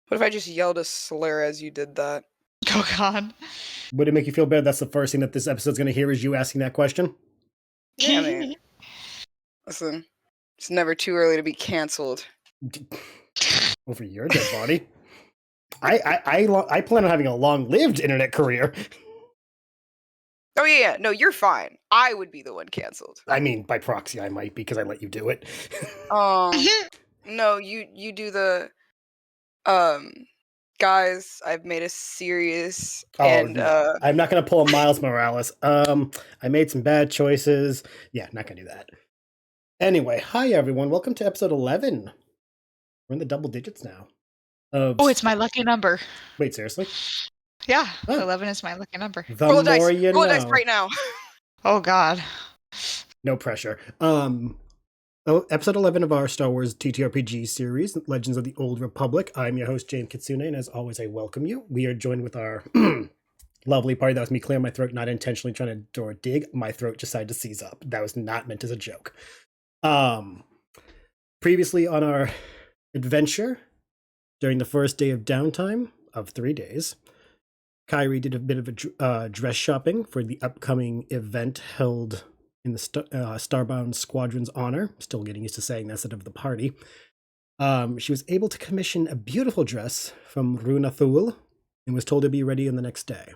What if I just yelled a slur as you did that? Oh God. Would it make you feel bad? That's the first thing that this episode's going to hear is you asking that question? Yeah, man. Listen, it's never too early to be canceled. Over your dead body. I plan on having a long-lived internet career. Oh yeah, no, you're fine. I would be the one canceled. I mean, by proxy, I might because I let you do it. No, you do the guys. I've made a serious no. I'm not gonna pull a Miles Morales. I made some bad choices. Yeah, not gonna do that. Anyway, hi everyone. Welcome to episode 11. We're in the double digits now. Oh, it's my lucky number. Wait, seriously? Yeah, 11 is my lucky number. The roll more you know. Roll dice right now. Oh God. No pressure. Episode 11 of our Star Wars TTRPG series, Legends of the Old Republic. I'm your host, JMKitsune, and as always, I welcome you. We are joined with our lovely party. That was me clearing my throat, not intentionally trying to do a dig. My throat decided to seize up. That was not meant as a joke. Previously on our adventure, during the first day of downtime of 3 days, Kyrie did a bit of a dress shopping for the upcoming event held in the Starbound Squadron's honor. Still getting used to saying that instead of the party. She was able to commission a beautiful dress from Rane and was told to be ready on the next day.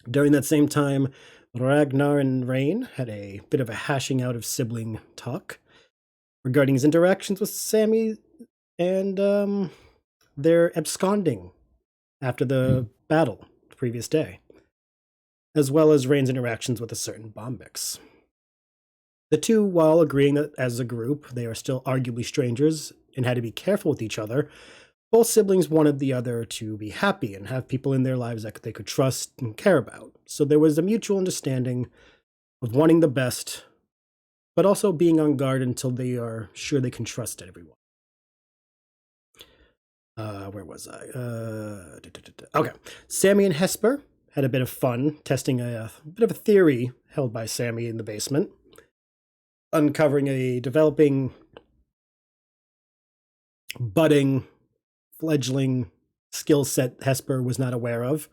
During that same time, Ragnar and Rane had a bit of a hashing out of sibling talk regarding his interactions with Sami and their absconding after the battle the previous day, as well as Rane's interactions with a certain Bombyx. The two, while agreeing that as a group they are still arguably strangers and had to be careful with each other, both siblings wanted the other to be happy and have people in their lives that they could trust and care about. So there was a mutual understanding of wanting the best, but also being on guard until they are sure they can trust everyone. Where was I? Okay. Sami and Hesper had a bit of fun testing a bit of a theory held by Sami in the basement, uncovering a developing, budding, fledgling skill set Hesper was not aware of.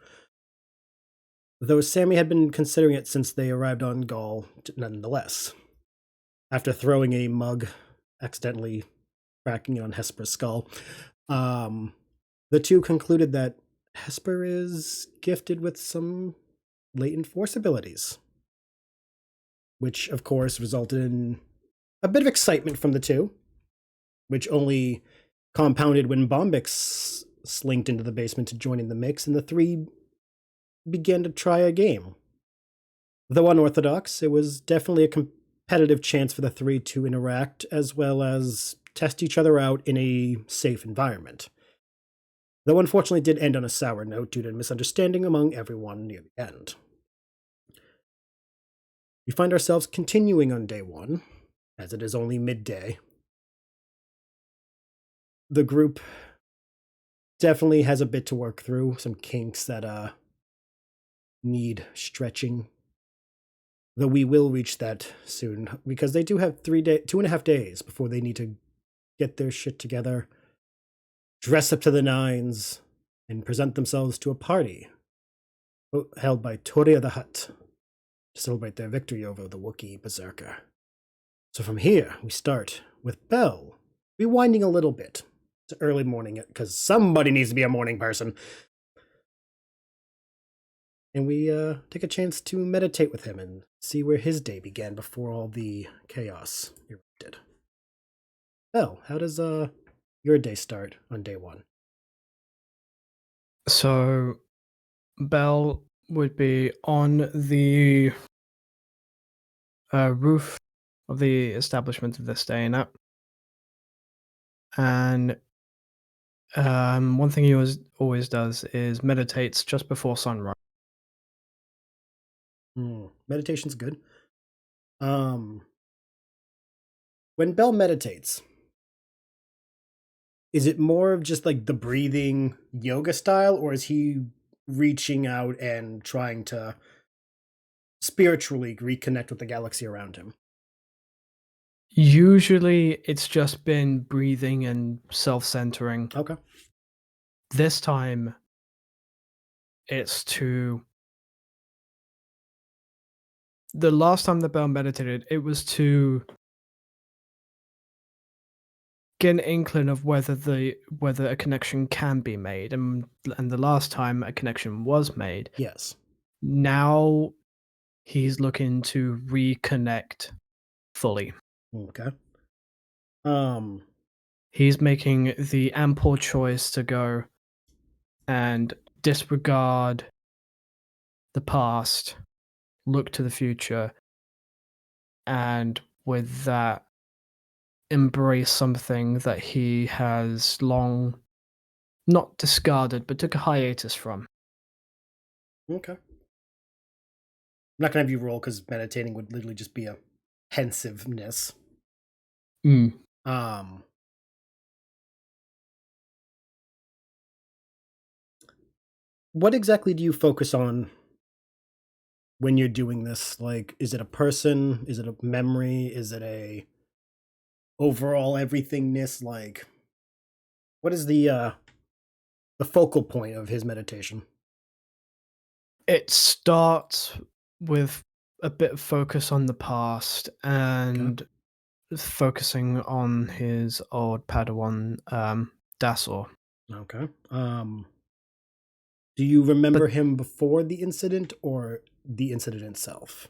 Though Sami had been considering it since they arrived on Gaul, nonetheless. After throwing a mug, accidentally cracking it on Hesper's skull, the two concluded that Hesper is gifted with some latent force abilities, which of course resulted in a bit of excitement from the two, which only compounded when Bombyx slinked into the basement to join in the mix, and the three began to try a game. Though unorthodox, it was definitely a competitive chance for the three to interact as well as test each other out in a safe environment. Though unfortunately did end on a sour note due to misunderstanding among everyone near the end. We find ourselves continuing on day one, as it is only midday. The group definitely has a bit to work through, some kinks that need stretching. Though we will reach that soon, because they do have 2.5 days before they need to get their shit together, dress up to the nines, and present themselves to a party held by Toria the Hutt to celebrate their victory over the Wookiee Berserker. So from here, we start with Bel, rewinding a little bit to early morning, because somebody needs to be a morning person. And we take a chance to meditate with him and see where his day began before all the chaos erupted. Bel, how does your day start on day one? So, Bel would be on the roof of the establishment that they're staying at. And one thing he always does is meditates just before sunrise. Meditation's good. When Bel meditates, is it more of just like the breathing yoga style, or is he reaching out and trying to spiritually reconnect with the galaxy around him? Usually it's just been breathing and self-centering. Okay. This time, it's to... The last time the Bel meditated, it was to get an inkling of whether a connection can be made, and the last time a connection was made. Yes. Now he's looking to reconnect fully. Okay. He's making the ample choice to go and disregard the past, look to the future, and with that, embrace something that he has long not discarded, but took a hiatus from. Okay. I'm not gonna have you roll because meditating would literally just be a pensiveness. What exactly do you focus on when you're doing this? Like, is it a person? Is it a memory? Is it a overall everythingness? Like, what is the focal point of his meditation? It starts with a bit of focus on the past and focusing on his old Padawan, Dasor. Okay. Do you remember him before the incident or the incident itself?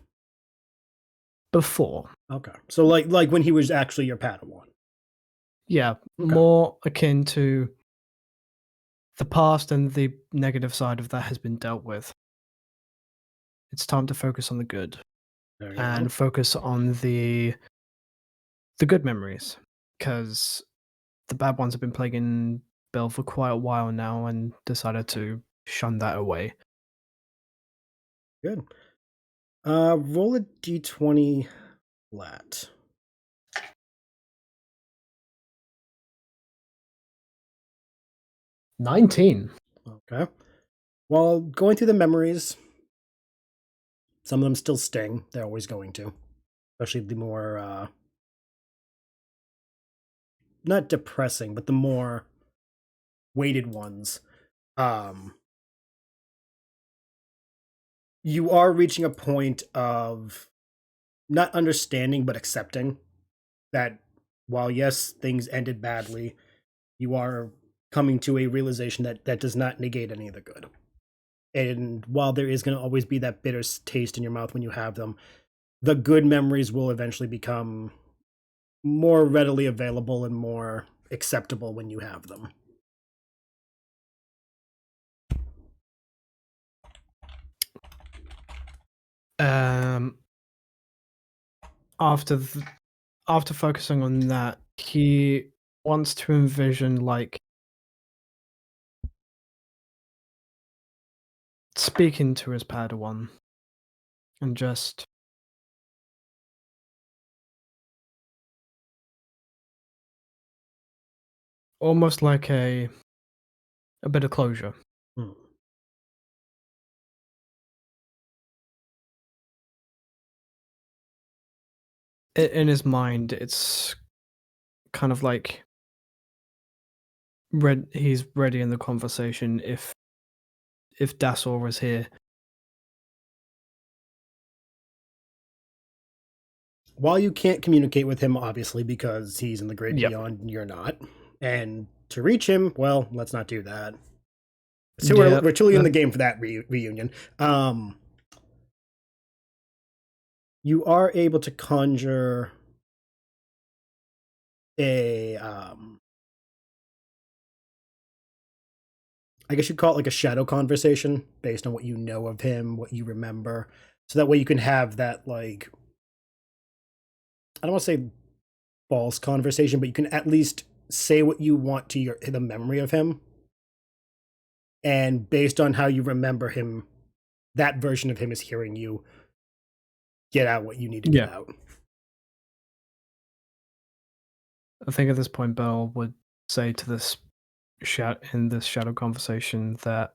Before. Okay. So like when he was actually your Padawan. Yeah, Okay. more akin to the past, and the negative side of that has been dealt with. It's time to focus on the good There you and go. focus on the good memories, because the bad ones have been plaguing Bel for quite a while now, and decided to shun that away. Good. Roll a d20 flat. 19. Okay. While going through the memories, some of them still sting. They're always going to. Especially the more, not depressing, but the more weighted ones. You are reaching a point of not understanding, but accepting that while, yes, things ended badly, you are coming to a realization that that does not negate any of the good. And while there is going to always be that bitter taste in your mouth when you have them, the good memories will eventually become more readily available and more acceptable when you have them. After focusing on that, he wants to envision, like, speaking to his Padawan and just almost like a bit of closure. Hmm. In his mind, it's kind of like he's ready in the conversation if Dasor was here. While you can't communicate with him, obviously, because he's in the great Yep. beyond and you're not, and to reach him, well, let's not do that. So we're truly in the game for that reunion. You are able to conjure a I guess you'd call it like a shadow conversation based on what you know of him, what you remember. So that way you can have that, like, I don't want to say false conversation, but you can at least say what you want to the memory of him. And based on how you remember him, that version of him is hearing you get out what you need to get out. I think at this point, Bel would say to this in this shadow conversation that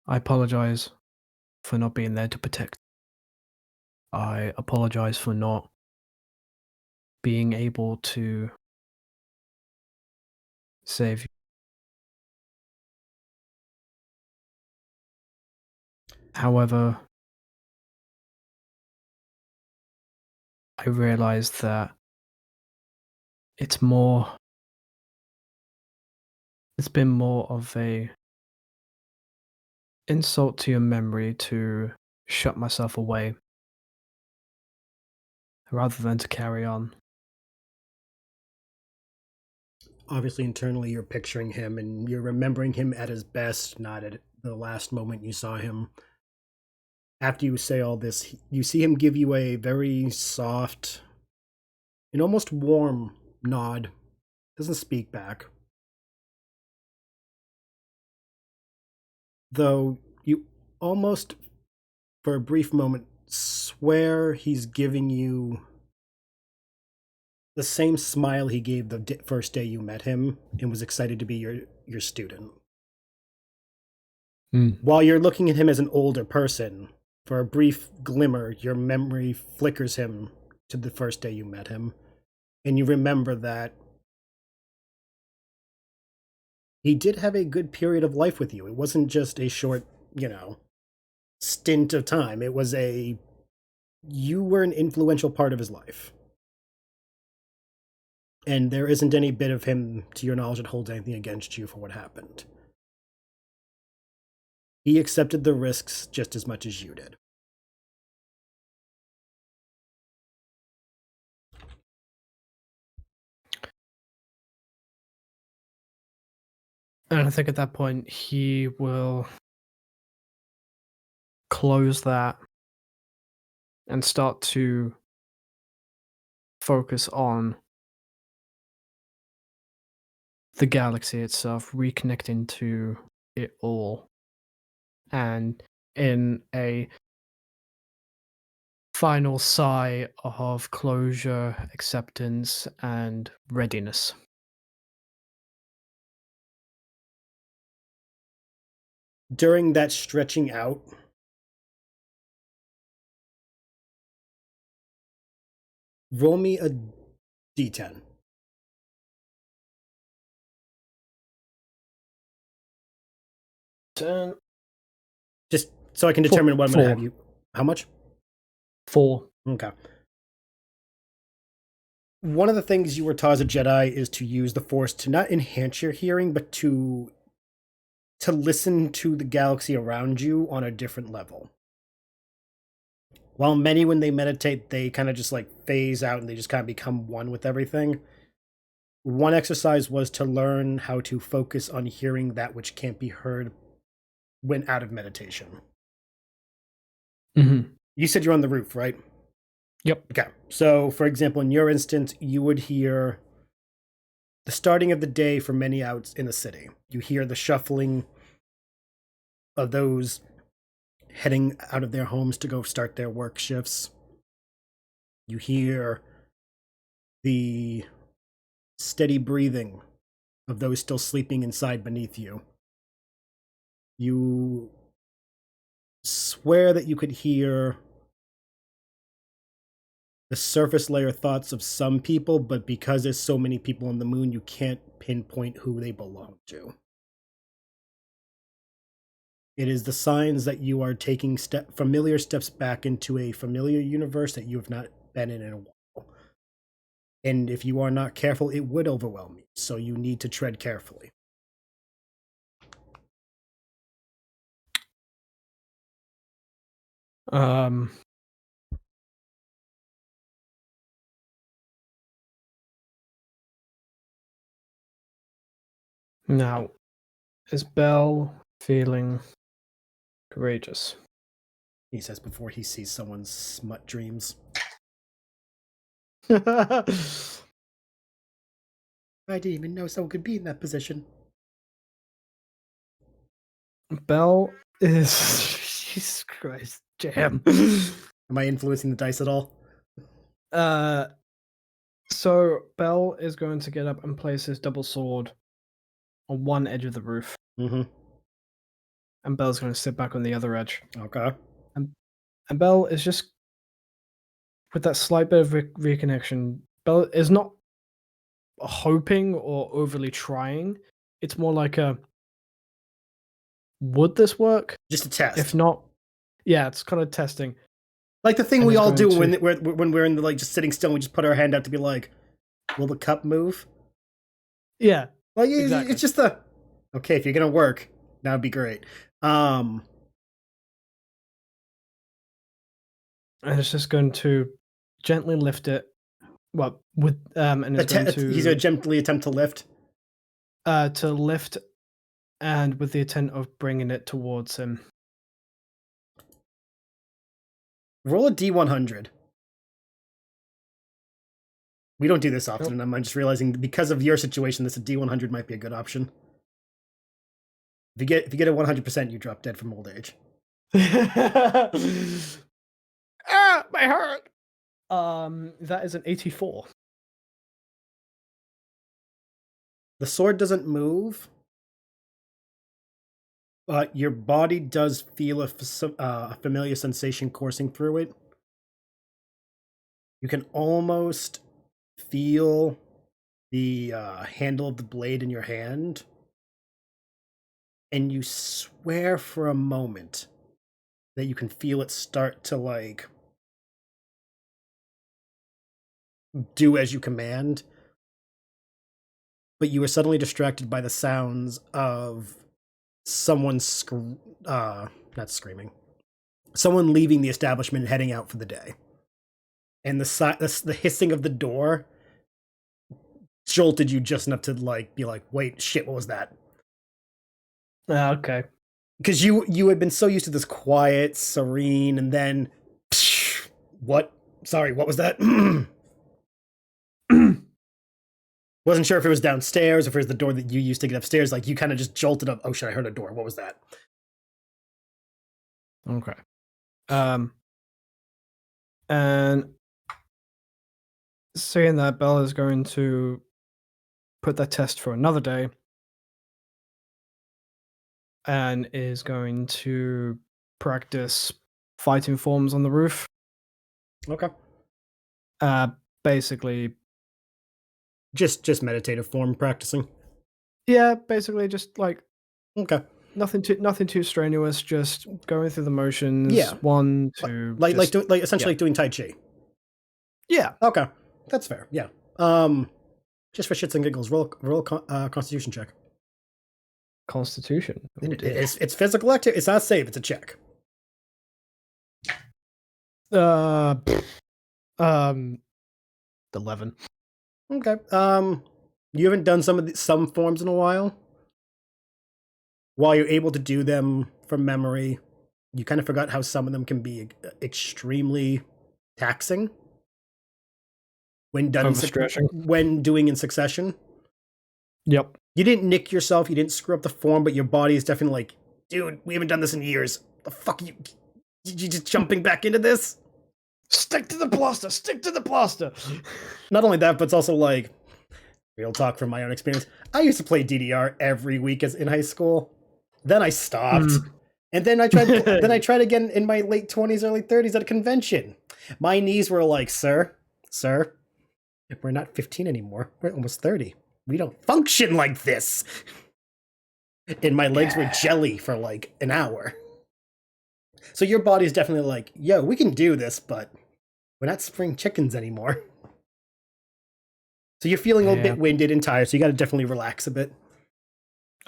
I apologize for not being there to protect. I apologize for not being able to save you. However, I realized that it's been more of a insult to your memory to shut myself away rather than to carry on. Obviously, internally, you're picturing him and you're remembering him at his best, not at the last moment you saw him. After you say all this, you see him give you a very soft and almost warm nod. Doesn't speak back. Though you almost, for a brief moment, swear he's giving you the same smile he gave the first day you met him and was excited to be your student. While you're looking at him as an older person, for a brief glimmer, your memory flickers him to the first day you met him, and you remember that he did have a good period of life with you. It wasn't just a short, stint of time. It was you were an influential part of his life. And there isn't any bit of him, to your knowledge, that holds anything against you for what happened. He accepted the risks just as much as you did. And I think at that point, he will close that and start to focus on the galaxy itself, reconnecting to it all. And in a final sigh of closure, acceptance, and readiness. During that stretching out, roll me a d10. Just so I can determine what I'm going to have you. How much? 4. Okay. One of the things you were taught as a Jedi is to use the Force to not enhance your hearing, but to listen to the galaxy around you on a different level. While many, when they meditate, they kind of just phase out and they just kind of become one with everything. One exercise was to learn how to focus on hearing that which can't be heard when out of meditation. Mm-hmm. You said you're on the roof, right? Yep. Okay. So, for example, in your instance, you would hear the starting of the day for many out in the city. You hear the shuffling of those heading out of their homes to go start their work shifts. You hear the steady breathing of those still sleeping inside beneath you. You swear that you could hear the surface layer thoughts of some people, but because there's so many people on the moon, you can't pinpoint who they belong to. It is the signs that you are taking familiar steps back into a familiar universe that you have not been in a while. And if you are not careful, it would overwhelm you. So you need to tread carefully. Now, is Bel feeling courageous? He says before he sees someone's smut dreams. I didn't even know someone could be in that position. Bel is... Jesus Christ, Jam. Am I influencing the dice at all? So Bel is going to get up and place his double sword on one edge of the roof. Mm-hmm. And Bel's going to sit back on the other edge. Okay. And Bel is just, with that slight bit of reconnection, Bel is not hoping or overly trying. It's more like a, would this work? Just a test. If not, yeah, it's kind of testing. Like the thing And we it's all do going when we're in the, like, just sitting still and we just put our hand out to be like, will the cup move? Yeah, Like, exactly. it's just okay, if you're gonna work, that would be great. And it's just going to gently lift it. Well, with and it's going to he's gonna gently attempt to lift. To lift, and with the intent of bringing it towards him. Roll a D100. We don't do this often, and I'm just realizing that because of your situation, this a D100 might be a good option. If you get a 100%, you drop dead from old age. Ah, my heart. That is an 84. The sword doesn't move, but your body does feel a familiar sensation coursing through it. You can almost feel the handle of the blade in your hand, and you swear for a moment that you can feel it start to, like, do as you command. But you were suddenly distracted by the sounds of someone not screaming. Someone leaving the establishment and heading out for the day. And the hissing of the door jolted you just enough to, like, be like, wait, shit, what was that? Okay. Because you had been so used to this quiet, serene, and then what? Sorry, what was that? Wasn't sure if it was downstairs or if it was the door that you used to get upstairs. Like, you kind of just jolted up. Oh shit, I heard a door. What was that? Okay. And seeing that, Belle is going to put that test for another day, and is going to practice fighting forms on the roof. Okay. Basically, just meditative form practicing. yeah, basically just like, okay, nothing too strenuous, just going through the motions. Yeah. 1, 2, like essentially yeah. doing Tai Chi. Yeah. Okay, that's fair. Yeah. Just for shits and giggles, roll Constitution check. Constitution. Oh, It's physical activity. It's not save. It's a check. 11. Okay. You haven't done some forms in a while. While you're able to do them from memory, you kind of forgot how some of them can be extremely taxing when done when doing in succession. Yep. You didn't nick yourself, you didn't screw up the form, but your body is definitely like, dude, we haven't done this in years. The fuck you just jumping back into this? Stick to the plaster. Stick to the plaster. Not only that, but it's also like, real talk from my own experience. I used to play DDR every week in high school. Then I stopped. And then I tried again in my late 20s, early 30s at a convention. My knees were like, sir, we're not 15 anymore. We're almost 30. We don't function like this. And my legs were jelly for like an hour. So your body's definitely like, yo, we can do this, but we're not spring chickens anymore. So you're feeling a little bit winded and tired, so you got to definitely relax a bit.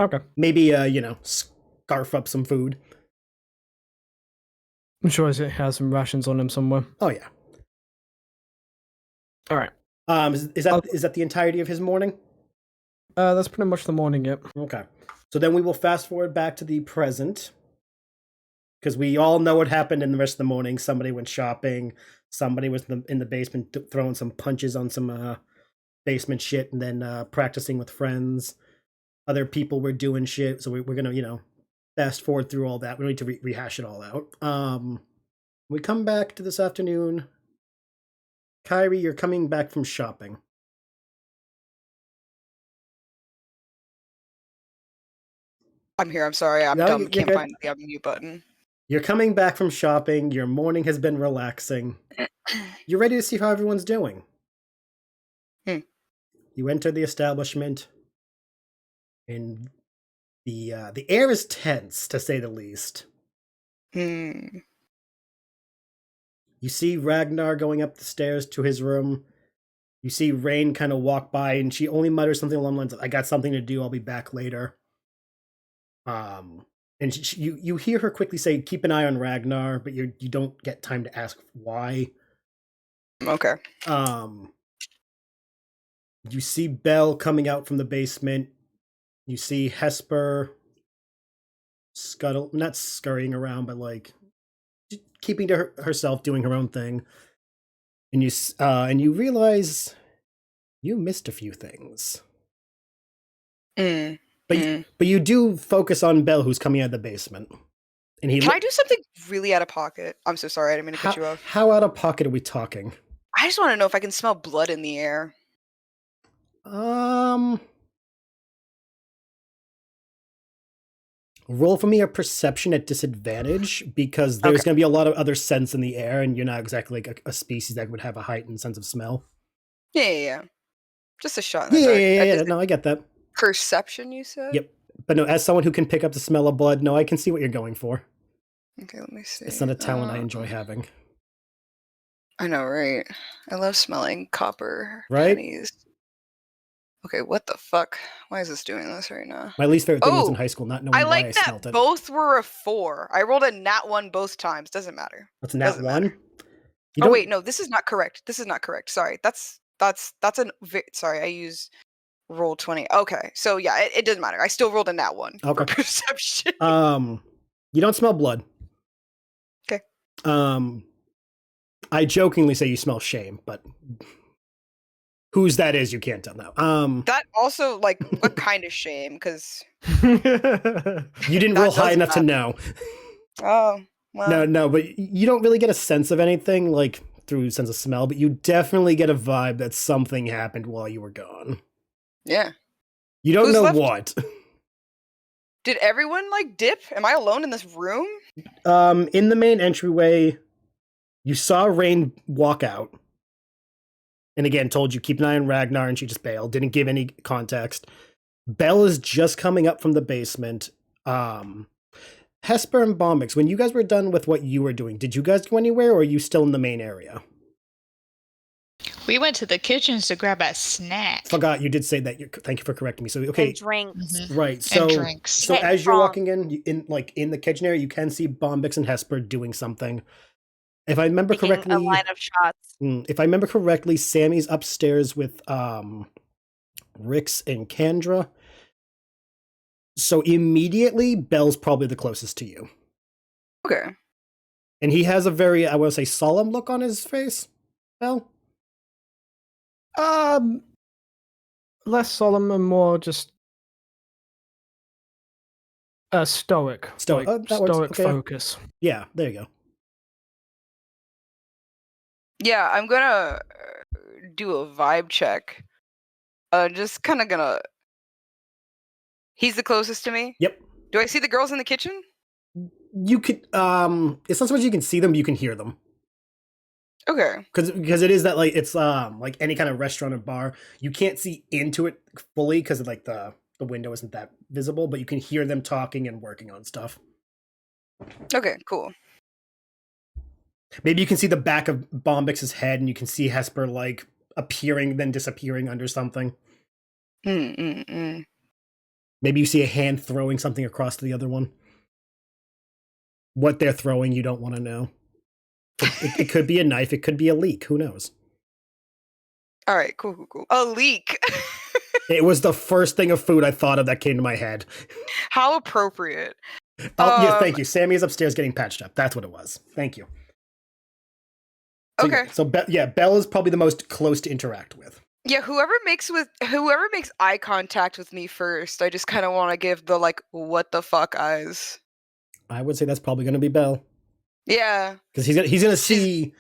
Okay. Maybe, scarf up some food. I'm sure he has some rations on him somewhere. Oh, yeah. All right. Is that the entirety of his morning? That's pretty much the morning, yep. Okay. So then we will fast forward back to the present. Because we all know what happened in the rest of the morning. Somebody went shopping. Somebody was in the basement throwing some punches on some basement shit and then practicing with friends. Other people were doing shit. So we're going to, fast forward through all that. We don't need to rehash it all out. We come back to this afternoon. Kyrie, you're coming back from shopping. I'm here. I'm sorry. I'm dumb. Can't find the unmute button. You're coming back from shopping. Your morning has been relaxing. You're ready to see how everyone's doing. You enter the establishment, and the air is tense, to say the least. Hmm. You see Ragnar going up the stairs to his room. You see Rane kind of walk by, and she only mutters something along the lines of, "I got something to do. I'll be back later." And you hear her quickly say, "Keep an eye on Ragnar," but you don't get time to ask why. Okay. You see Bel coming out from the basement. You see Hesper not scurrying around, but like keeping to herself, doing her own thing. And you realize you missed a few things. But you do focus on Bel, who's coming out of the basement. And Can I do something really out of pocket? I'm so sorry, I didn't mean to cut you off. How out of pocket are we talking? I just want to know if I can smell blood in the air. Roll for me a perception at disadvantage, because there's going to be a lot of other scents in the air, and you're not exactly like a species that would have a heightened sense of smell. Yeah. Just a shot in the dark. Yeah. No, I get that. Perception, you said? Yep. But no, as someone who can pick up the smell of blood, no, I can see what you're going for. Okay, let me see. It's not a talent I enjoy having. I know, right? I love smelling copper right? pennies. Okay, what the fuck? Why is this doing this right now? My least favorite thing was in high school, not knowing why I smelled it. Both were a 4. I rolled a nat 1 both times. Doesn't matter. That's a nat 1? Oh wait, no, this is not correct. Sorry, that's sorry, I use roll 20. Okay, so yeah, it doesn't matter. I still rolled a nat 1 for perception. You don't smell blood. Okay. I jokingly say you smell shame, but whose that is, you can't tell now. That also, like, what kind of shame? Because you didn't roll high enough to know. Oh, well. No, but you don't really get a sense of anything, like, through sense of smell, but you definitely get a vibe that something happened while you were gone. Yeah. You don't know what. Did everyone, like, dip? Am I alone in this room? In the main entryway, you saw Rane walk out. And again, told you, keep an eye on Ragnar, and she just bailed. Didn't give any context. Bel is just coming up from the basement. Hesper and Bombyx, when you guys were done with what you were doing, did you guys go anywhere, or are you still in the main area? We went to the kitchens to grab a snack. Forgot, you did say that. Thank you for correcting me. So, okay. And drinks. Mm-hmm. Right, so, and drinks. So as you're walking in the kitchen area, you can see Bombyx and Hesper doing something. If I remember correctly, a line of shots. If I remember correctly, Sammy's upstairs with Rix and Kendra. So immediately, Bel's probably the closest to you. Okay. And he has a very, I want to say, solemn look on his face. Bel? Less solemn and more just stoic. Stoic. Like, stoic focus. Yeah, there you go. Yeah, I'm gonna do a vibe check. Just kind of gonna. He's the closest to me. Yep. Do I see the girls in the kitchen? You could. It's not so much you can see them; you can hear them. Okay. Because it is that, like, it's like any kind of restaurant or bar. You can't see into it fully because like the window isn't that visible, but you can hear them talking and working on stuff. Okay. Cool. Maybe you can see the back of Bombyx's head, and you can see Hesper, like, appearing, then disappearing under something. Maybe you see a hand throwing something across to the other one. What they're throwing, you don't want to know. It could be a knife. It could be a leek. Who knows? All right. Cool. A leek. It was the first thing of food I thought of that came to my head. How appropriate. Oh, yes, thank you. Sammy is upstairs getting patched up. That's what it was. Thank you. So, okay. Bel is probably the most close to interact with. Yeah, whoever makes eye contact with me first, I just kind of want to give the, like, what the fuck eyes. I would say that's probably going to be Bel. Yeah. Because he's gonna see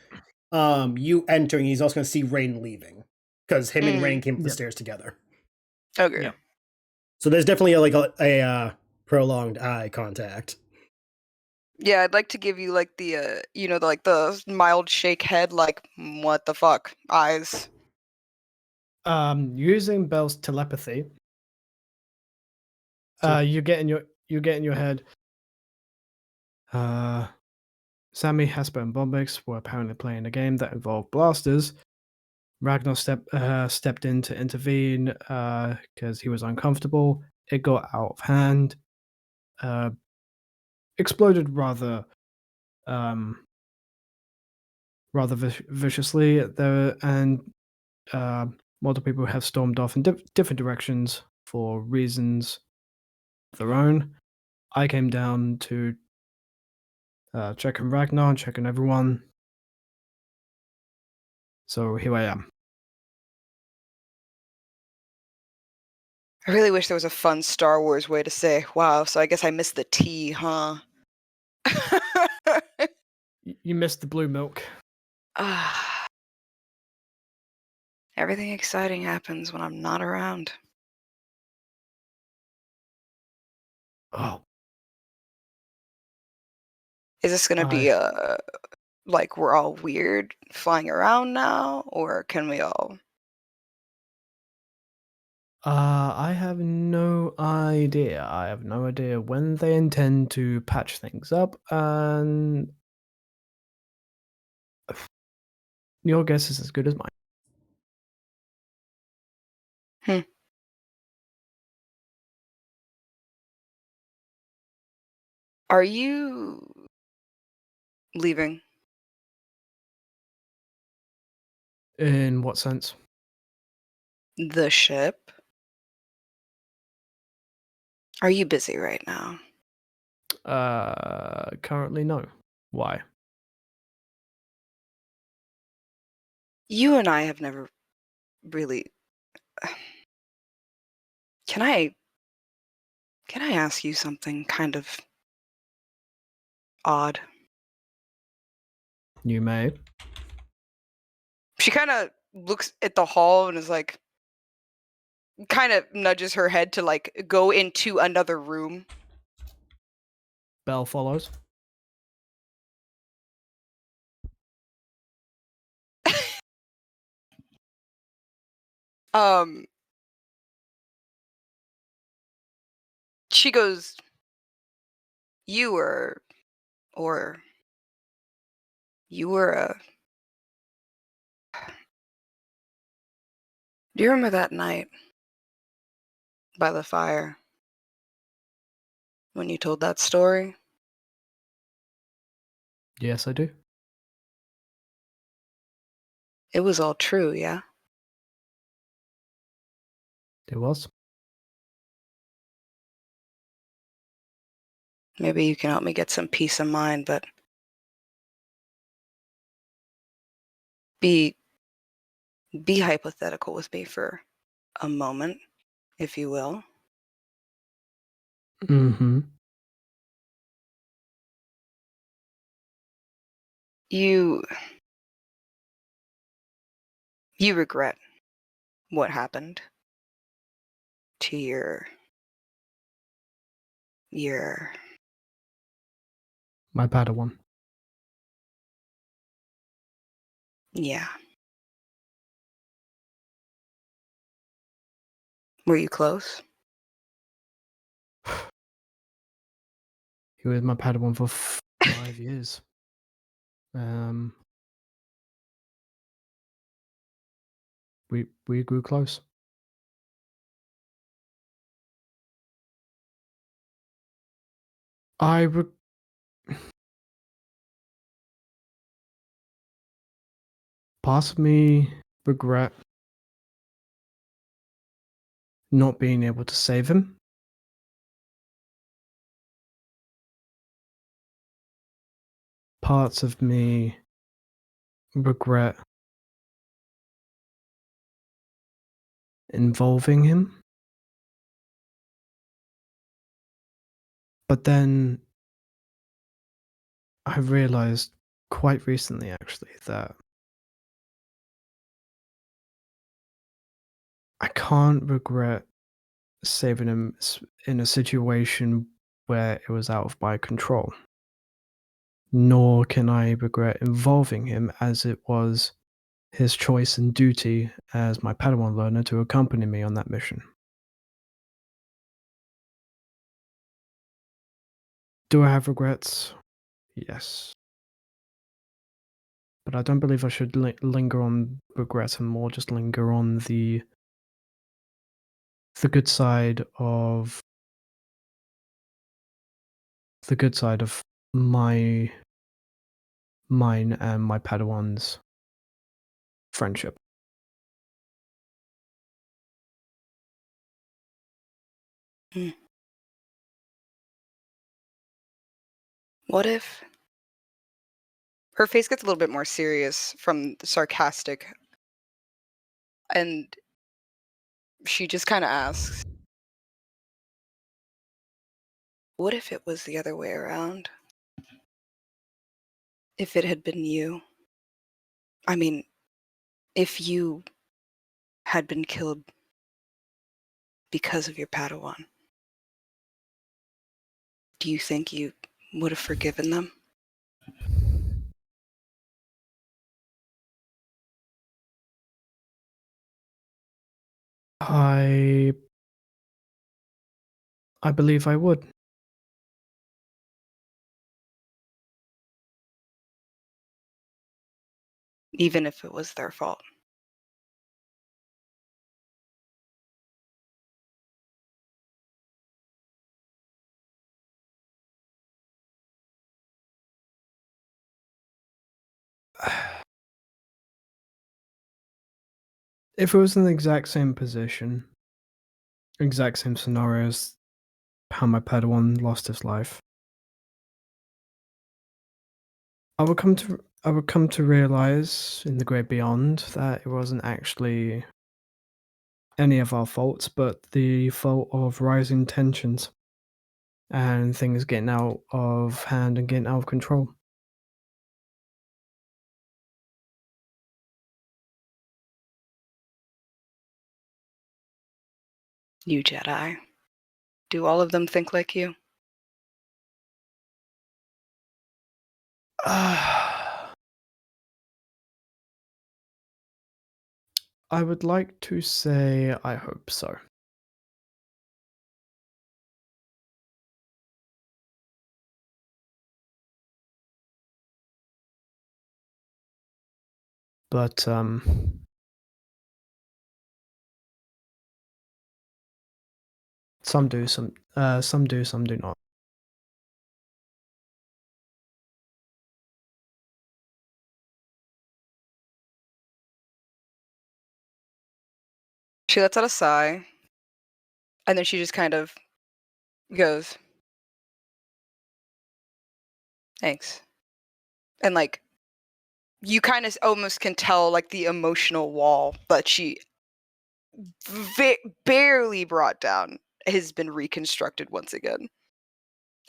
you entering. He's also going to see Rane leaving. Because him and Rane came up the stairs together. Okay. Yeah. So there's definitely a prolonged eye contact. Yeah, I'd like to give you, like, the the mild shake head, like, what the fuck eyes. Using Bel's telepathy, you get in your head. Sami, Hesper, and Bombyx were apparently playing a game that involved blasters. Ragnar stepped in to intervene because he was uncomfortable. It got out of hand. Exploded rather viciously there, and multiple people have stormed off in different directions for reasons of their own. I came down to check on Ragnar and check on everyone. So here I am. I really wish there was a fun Star Wars way to say, wow, so I guess I missed the tea, huh? You missed the blue milk. Everything exciting happens when I'm not around. Oh. Is this gonna be like we're all weird flying around now, or can we all? I have no idea. I have no idea when they intend to patch things up, and your guess is as good as mine. Are you leaving? In what sense? The ship? Are you busy right now? Currently no. Why? You and I have never really. Can I ask you something kind of odd? You may. She kind of looks at the hall and is like, kind of nudges her head to like go into another room. Bel follows. She goes, you were a do you remember that night by the fire when you told that story? Yes, I do. It was all true, yeah? It was. Maybe you can help me get some peace of mind, but be hypothetical with me for a moment, if you will. Mm-hmm. You regret what happened to your My Padawan. yeah. Were you close? He was my Padawan for 5 years. We grew close. Part of me regret not being able to save him. Parts of me regret involving him. But then I realized quite recently, actually, that I can't regret saving him in a situation where it was out of my control. Nor can I regret involving him, as it was his choice and duty as my Padawan learner to accompany me on that mission. Do I have regrets? Yes. But I don't believe I should linger on regrets and more just linger on the good side of mine and my Padawan's friendship. What if... Her face gets a little bit more serious from the sarcastic, and she just kind of asks, what if it was the other way around? If it had been you? I mean, if you had been killed because of your Padawan, do you think you would have forgiven them? I believe I would. Even if it was their fault? If it was in the exact same position, exact same scenario as how my Padawan lost his life, I would come to realize in the great beyond that it wasn't actually any of our faults, but the fault of rising tensions and things getting out of hand and getting out of control. You Jedi. Do all of them think like you? I would like to say I hope so. But some do, some do not. She lets out a sigh, and then she just kind of goes, thanks. And like, you kind of almost can tell like the emotional wall that she barely brought down has been reconstructed once again.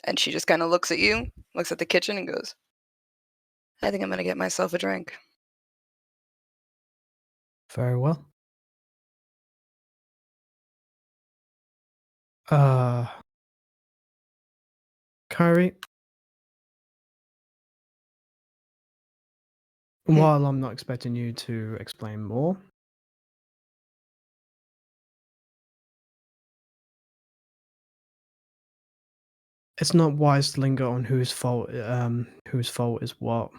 And she just kind of looks at you, looks at the kitchen, and goes, I think I'm going to get myself a drink. Very well. Kyrie, while I'm not expecting you to explain more, it's not wise to linger on whose fault is what.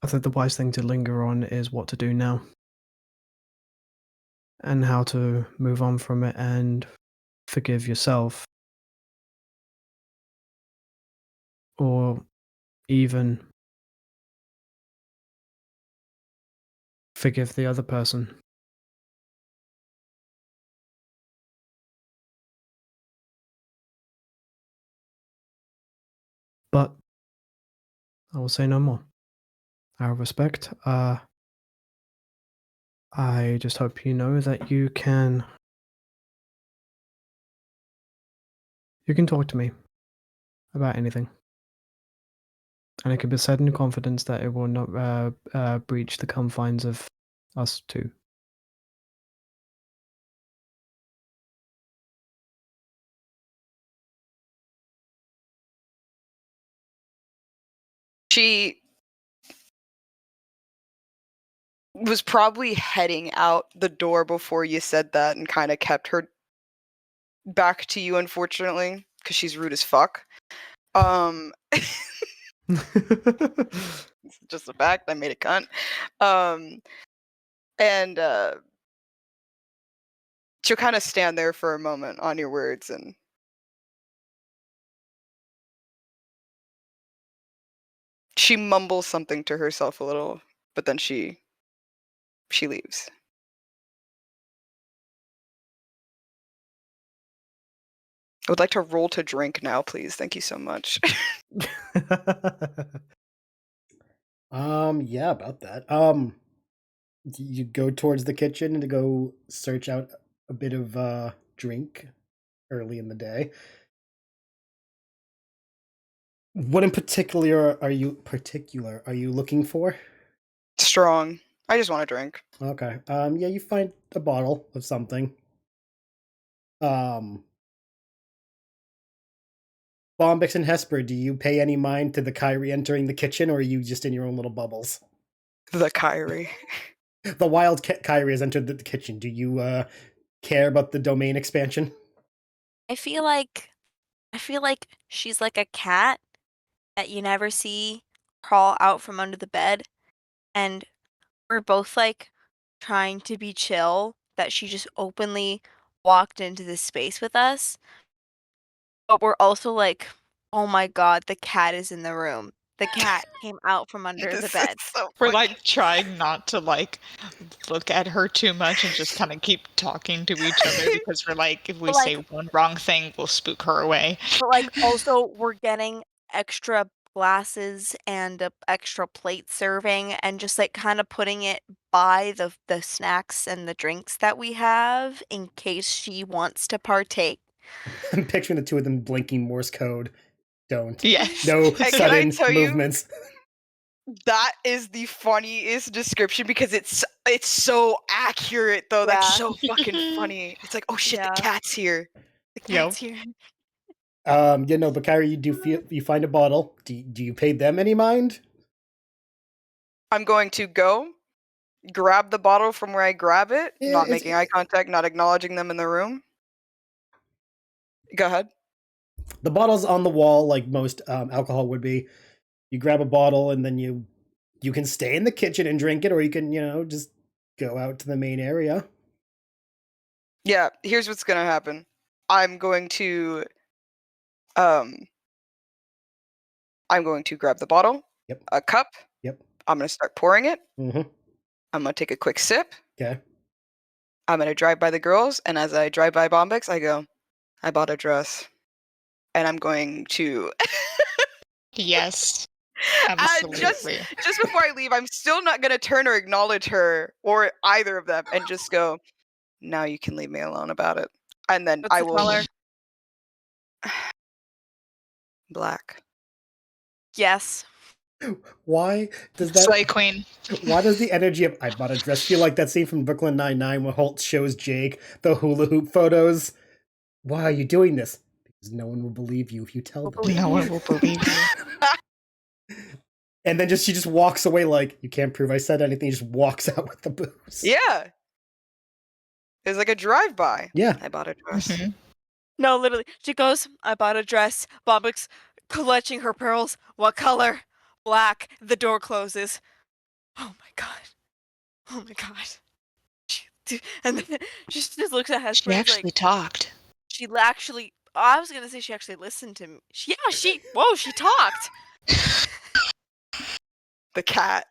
I think the wise thing to linger on is what to do now. And how to move on from it and forgive yourself. Or even forgive the other person. But I will say no more. Out of respect, I just hope you know that you can talk to me about anything. And it can be said in confidence that it will not breach the confines of us two. She was probably heading out the door before you said that and kind of kept her back to you, unfortunately, because she's rude as fuck. It's just a fact. I made a cunt. And she'll kind of stand there for a moment on your words, and she mumbles something to herself a little, but then she leaves. I would like to roll to drink now, please. Thank you so much. Yeah, about that. You go towards the kitchen to go search out a bit of drink early in the day. What in particular are you looking for? Strong. I just want to drink. Okay. Yeah, you find a bottle of something. Bombyx and Hesper, do you pay any mind to the Kyrie entering the kitchen, or are you just in your own little bubbles? The Kyrie. The wild Kyrie has entered the kitchen. Do you care about the domain expansion? I feel like she's like a cat that you never see crawl out from under the bed, and we're both like trying to be chill that she just openly walked into this space with us. But we're also like, oh my god, the cat is in the room. The cat came out from under the This bed. is so We're funny. like trying not to like look at her too much and just kind of keep talking to each other because we're like, if we But, like- say one wrong thing, we'll spook her away. But like also we're getting extra glasses and a extra plate serving and just like kind of putting it by the snacks and the drinks that we have in case she wants to partake. I'm picturing the two of them blinking Morse code. Don't. Yes. No can I sudden tell you- movements. That is the funniest description because it's so accurate though. That's Yeah. so fucking funny. It's like, oh shit, Yeah. the cat's here. The Yo. cat's here. You know, but Kyrie, you find a bottle. Do you pay them any mind? I'm going to go grab the bottle from where I grab it, Yeah, not it's- making eye contact, not acknowledging them in the room. Go ahead. The bottle's on the wall, like most alcohol would be. You grab a bottle and then you can stay in the kitchen and drink it, or you can, just go out to the main area. Yeah, here's what's gonna happen. I'm going to grab the bottle, Yep. a cup. Yep. I'm gonna start pouring it. Mm-hmm. I'm gonna take a quick sip. Okay. I'm gonna drive by the girls, and as I drive by Bombyx, I go, I bought a dress. And I'm going to Yes. just Absolutely. just before I leave, I'm still not gonna turn or acknowledge her or either of them and just go, now you can leave me alone about it. And then What's I the will color? Black. Yes. Why does that? Slay Queen. Why does the energy of I bought a dress feel like that scene from Brooklyn Nine-Nine when Holt shows Jake the hula hoop photos? Why are you doing this? Because no one will believe you if you tell them. No one will believe you. And then she just walks away like, you can't prove I said anything. Just walks out with the booze. Yeah. It's like a drive-by. Yeah. I bought a dress. Mhm. No, literally. She goes, I bought a dress. Bombyx clutching her pearls. What color? Black. The door closes. Oh my god. Oh my god. And then she just looks at Hesper. She actually talked. She actually. I was gonna say she actually listened to me. Whoa, she talked. The cat.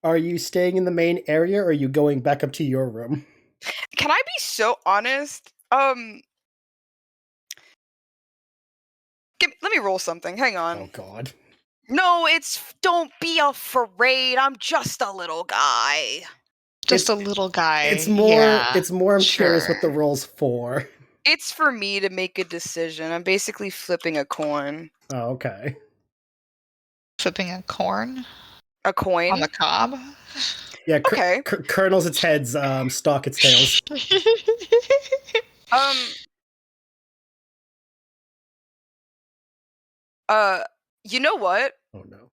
Are you staying in the main area or are you going back up to your room? Can I be so honest? Let me roll something. Hang on. Oh god. No, don't be afraid. I'm just a little guy. Just a little guy. It's more Yeah, I'm curious what the sure. roll's for. It's for me to make a decision. I'm basically flipping a coin. Oh, okay. Flipping a corn A coin? on the cob. Yeah, Okay. kernels its heads, stalk its tails. You know what? Oh no.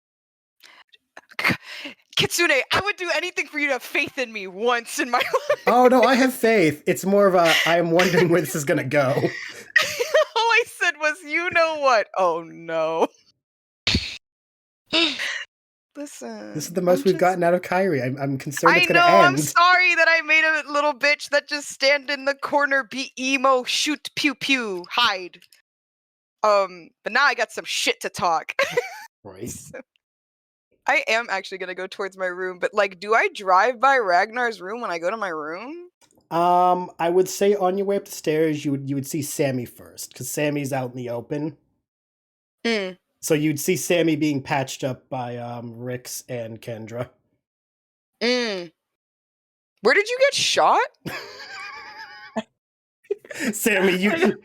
Kitsune, I would do anything for you to have faith in me once in my life. Oh no, I have faith. It's more of a I am wondering where this is gonna go. All I said was, you know what? Oh no. Listen. This is the most I'm we've just- gotten out of Kyrie. I'm concerned I it's know, gonna I'm end. sorry that I made a little bitch that just stand in the corner, be emo, shoot, pew pew, hide. But now I got some shit to talk. Right. I am actually gonna go towards my room, but like, do I drive by Ragnar's room when I go to my room? I would say on your way up the stairs, you would see Sami first, because Sammy's out in the open. Hmm. So you'd see Sami being patched up by Rix and Kendra. Where did you get shot? Sami,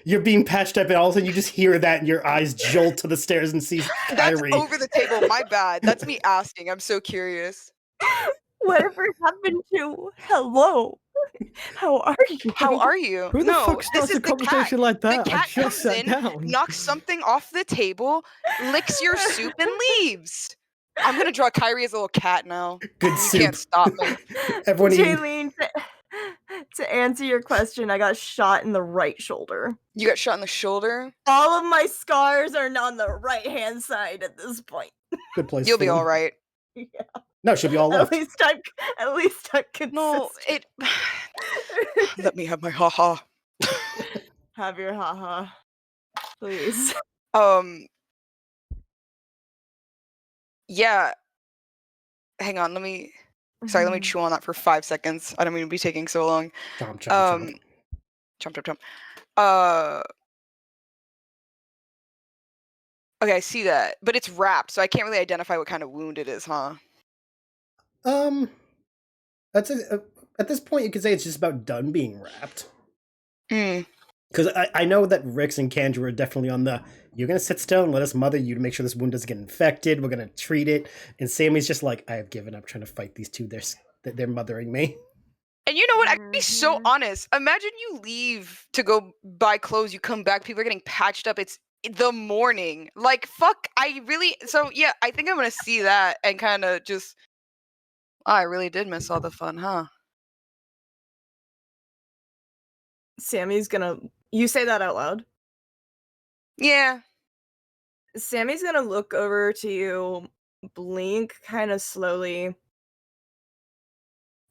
you're being patched up, and all of a sudden you just hear that, and your eyes jolt to the stairs and see That's Kyrie. over the table. My bad. That's me asking. I'm so curious. Whatever happened to hello? How are you? How are you? Who the no, fuck this starts is a the cat. conversation like The that? I cat just comes sat in, down. knocks something off the table, licks your soup, and leaves. I'm gonna draw Kyrie as a little cat now. Good You soup. can't stop me. Everyone eating. Jaylenne, to answer your question, I got shot in the right shoulder. You got shot in the shoulder. All of my scars are on the right hand side at this point. Good place. You'll for be them. all right. Yeah. No, she'll be all At left. least I'm consistent. No, it. Let me have my haha. Have your haha, please. Yeah. Hang on. Sorry. Let me Mhm. chew on that for 5 seconds. I don't mean to be taking so long. Chomp, chomp, chomp. Chomp, chomp, chomp. Okay, I see that, but it's wrapped, so I can't really identify what kind of wound it is, huh? That's at this point you could say it's just about done being wrapped. Hmm. Because I know that Rix and Kendra are definitely on the you're gonna sit still and let us mother you to make sure this wound doesn't get infected. We're gonna treat it. And Sammy's just like, I have given up trying to fight these two. They're mothering me. And you know what? I can be so Mhm. honest. Imagine you leave to go buy clothes, you come back, people are getting patched up. It's the morning. Like, fuck, so yeah, I think I'm gonna see that and kind of just, I really did miss all the fun, huh? Sammy's gonna. You say that out loud. Yeah. Sammy's gonna look over to you, blink kind of slowly.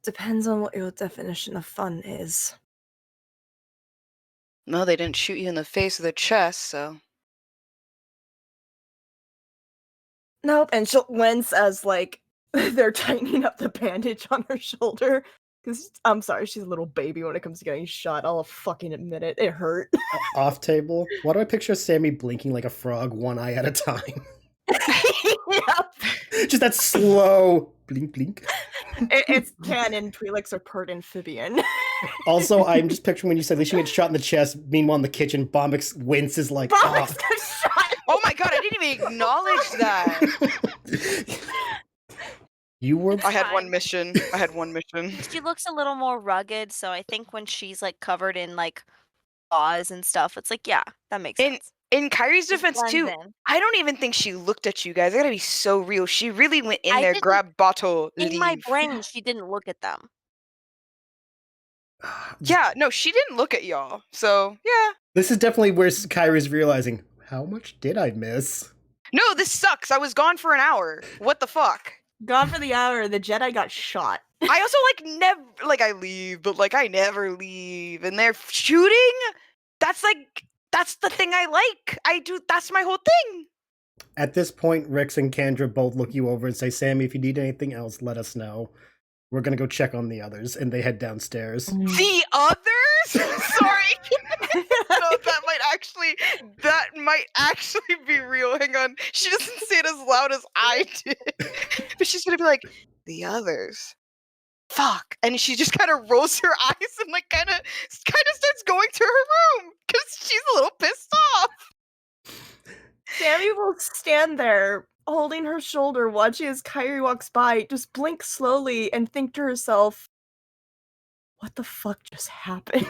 Depends on what your definition of fun is. No, they didn't shoot you in the face or the chest, so. Nope, and she'll wince as like they're tightening up the bandage on her shoulder. Because I'm sorry, she's a little baby when it comes to getting shot. I'll fucking admit it. It hurt. Off table. Why do I picture Sammy blinking like a frog, one eye at a time? Yeah. Just that slow blink, blink. It's canon. Twi'leks are part amphibian. Also, I'm just picturing when you said she gets shot in the chest. Meanwhile, in the kitchen, Bombyx winces like, Bombyx got shot. Oh my god, I didn't even acknowledge that. You were. I had one mission. She looks a little more rugged, so I think when she's like covered in like claws and stuff, it's like, yeah, that makes sense. In Kyrie's Just defense blends too, in. I don't even think she looked at you guys. I gotta be so real. She really went in I there, didn't- grabbed bottle, In leave. my brain, she didn't look at them. Yeah, no, she didn't look at y'all. So yeah. This is definitely where Kyrie's realizing, how much did I miss? No, this sucks. I was gone for an hour. What the fuck? Gone for the hour. The Jedi got shot. I also I leave, but like I never leave, and they're shooting. That's the thing I like. That's my whole thing. At this point, Rix and Kendra both look you over and say, Sammy, if you need anything else, let us know. We're gonna go check on the others, and they head downstairs. The others? Sorry. No, that might actually be real. Hang on. She doesn't say it as loud as I did. But she's gonna be like, the others. Fuck. And she just kind of rolls her eyes and like kind of starts going to her room because she's a little pissed off. Sammy will stand there holding her shoulder, watching as Kyrie walks by, just blink slowly and think to herself, what the fuck just happened?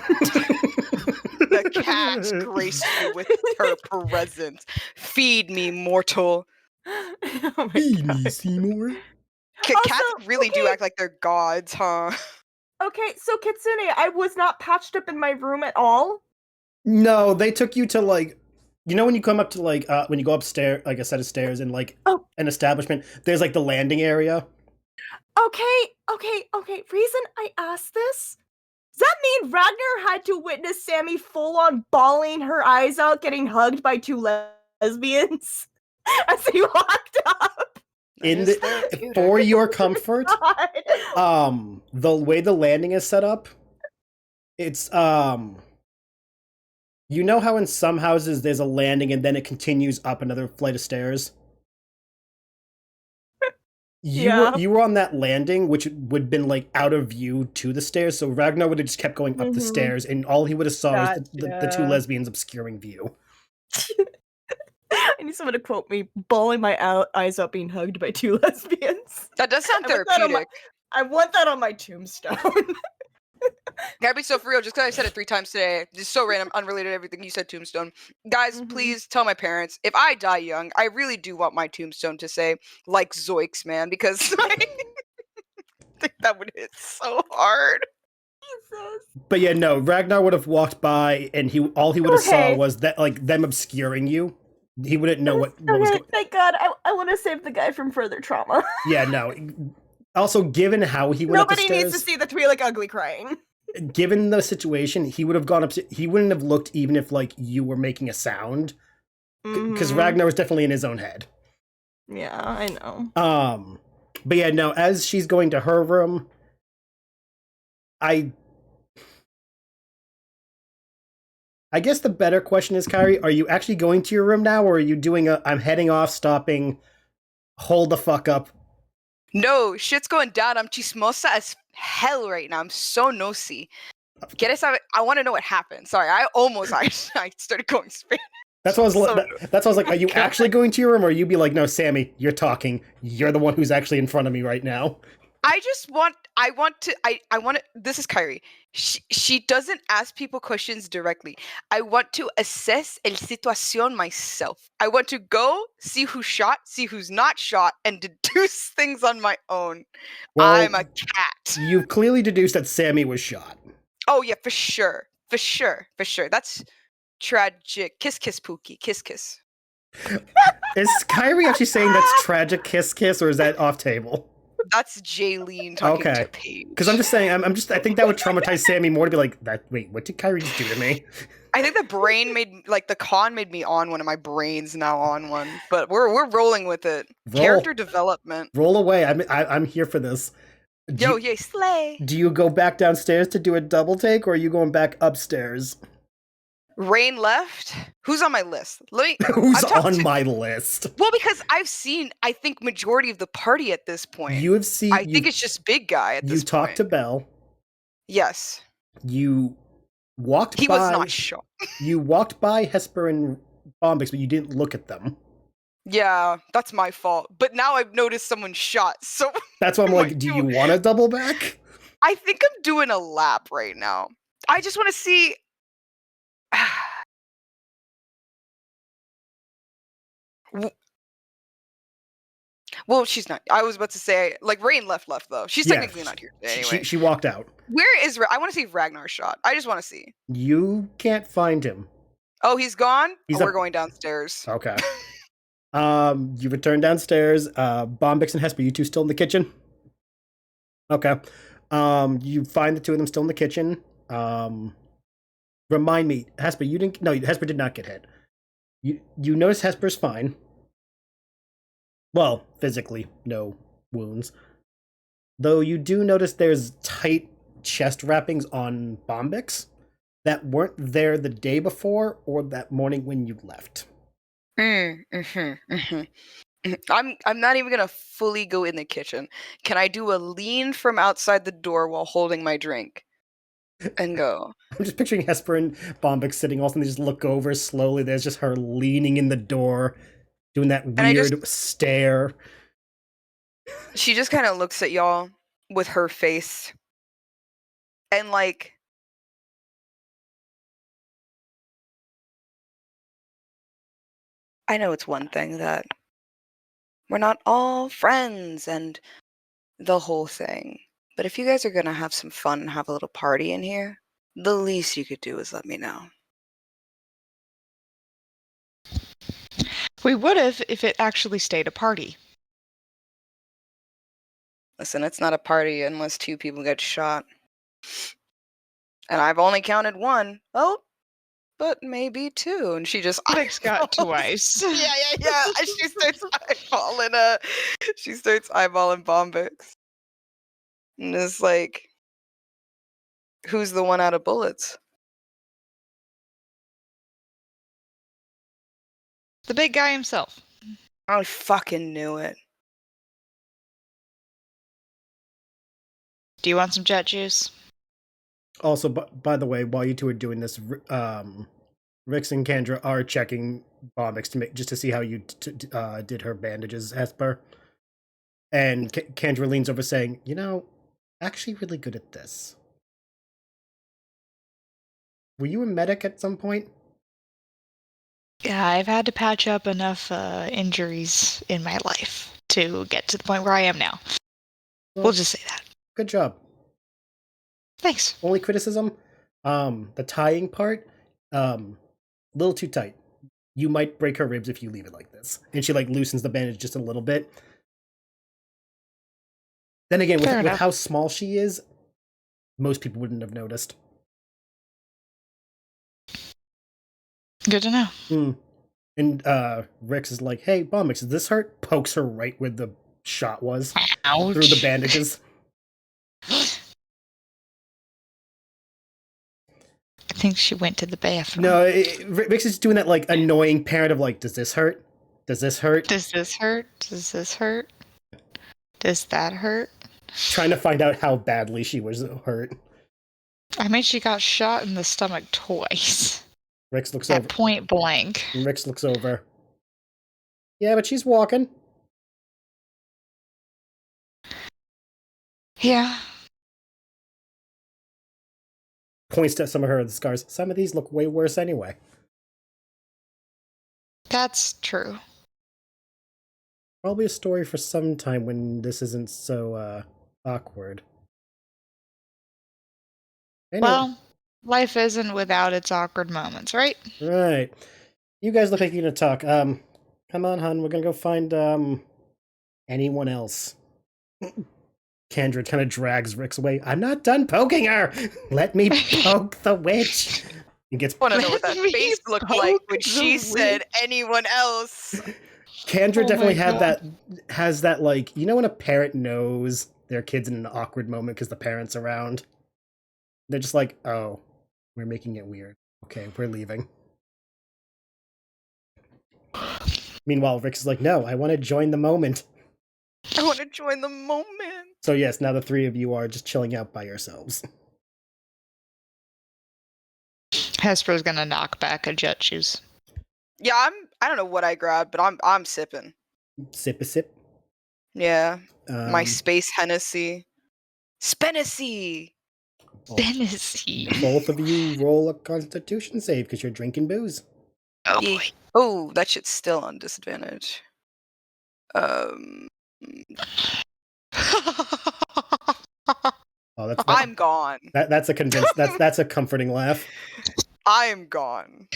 That cat graced you with her presence. Feed me, mortal. Oh my Feed me, God. Seymour. Cats Also, really do okay. act like they're gods, huh? Okay, so Kitsune, I was not patched up in my room at all. No, they took you to like, you know, when you come up to like, when you go upstairs, like a set of stairs in like Oh. an establishment, there's like the landing area. Okay. Reason I asked this? Does that mean Ragnar had to witness Sami full on bawling her eyes out, getting hugged by two lesbians as he walked up? In That is the therapeutic. for your comfort, God. the way the landing is set up, it's you know how in some houses there's a landing and then it continues up another flight of stairs? Yeah. You were on that landing, which would have been like out of view to the stairs, so Ragnar would have just kept going up the Mhm. stairs, and all he would have saw was the two Gotcha. lesbians obscuring view. I need someone to quote me, bawling my eyes out being hugged by two lesbians. That does sound I want that on therapeutic. I want that on my tombstone. Gotta be so for real, just because I said it 3 times today. Just so random, unrelated to everything you said, tombstone. Guys, Mhm. please tell my parents, if I die young, I really do want my tombstone to say, like Zoiks, man, because I think that would hit so hard. Jesus. But yeah, no, Ragnar would have walked by, and all he would have saw Okay. was that like them obscuring you. He wouldn't know what was Okay, going. thank God. I want to save the guy from further trauma. Yeah, no. Also, given how he went up the Nobody stairs, needs to see the three like ugly crying. given the situation, he would have gone up. He wouldn't have looked even if like you were making a sound, because Mhm. Ragnar was definitely in his own head. Yeah, I know. But yeah, no. As she's going to her room, I guess the better question is, Kyrie, are you actually going to your room now, or are you doing a I'm heading off, stopping, hold the fuck up? No, shit's going down. I'm chismosa as hell right now. I'm so nosy. I want to know what happened. Sorry, I started going Spanish. That's what I was. So- That's what I was like. Are you God. actually going to your room, or you be like, no, Sammy, you're talking. You're the one who's actually in front of me right now. I want to, this is Kyrie. She doesn't ask people questions directly. I want to assess el situación myself. I want to go, see who's shot, see who's not shot, and deduce things on my own. Well, I'm a cat. You've clearly deduced that Sammy was shot. Oh yeah, for sure. That's tragic. Kiss kiss Pookie. Kiss kiss. Is Kyrie actually saying that's tragic kiss kiss, or is that off table? That's Jaylenne talking Okay. to Paige. Because I'm just saying, I think that would traumatize Sammy more to be like, wait, what did Kyrie just do to me? I think the con made me on one, and my brain's now on one. But we're rolling with it. Roll. Character development. Roll away. I'm here for this. Yay, slay. Do you go back downstairs to do a double take, or are you going back upstairs? Rane left. Who's on my list? Who's on my list? Well, because I've seen, I think, majority of the party at this point. You have seen. I think it's just big guy at this point. You talked to Bel. Yes. You walked by. He was not shot. You walked by Hesper and Bombyx, but you didn't look at them. Yeah, that's my fault. But now I've noticed someone shot, so That's why I'm like, do you want to double back? I think I'm doing a lap right now. I just want to see. Well, she's not. I was about to say, like, Rane left though. She's technically not here today anyway. She walked out. Where is I want to see if Ragnar shot. I just want to see. You can't find him. Oh, he's gone? He's we're up- going downstairs. Okay. You return downstairs. Bombyx and Hesper, you two still in the kitchen? Okay. You find the two of them still in the kitchen. Remind me, Hesper, Hesper did not get hit. You notice Hesper's fine. Well, physically, no wounds. Though you do notice there's tight chest wrappings on Bombyx that weren't there the day before or that morning when you left. I'm not even gonna fully go in the kitchen. Can I do a lean from outside the door while holding my drink? And go. I'm just picturing Hesper and Bombyx sitting, also, and they just look over slowly. There's just her leaning in the door, doing that weird stare. She just kind of looks at y'all with her face. And, like, I know it's one thing that we're not all friends and the whole thing. But if you guys are gonna have some fun and have a little party in here, the least you could do is let me know. We would have if it actually stayed a party. Listen, it's not a party unless 2 people get shot. And I've only counted 1. Oh, but maybe 2. And she just Bombyx got eyeballs- twice. Yeah. And she starts eyeballing Bombyx. And it's like, who's the one out of bullets? The big guy himself. I fucking knew it. Do you want some jet juice? Also, by the way, while you two are doing this, Rix and Kendra are checking Bombyx to make just to see how you did her bandages, Hesper. And Kendra leans over, saying, "You know, actually, really good at this. Were you a medic at some point?" Yeah, I've had to patch up enough injuries in my life to get to the point where I am now. We'll just say that. Good job. Thanks. Only criticism, the tying part, little too tight. You might break her ribs if you leave it like this. And she like loosens the bandage just a little bit. Then again, with how small she is, most people wouldn't have noticed. Good to know. And Rix is like, "Hey, Bombyx, does this hurt?" Pokes her right where the shot was. Ouch. Through the bandages. I think she went to the bathroom. No, Rix is doing that like annoying parent of like, "Does this hurt? Does this hurt? Does this hurt? Does this hurt? Does that hurt?" Trying to find out how badly she was hurt. I mean, she got shot in the stomach twice. Rix looks At over. point blank. Rix looks over. Yeah, but she's walking. Yeah. Points to some of her scars. Some of these look way worse anyway. That's true. Probably a story for some time when this isn't so awkward. Anyway. Well, life isn't without its awkward moments, right? Right. You guys look like you're gonna talk. Come on, hun. We're gonna go find anyone else. Kendra kind of drags Rix away. "I'm not done poking her. Let me poke the witch." He gets. I want to know what that Let me face looked like when poke she the said anyone else. Kendra definitely God. has that like, you know when a parent knows their kid's in an awkward moment because the parent's around? They're just like, "Oh, we're making it weird. Okay, we're leaving." Meanwhile, Rix is like, "No, I want to join the moment." I want to join the moment. So yes, now the 3 of you are just chilling out by yourselves. Hesper's gonna knock back a jet juice. Yeah, I don't know what I grabbed, but I'm sipping. Sip a sip. Yeah. My space Hennessy. Spenacy! Fantasy. Both of you roll a Constitution save because you're drinking booze. Oh Ye- boy. Oh, that shit's still on disadvantage. Oh, that's I'm gone. that's a that's a comforting laugh. I'm gone.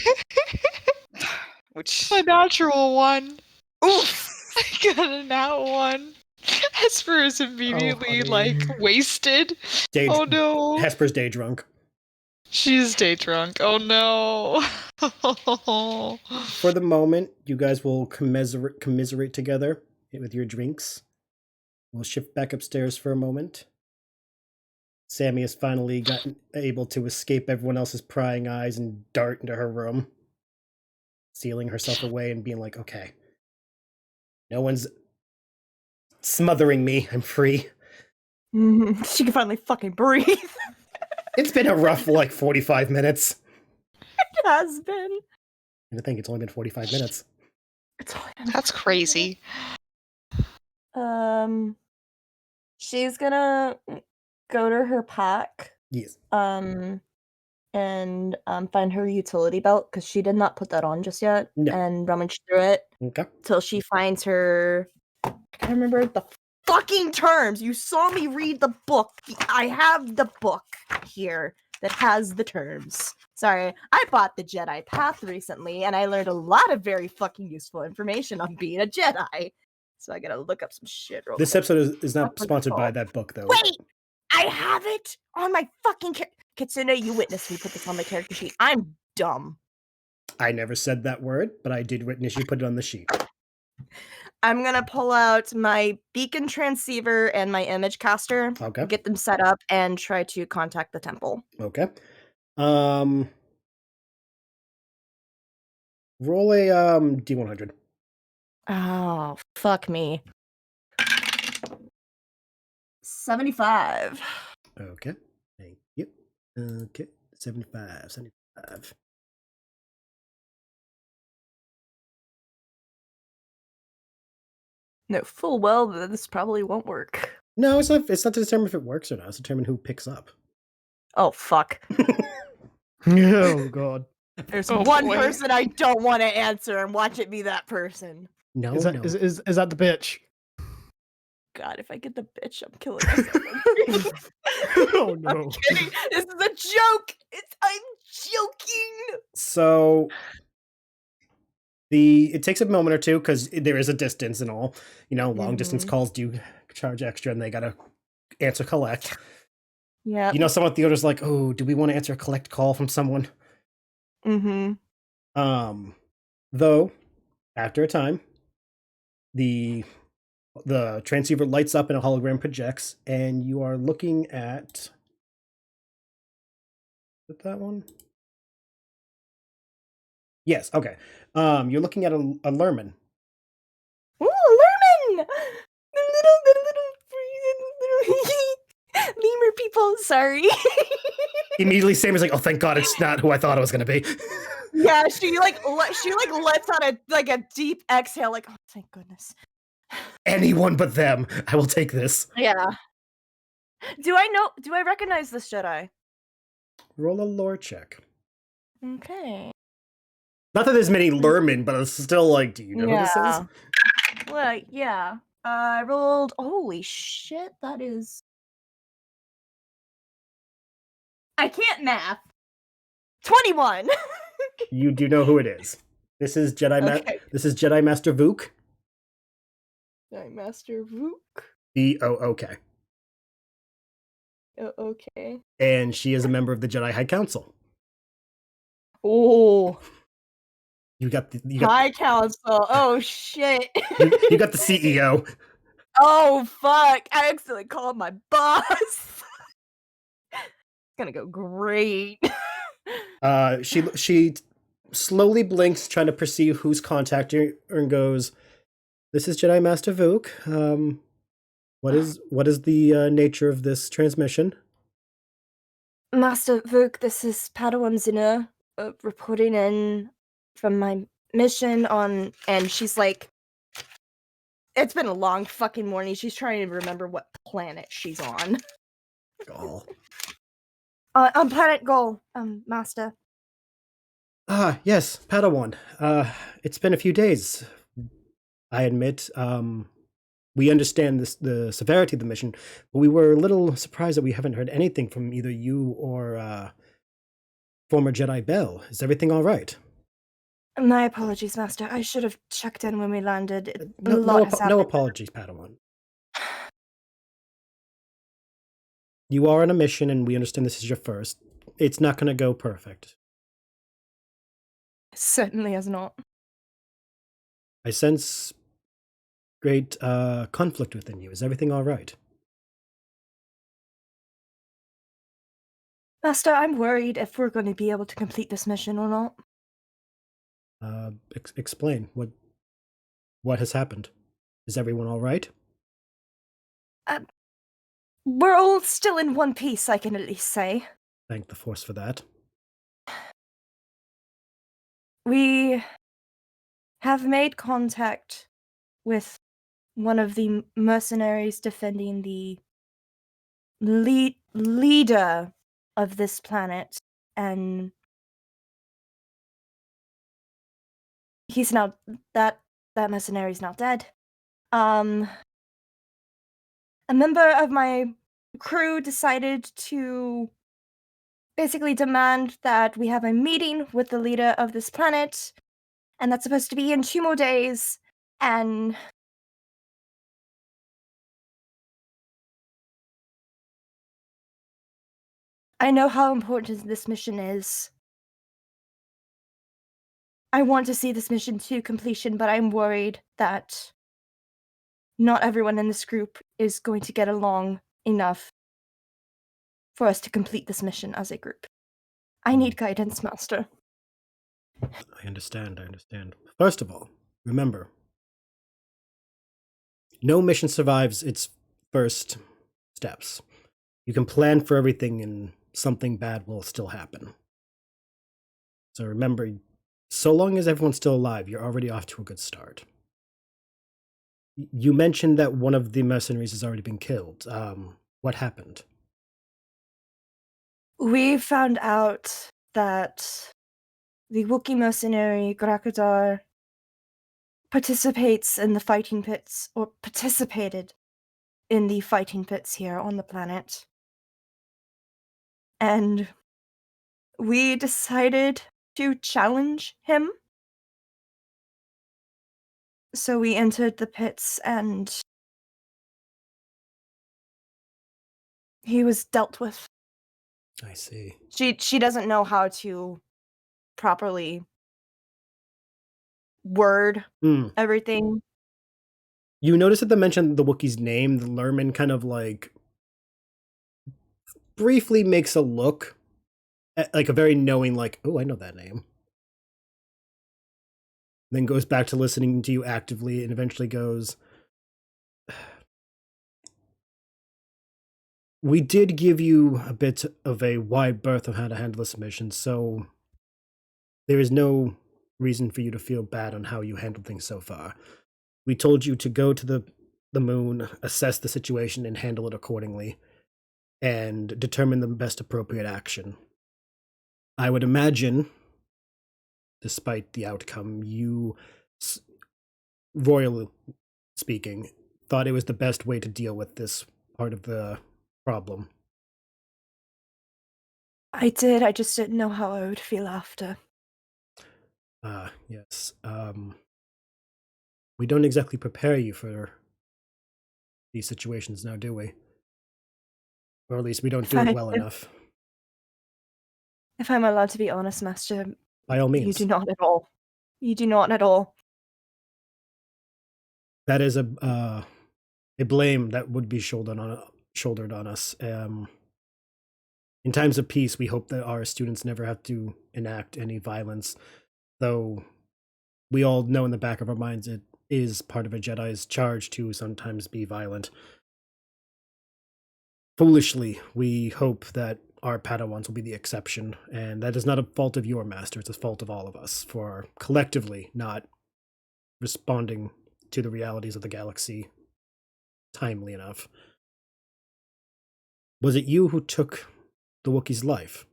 Which A natural one. oof. I got a nat one. Hesper is immediately honey. like wasted. Day, Oh no. Hesper's day drunk. She's day drunk. Oh no. For the moment, you guys will commiserate together with your drinks. We'll shift back upstairs for a moment. Sami has finally gotten able to escape everyone else's prying eyes and dart into her room, sealing herself away and being like, "Okay, no one's smothering me. I'm free." She can finally fucking breathe. It's been a rough, like, 45 minutes. It has been. And I think it's only been 45 minutes. It's only That's crazy. She's gonna go to her pack. Yes. and find her utility belt because she did not put that on just yet, No. and rummage through it Okay. till she finds her. I can't remember the fucking terms. You saw me read the book. I have the book here that has the terms. Sorry, I bought the Jedi Path recently, and I learned a lot of very fucking useful information on being a Jedi. So I gotta look up some shit real This quick. episode is not What was it sponsored by called? that book, though. Wait! I have it on my fucking Kitsune, you witnessed me put this on my character sheet. I'm dumb. I never said that word, but I did witness you put it on the sheet. I'm gonna pull out my beacon transceiver and my image caster, Okay. get them set up, and try to contact the temple. Okay. Roll a D100. Oh, fuck me. 75. Okay. Thank you. Okay. 75. No, full well that this probably won't work. No, it's not to determine if it works or not. It's to determine who picks up. Oh, fuck. Oh god. There's Oh, one boy. person I don't want to answer, and watch it be that person. No, Is that no. is that the bitch? God, if I get the bitch, I'm killing myself. Oh no. I'm kidding. This is a joke. I'm joking. So it takes a moment or two because there is a distance and all. You know, long distance Mhm. calls do charge extra, and they gotta answer collect. Yeah. You know, someone at the order's like, "Oh, do we want to answer a collect call from someone?" Mm-hmm. Though, after a time, the transceiver lights up and a hologram projects, and you are looking at that one. Yes. Okay. You're looking at a Lerman. Ooh, Lerman! The little lemur people. Sorry. Immediately, Sammy's like, "Oh, thank God, it's not who I thought it was going to be." Yeah, she lets out a deep exhale, like, oh, thank goodness. Anyone but them. I will take this. Yeah. Do I recognize this Jedi? Roll a lore check. Okay. Not that there's many Lerman, but it's still like, do you know who this is? Well, yeah. I rolled. Holy shit, that is. I can't math. 21. You do know who it is. This is Jedi. Okay. This is Jedi Master Vuk. Master Vuk. VOOK. Oh, okay. And she is a member of the Jedi High Council. Oh. You got High Council. Oh shit. you got the CEO. Oh fuck! I accidentally called my boss. It's gonna go great. She slowly blinks, trying to perceive who's contacting her, and goes, "This is Jedi Master Vuk. What is the nature of this transmission?" Master Vuk, this is Padawan Zi'Nur reporting in from my mission on, and she's like, it's been a long fucking morning. She's trying to remember what planet she's on. Gaul. On planet Gaul, Master. Ah, yes, Padawan. It's been a few days. I admit, we understand the severity of the mission, but we were a little surprised that we haven't heard anything from either you or former Jedi Bel. Is everything all right? My apologies, Master. I should have checked in when we landed. No apologies, Padawan. You are on a mission, and we understand this is your first. It's not going to go perfect. Certainly has not. I sense great conflict within you. Is everything all right? Master, I'm worried if we're going to be able to complete this mission or not. Explain what has happened. Is everyone all right? We're all still in one piece, I can at least say. Thank the Force for that. We have made contact with one of the mercenaries defending the leader of this planet, and he's now that mercenary's now dead. A member of my crew decided to basically demand that we have a meeting with the leader of this planet, and that's supposed to be in 2 more days, and I know how important this mission is. I want to see this mission to completion, but I'm worried that not everyone in this group is going to get along enough for us to complete this mission as a group. I need guidance, Master. I understand. First of all, remember, no mission survives its first steps. You can plan for everything and something bad will still happen. So remember, so long as everyone's still alive, you're already off to a good start. You mentioned that one of the mercenaries has already been killed. What happened? We found out that the Wookiee mercenary Grakadar participates in the fighting pits, or participated in the fighting pits here on the planet. And we decided to challenge him. So we entered the pits and he was dealt with. I see. She doesn't know how to properly word everything. You notice that they mentioned the Wookiee's name, the Lerman kind of like briefly makes a look, like a very knowing, like, oh, I know that name. Then goes back to listening to you actively and eventually goes, we did give you a bit of a wide berth of how to handle this mission, so there is no reason for you to feel bad on how you handled things so far. We told you to go to the moon, assess the situation, and handle it accordingly, and determine the best appropriate action. I would imagine, despite the outcome, you, royally speaking, thought it was the best way to deal with this part of the problem. I did, I just didn't know how I would feel after. Yes. We don't exactly prepare you for these situations now, do we? Or at least we don't do it well enough. If I'm allowed to be honest, Master, By all means. you do not at all. You do not at all. That is a blame that would be shouldered on us. In times of peace, we hope that our students never have to enact any violence, though we all know in the back of our minds it is part of a Jedi's charge to sometimes be violent. Foolishly, we hope that our Padawans will be the exception, and that is not a fault of your master, it's a fault of all of us for collectively not responding to the realities of the galaxy timely enough. Was it you who took the Wookiee's life?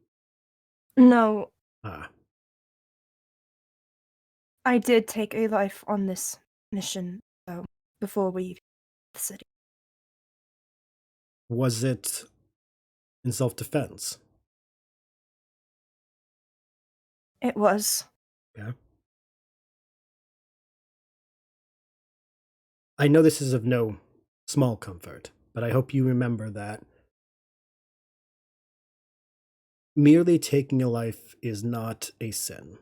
No. Ah. I did take a life on this mission, though, before we left the city. Was it in self-defense? It was. Yeah. I know this is of no small comfort, but I hope you remember that merely taking a life is not a sin.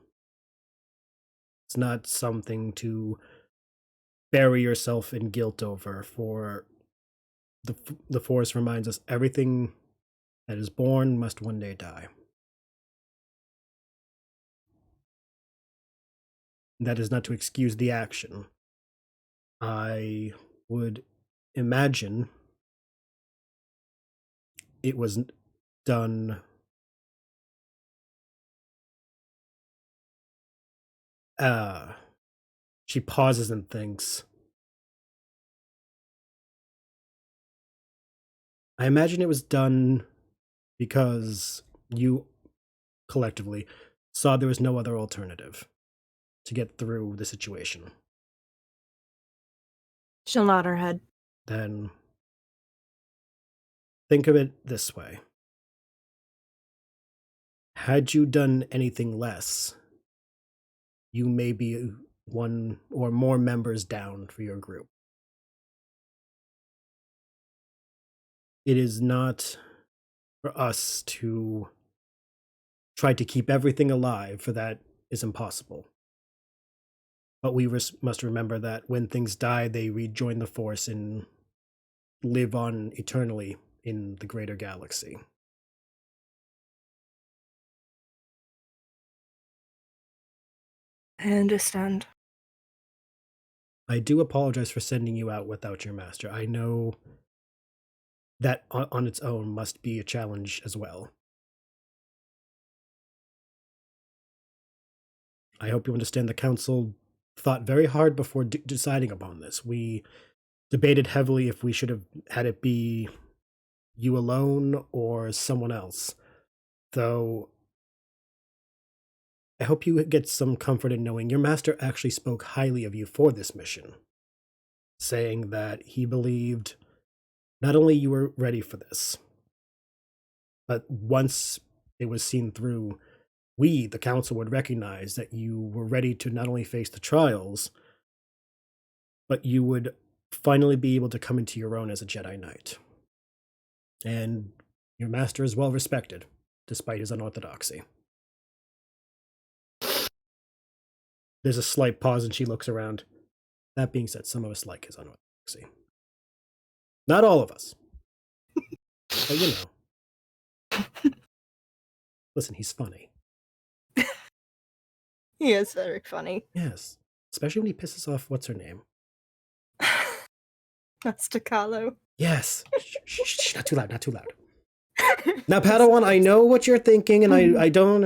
It's not something to bury yourself in guilt over, for the Force reminds us everything that is born must one day die. That is not to excuse the action. I would imagine it was done she pauses and thinks. I imagine it was done because you collectively saw there was no other alternative to get through the situation. She'll nod her head. Then think of it this way. Had you done anything less, you may be one or more members down for your group. It is not for us to try to keep everything alive, for that is impossible. But we must remember that when things die, they rejoin the Force and live on eternally in the greater galaxy. I understand. I do apologize for sending you out without your master. I know that on its own must be a challenge as well. I hope you understand the council thought very hard before deciding upon this. We debated heavily if we should have had it be you alone or someone else. Though I hope you get some comfort in knowing your master actually spoke highly of you for this mission, saying that he believed not only you were ready for this, but once it was seen through, we, the council, would recognize that you were ready to not only face the trials, but you would finally be able to come into your own as a Jedi Knight. And your master is well respected, despite his unorthodoxy. There's a slight pause and she looks around. That being said, some of us like his unorthodoxy. Not all of us. But you know. Listen, he's funny. He is very funny. Yes. Especially when he pisses off, what's her name? That's Takalo. Yes. Shh, not too loud, not too loud. Now, Padawan, I know what you're thinking, and I don't...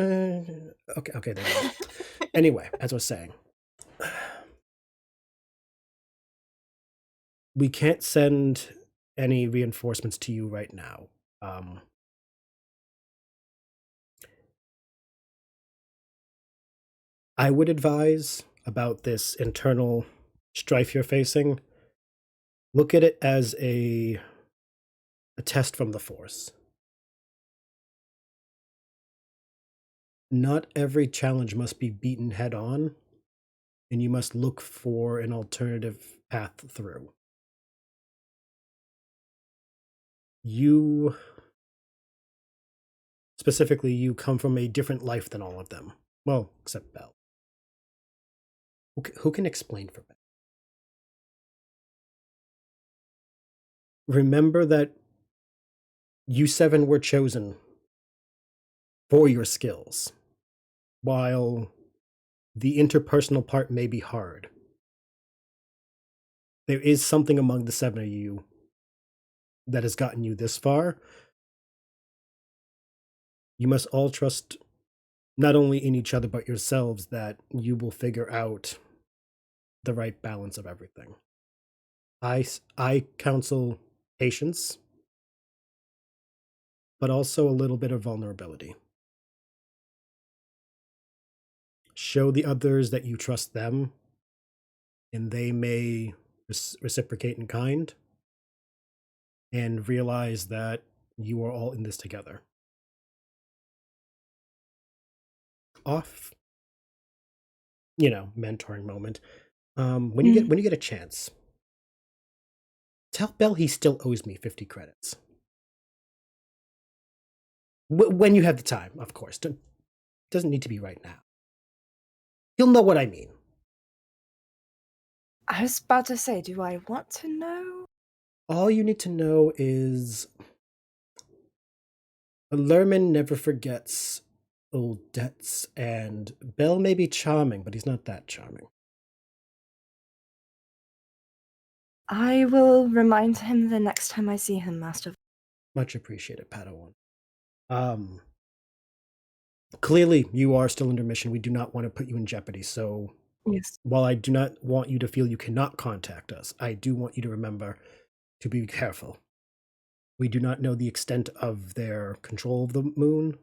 Okay, there you go. Anyway, as I was saying, we can't send any reinforcements to you right now. I would advise about this internal strife you're facing. Look at it as a test from the Force. Not every challenge must be beaten head on, and you must look for an alternative path through. You, specifically, you come from a different life than all of them. Well, except Bel. Who can explain for Bel? Remember that you seven were chosen for your skills. While the interpersonal part may be hard, there is something among the seven of you that has gotten you this far. You must all trust not only in each other but yourselves that you will figure out the right balance of everything. I counsel patience, but also a little bit of vulnerability. Show the others that you trust them, and they may reciprocate in kind, and realize that you are all in this together. Off, mentoring moment. When you get a chance, tell Bel he still owes me 50 credits. When you have the time, of course. Doesn't need to be right now. You'll know what I mean. I was about to say, do I want to know? All you need to know is a Lerman never forgets old debts, and Bel may be charming, but he's not that charming. I will remind him the next time I see him, Master. Much appreciated, Padawan. Clearly, you are still under mission. We do not want to put you in jeopardy, so Yes. while I do not want you to feel you cannot contact us, I do want you to remember to be careful. We do not know the extent of their control of the moon,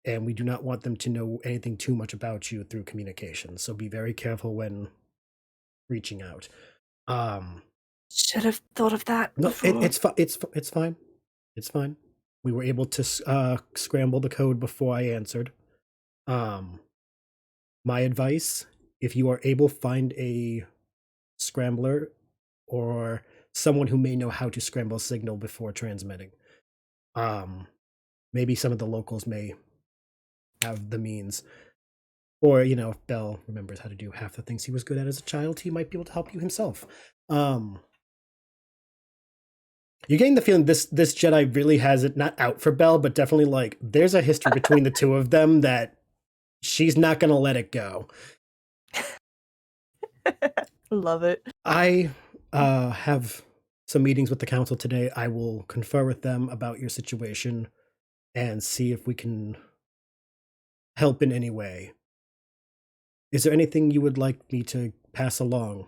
and we do not want them to know anything too much about you through communication. So be very careful when reaching out. Should have thought of that No, before. it's fine. It's fine. We were able to scramble the code before I answered. My advice, if you are able, find a scrambler or someone who may know how to scramble signal before transmitting. Maybe some of the locals may have the means. Or, if Bel remembers how to do half the things he was good at as a child, he might be able to help you himself. You're getting the feeling this Jedi really has it not out for Bel, but definitely like there's a history between the two of them that she's not gonna let it go. Love it. I have some meetings with the council today. I will confer with them about your situation and see if we can help in any way. Is there anything you would like me to pass along?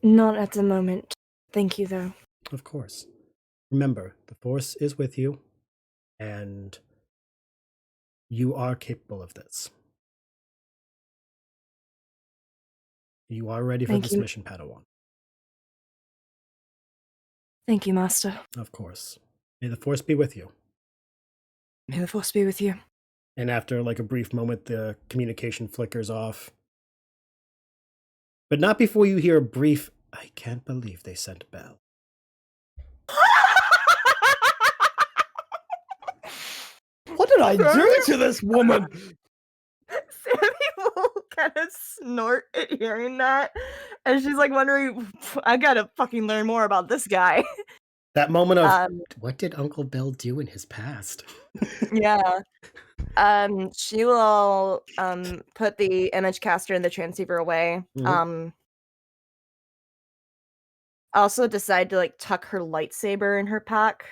Not at the moment. Thank you, though. Of course. Remember, the Force is with you, and you are capable of this. You are ready for Thank this you. mission, Padawan. Thank you, Master. Of course. May the Force be with you. May the Force be with you. And after like a brief moment, the communication flickers off. But not before you hear a brief, I can't believe they sent Bel. What did I do to this woman? Sammy will kind of snort at hearing that. And she's like wondering, I gotta fucking learn more about this guy. That moment of, what did Uncle Bel do in his past? Yeah. She will put the image caster and the transceiver away. Also decide to like tuck her lightsaber in her pack.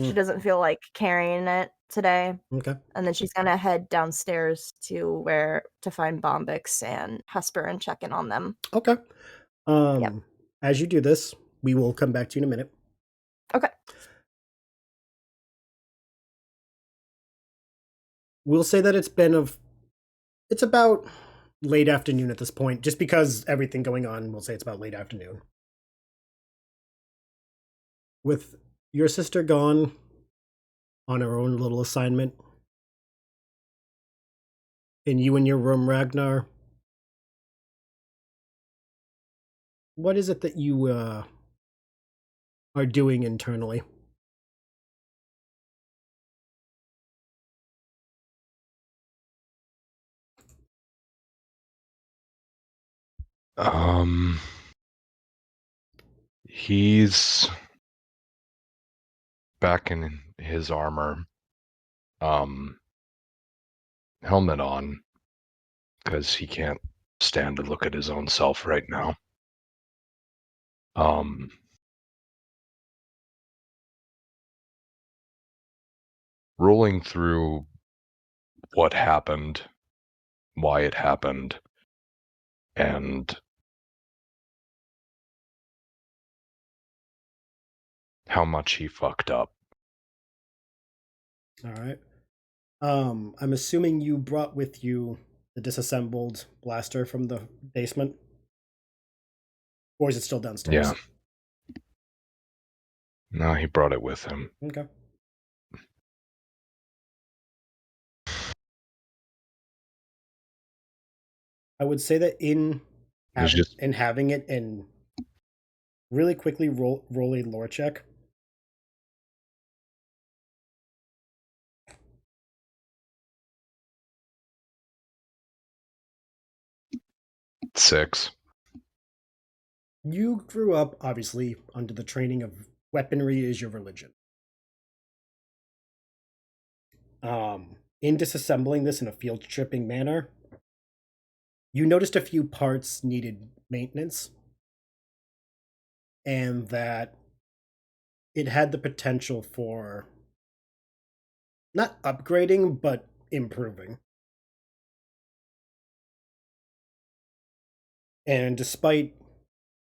She doesn't feel like carrying it today. Okay. And then she's gonna head downstairs to find Bombyx and Hesper and check in on them. Okay. As you do this, we will come back to you in a minute. Okay. We'll say that it's about late afternoon at this point, just because everything going on, we'll say it's about late afternoon. With your sister gone on her own little assignment, and you in your room, Ragnar, what is it that you are doing internally? He's back in his armor, helmet on, because he can't stand to look at his own self right now. Rolling through what happened, why it happened, and how much he fucked up. All right. I'm assuming you brought with you the disassembled blaster from the basement? Or is it still downstairs? Yeah. No, he brought it with him. Okay. I would say that in having it and really quickly roll a lore check. Six. You grew up, obviously, under the training of weaponry is your religion. In disassembling this in a field stripping manner, you noticed a few parts needed maintenance, and that it had the potential for not upgrading, but improving. And despite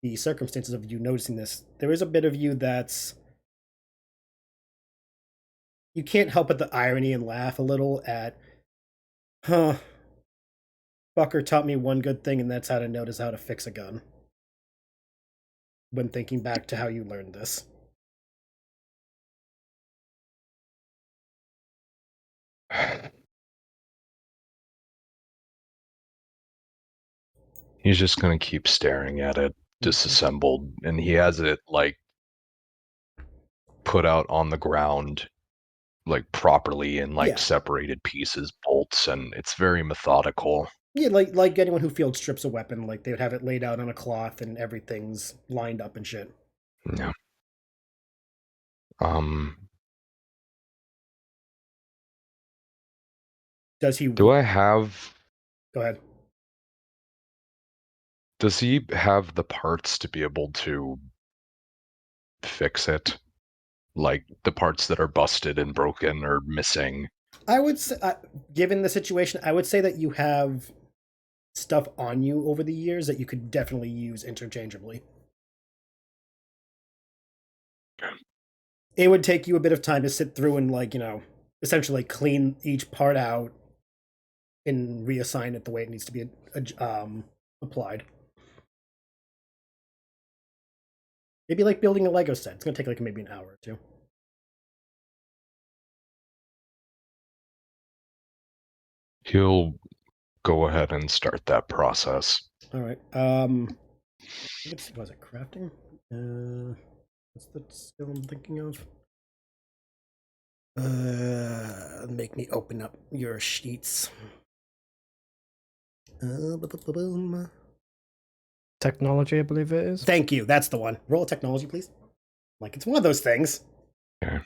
the circumstances of you noticing this, there is a bit of you that's you can't help but the irony and laugh a little at, huh, fucker taught me one good thing, and that's how to notice how to fix a gun. When thinking back to how you learned this. He's just gonna keep staring at it, disassembled, and he has it like put out on the ground, like properly in like Yeah. separated pieces, bolts, and it's very methodical. Yeah, like anyone who field strips a weapon, like they would have it laid out on a cloth and everything's lined up and shit. Yeah. Does he? Do I have? Go ahead. Does he have the parts to be able to fix it? Like the parts that are busted and broken or missing? I would say, given the situation, I would say that you have stuff on you over the years that you could definitely use interchangeably. It would take you a bit of time to sit through and, like, essentially clean each part out and reassign it the way it needs to be applied. Maybe like building a Lego set. It's going to take like maybe an hour or two. He'll go ahead and start that process. All right. Let's see, was it crafting? What's the skill I'm thinking of? Make me open up your sheets. Technology, I believe it is. Thank you. That's the one. Roll a technology, please. Like, it's one of those things. Okay.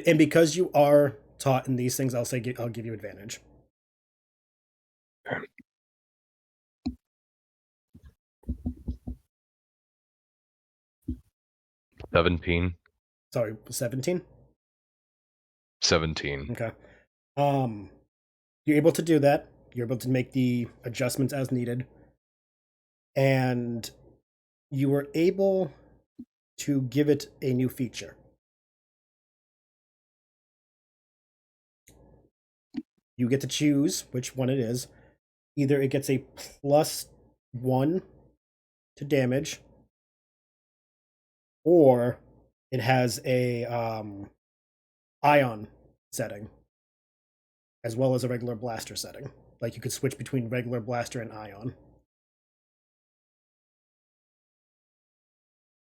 And because you are taught in these things, I'll give you advantage. Okay. $17. Sorry, 17? 17. Okay. You're able to do that. You're able to make the adjustments as needed. And you were able to give it a new feature. You get to choose which one it is. Either it gets a +1 to damage, or it has a ion setting, as well as a regular blaster setting. Like, you could switch between regular blaster and ion.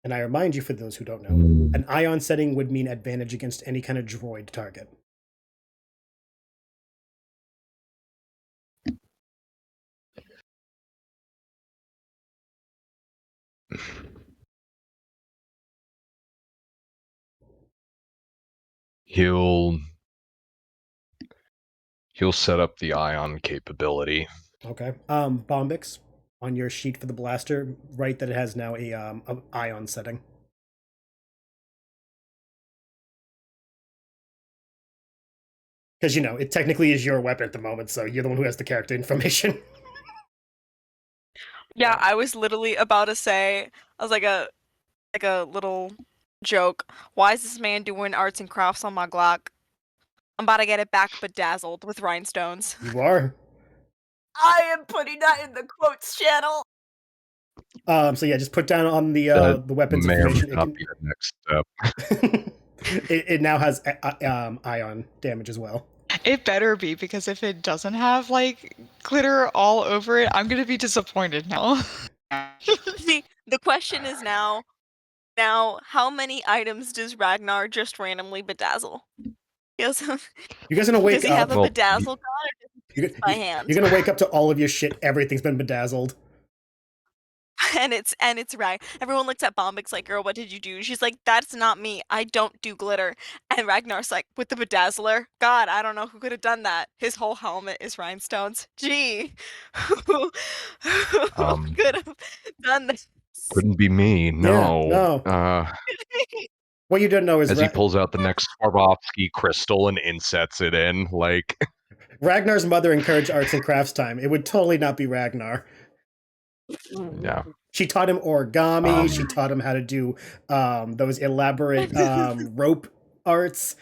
And I remind you, for those who don't know, an ion setting would mean advantage against any kind of droid target. He'll set up the ion capability. Okay. Bombyx, on your sheet for the blaster, write that it has now a ion setting. Because, it technically is your weapon at the moment, so you're the one who has the character information. Yeah, I was literally about to say, I was like a little joke. Why is this man doing arts and crafts on my Glock? I'm about to get it back bedazzled with rhinestones. You are. I am putting that in the quotes channel. So yeah, just put down on the weapons May or may information. not be the next step. It now has ion damage as well. It better be, because if it doesn't have like glitter all over it, I'm gonna be disappointed now. See, the question is now, how many items does Ragnar just randomly bedazzle? Does You guys are gonna wake he have up. a bedazzle gun, or does he use it by hand? You're gonna wake up to all of your shit. Everything's been bedazzled. And it's Rag. Everyone looks at Bombyx like, "Girl, what did you do?" She's like, "That's not me. I don't do glitter." And Ragnar's like, "With the bedazzler? God, I don't know who could have done that. His whole helmet is rhinestones. Gee, who could have done this?" Couldn't be me. No. Yeah, no. What you don't know is as he pulls out the next Swarovski crystal and insets it in, like Ragnar's mother encouraged arts and crafts time. It would totally not be Ragnar. Yeah. She taught him origami. She Um, taught him how to do those elaborate rope arts.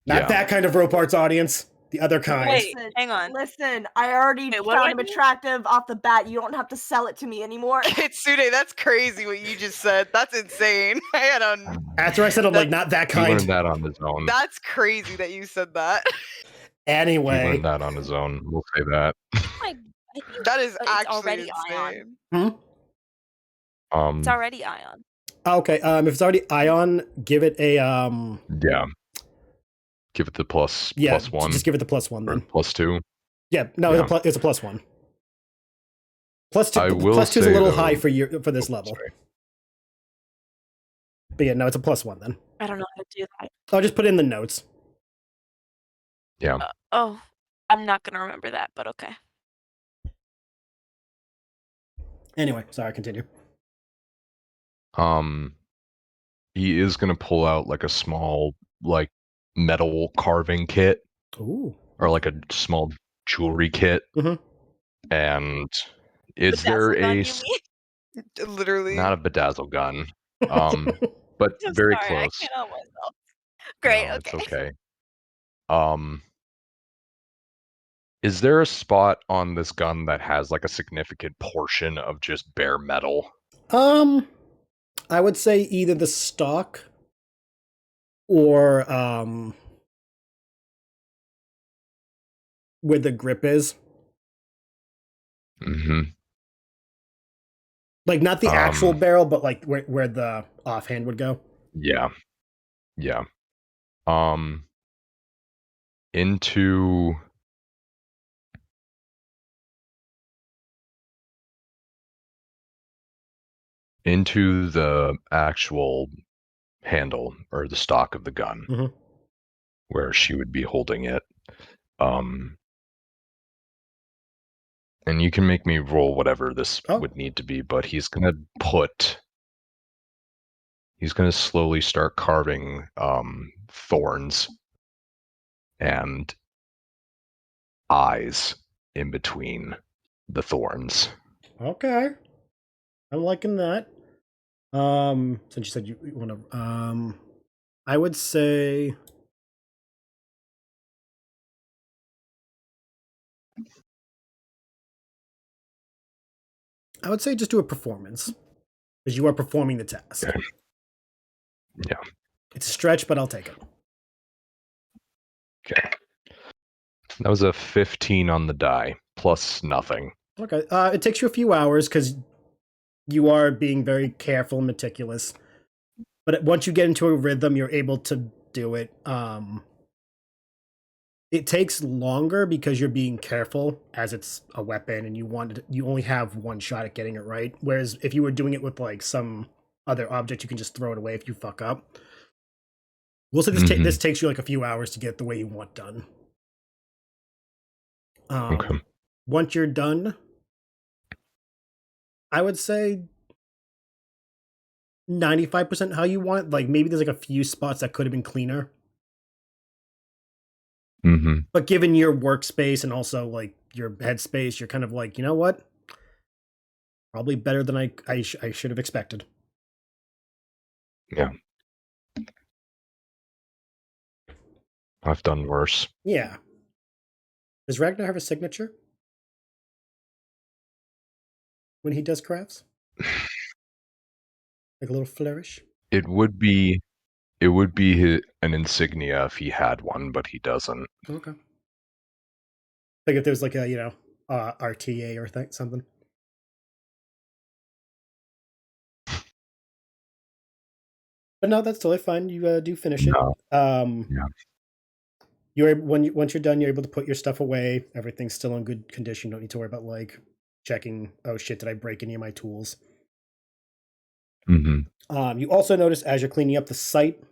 Not Yeah. that kind of rope arts, audience. The other kind. Wait, hang on. Listen, I already Wait, what do found I him do? attractive off the bat. You don't have to sell it to me anymore. Kitsune, that's crazy what you just said. That's insane. I had on. After I said I'm like, That's- not that He learned kind. that on his own. That's crazy that you said that. He Anyway. learned that on his own. We'll say that. I think That is it's actually already insane. Ion. It's Um, already Ion. Okay, if it's already Ion, give it a yeah. Give it the plus one. Just give it the +1 or then. +2. Yeah, no, Yeah. it's a +1. +2. I will +2 is a say, little though- high for this level. Sorry. But yeah, no, it's a +1 then. I don't know how to do that. I'll just put it in the notes. Yeah. Oh, I'm not gonna remember that, but okay. Anyway, sorry, continue. He is gonna pull out like a small like metal carving kit Ooh. or like a small jewelry kit. Mhm. And is there Bedazzle gun, a you mean? Literally. not a bedazzle gun, but I'm very sorry, close. I can't help myself. Great, No, okay. it's okay. Is there a spot on this gun that has like a significant portion of just bare metal? I would say either the stock or where the grip is. Mm-hmm. Like not the actual barrel, but like where the offhand would go. Yeah. Yeah. Into the actual handle or the stock of the gun, Mhm. where she would be holding it. And you can make me roll whatever this would need to be, but he's gonna slowly start carving thorns and eyes in between the thorns. Okay. I'm liking that. Since you said you want to, I would say just do a performance because you are performing the task. Okay. Yeah. It's a stretch, but I'll take it. Okay. That was a 15 on the die, plus nothing. Okay. It takes you a few hours because you are being very careful and meticulous. But once you get into a rhythm, you're able to do it. It takes longer because you're being careful as it's a weapon and you only have one shot at getting it right. Whereas if you were doing it with like some other object, you can just throw it away if you fuck up. We'll say this takes you like a few hours to get the way you want done. Okay. Once you're done, I would say 95% how you want. Like maybe there's like a few spots that could have been cleaner. Mm-hmm. But given your workspace and also like your headspace, you're kind of like, you know what? Probably better than I should have expected. Yeah. I've done worse. Yeah. Does Ragnar have a signature when he does crafts? Like a little flourish? It would be an insignia if he had one, but he doesn't. Okay. Like if there's like a, RTA or something. But no, that's totally fine. You do finish it. No. Yeah. Once you're done, you're able to put your stuff away. Everything's still in good condition. Don't need to worry about like checking. Oh shit! Did I break any of my tools? Mm-hmm. You also notice as you're cleaning up, the sight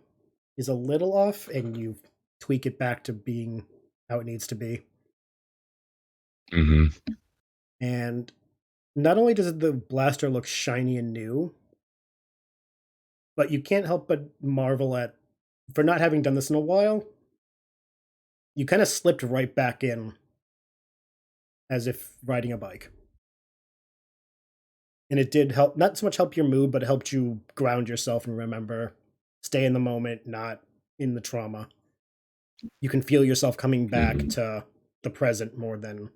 is a little off, and you tweak it back to being how it needs to be. Mm-hmm. And not only does the blaster look shiny and new, but you can't help but marvel at, for not having done this in a while, you kind of slipped right back in as if riding a bike. And it did help, not so much help your mood, but it helped you ground yourself and remember, stay in the moment, not in the trauma. You can feel yourself coming back to the present more than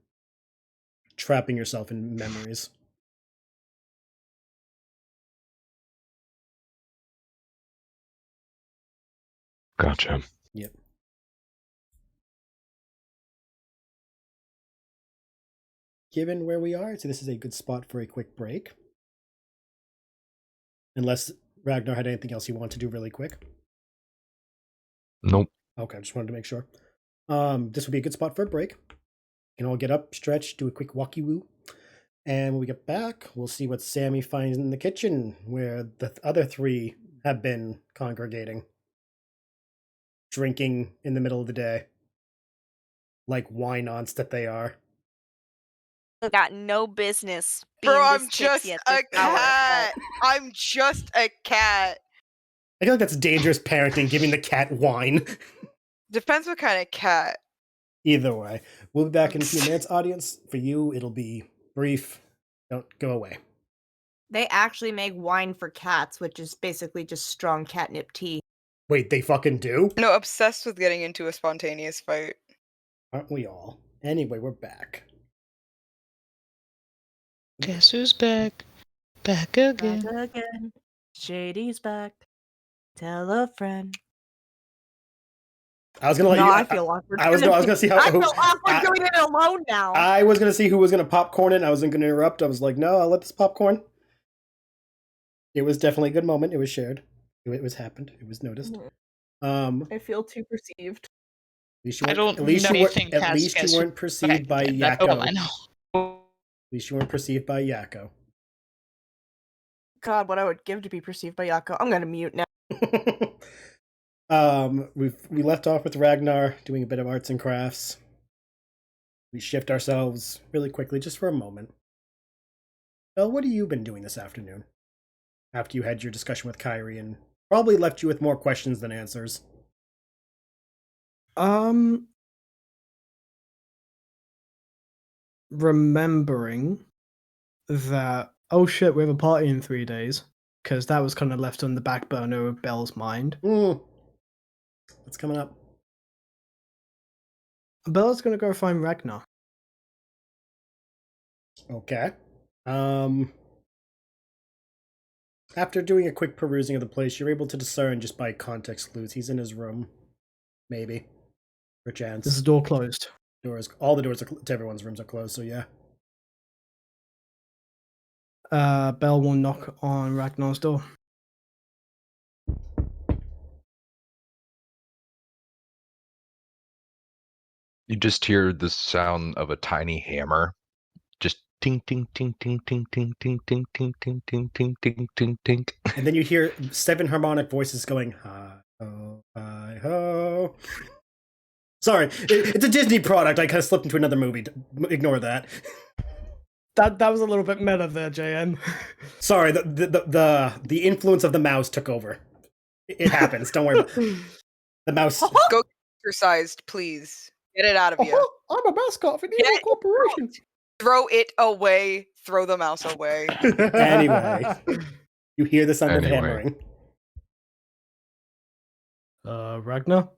trapping yourself in memories. Gotcha. Yep. Given where we are, so this is a good spot for a quick break. Unless Ragnar had anything else you want to do really quick. Nope. Okay, I just wanted to make sure. This would be a good spot for a break. You can all get up, stretch, do a quick walkie woo. And when we get back, we'll see what Sami finds in the kitchen, where the other three have been congregating. Drinking in the middle of the day. Like wine-ons that they are. I got no business being Bro, this I'm just tipsy at a this hour. cat. I'm just a cat. I feel like that's dangerous parenting, giving the cat wine. Depends what kind of cat. Either way. We'll be back in a few minutes, audience. For you, it'll be brief. Don't go away. They actually make wine for cats, which is basically just strong catnip tea. Wait, they fucking do? No, obsessed with getting into a spontaneous fight. Aren't we all? Anyway, we're back. Guess who's back? Back again. Back again. Shady's back. Tell a friend. I was gonna let No, you. I feel awkward. I was gonna see how. I feel awkward doing it alone now. I was gonna see who was gonna popcorn it. I wasn't gonna interrupt. I was like, no, I'll let this popcorn. It was definitely a good moment. It was shared. It was happened. It was noticed. I feel too perceived. I don't At least know you weren't, anything at past least you guess weren't who- perceived by Okay, that's all Yakko. I know. At least you weren't perceived by Yakko. God, what I would give to be perceived by Yakko. I'm gonna mute now. We left off with Ragnar doing a bit of arts and crafts. We shift ourselves really quickly, just for a moment. Bel, what have you been doing this afternoon? After you had your discussion with Kyrie and probably left you with more questions than answers. Remembering that, oh shit, we have a party in 3 days, because that was kind of left on the back burner of Bel's mind. What's coming up? Bel's gonna go find Ragnar. Okay. After doing a quick perusing of the place, you're able to discern just by context clues. He's in his room. Maybe. Perchance. Is the door closed? All the doors to everyone's rooms are closed, so yeah. Bel will knock on Ragnar's door. You just hear the sound of a tiny hammer. Just ting ting ting ting ting ting ting ting ting ting ting ting ting ting ting. And then you hear 7 harmonic voices going, hi ho, hi ho. Sorry, it's a Disney product. I kind of slipped into another movie. Ignore that. That was a little bit meta there, JN. Sorry, the influence of the mouse took over. It happens. Don't worry about it. The mouse. Go exercised, please. Get it out of you. I'm a mascot for the Get corporation. Throw it away. Throw the mouse away. Anyway, you hear the sound of Anyway. hammering. Ragnar?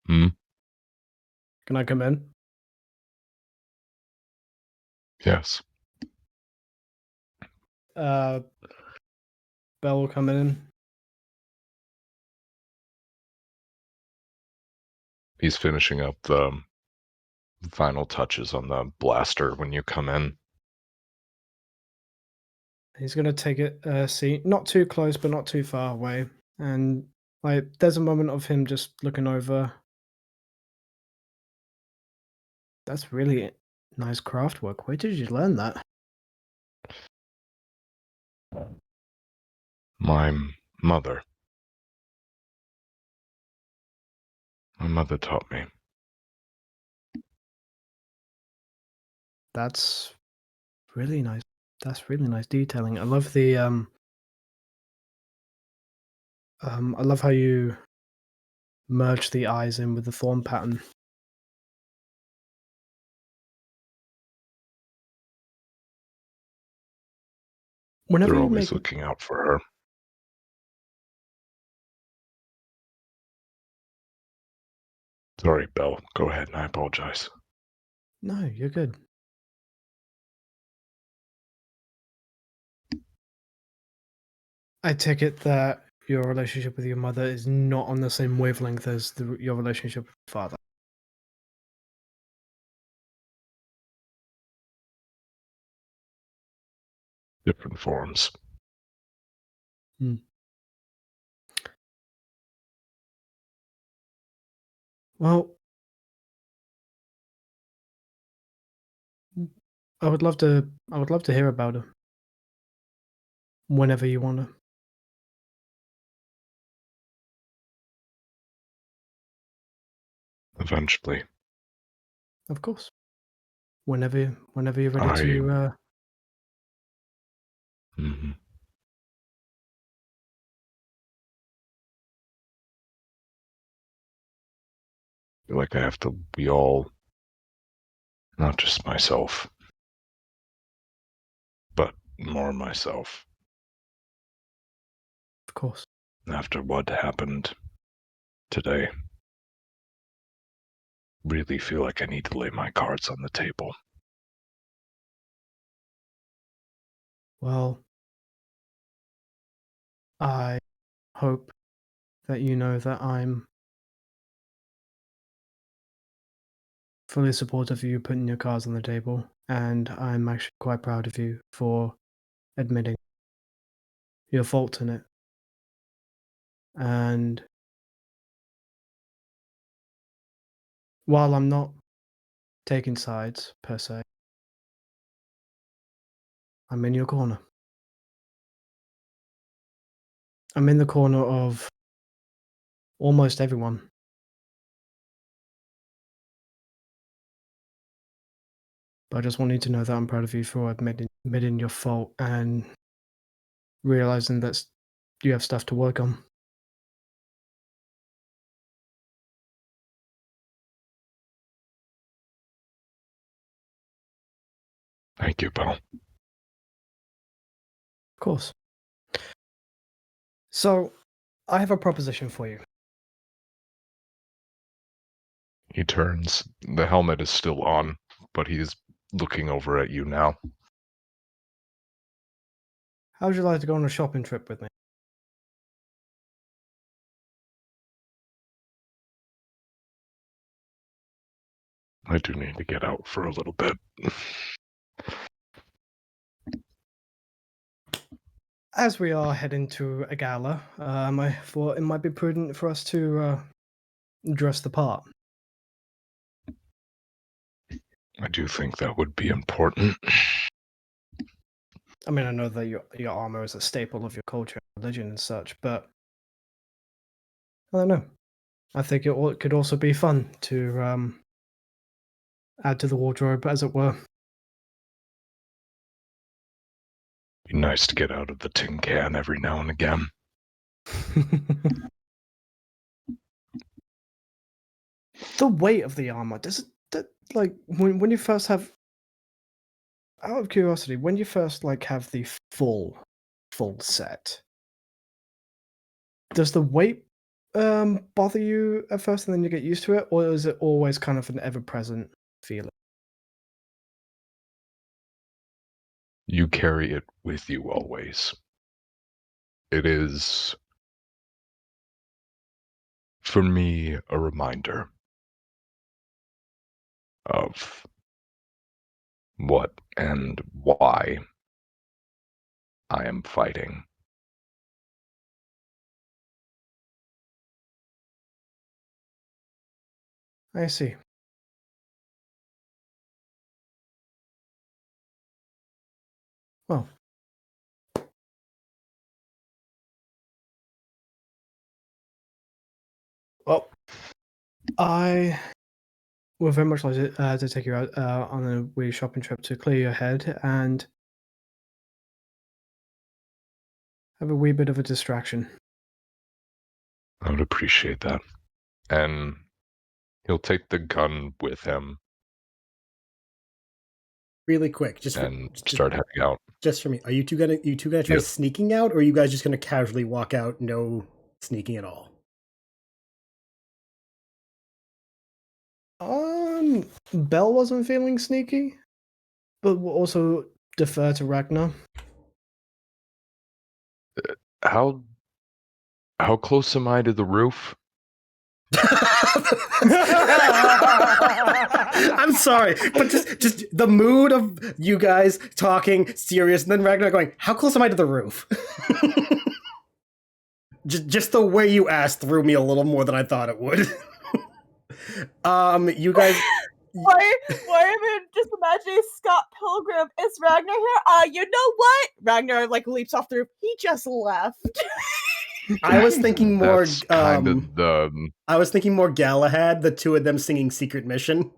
Hmm? Can I come in? Yes. Bel will come in. He's finishing up the final touches on the blaster when you come in. He's gonna take a seat, not too close, but not too far away. And like, there's a moment of him just looking over. That's really nice craft work. Where did you learn that? My mother. My mother taught me. That's really nice. That's really nice detailing. I love the I love how you merge the eyes in with the thorn pattern. Whenever They're you always make looking out for her. Sorry, Bel. Go ahead, and I apologize. No, you're good. I take it that your relationship with your mother is not on the same wavelength as your relationship with your father. Different forms. Well, I would love to hear about her. Whenever you want to. Eventually. Of course. Whenever you're ready to Mhm. Feel like I have to be all, not just myself, but more myself. Of course. After what happened today, really feel like I need to lay my cards on the table. Well, I hope that you know that I'm fully supportive of you putting your cards on the table, and I'm actually quite proud of you for admitting your fault in it. And while I'm not taking sides, per se, I'm in your corner. I'm in the corner of almost everyone. But I just want you to know that I'm proud of you for admitting your fault and realizing that you have stuff to work on. Thank you, Bel. Of course. So, I have a proposition for you. He turns. The helmet is still on, but he's looking over at you now. How would you like to go on a shopping trip with me? I do need to get out for a little bit. As we are heading to a gala, I thought it might be prudent for us to dress the part. I do think that would be important. I mean, I know that your armor is a staple of your culture and religion and such, but I don't know. I think it could also be fun to add to the wardrobe, as it were. Be nice to get out of the tin can every now and again. The weight of the armor, does it like when you first have, out of curiosity, when you first like have the full set, does the weight bother you at first and then you get used to it, or is it always kind of an ever-present feeling? You carry it with you always. It is, for me, a reminder of what and why I am fighting. I see. Well, I would very much like to take you out on a wee shopping trip to clear your head and have a wee bit of a distraction. I would appreciate that. And he'll take the gun with him Really quick, and start heading out. just for me. Are you two gonna try Yes. sneaking out, or are you guys just gonna casually walk out, no sneaking at all? Bel wasn't feeling sneaky, but we'll also defer to Ragnar. How close am I to the roof? I'm sorry, but just the mood of you guys talking serious, and then Ragnar going, "How close am I to the roof?" just the way you asked threw me a little more than I thought it would. You guys. Why am I just imagining Scott Pilgrim? Is Ragnar here? You know what? Ragnar like leaps off the roof. He just left. I was thinking more. That's kind of the. I was thinking more Galahad, the two of them singing "Secret Mission."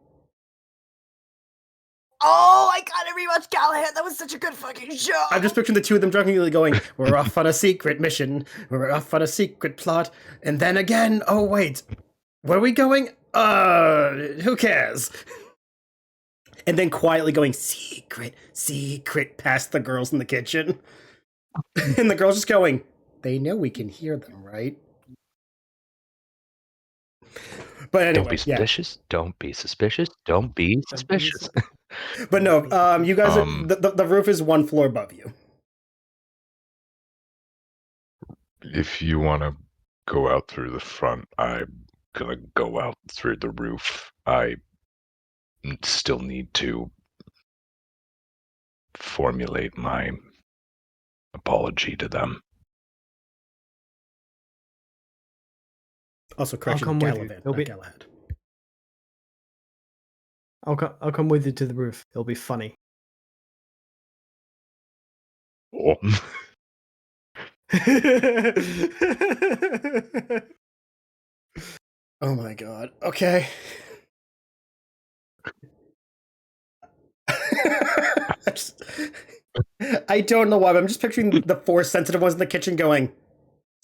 Oh, I gotta rewatch Galahad. That was such a good fucking show. I'm just picturing the two of them drunkenly going, "We're off on a secret mission. We're off on a secret plot." And then again, oh wait, where are we going? Who cares? And then quietly going, "Secret, secret," past the girls in the kitchen. And the girls just going, "They know we can hear them, right?" But anyway, Don't be suspicious. Yeah. Don't be suspicious. Don't be suspicious. But no, you guys are, the roof is one floor above you. If you want to go out through the front, I'm gonna go out through the roof. I still need to formulate my apology to them. Also, correction, I'll come with you. Galahad, not Galahad. I'll come with you to the roof. It'll be funny. Oh. Oh my god. Okay. I don't know why, but I'm just picturing the four sensitive ones in the kitchen going,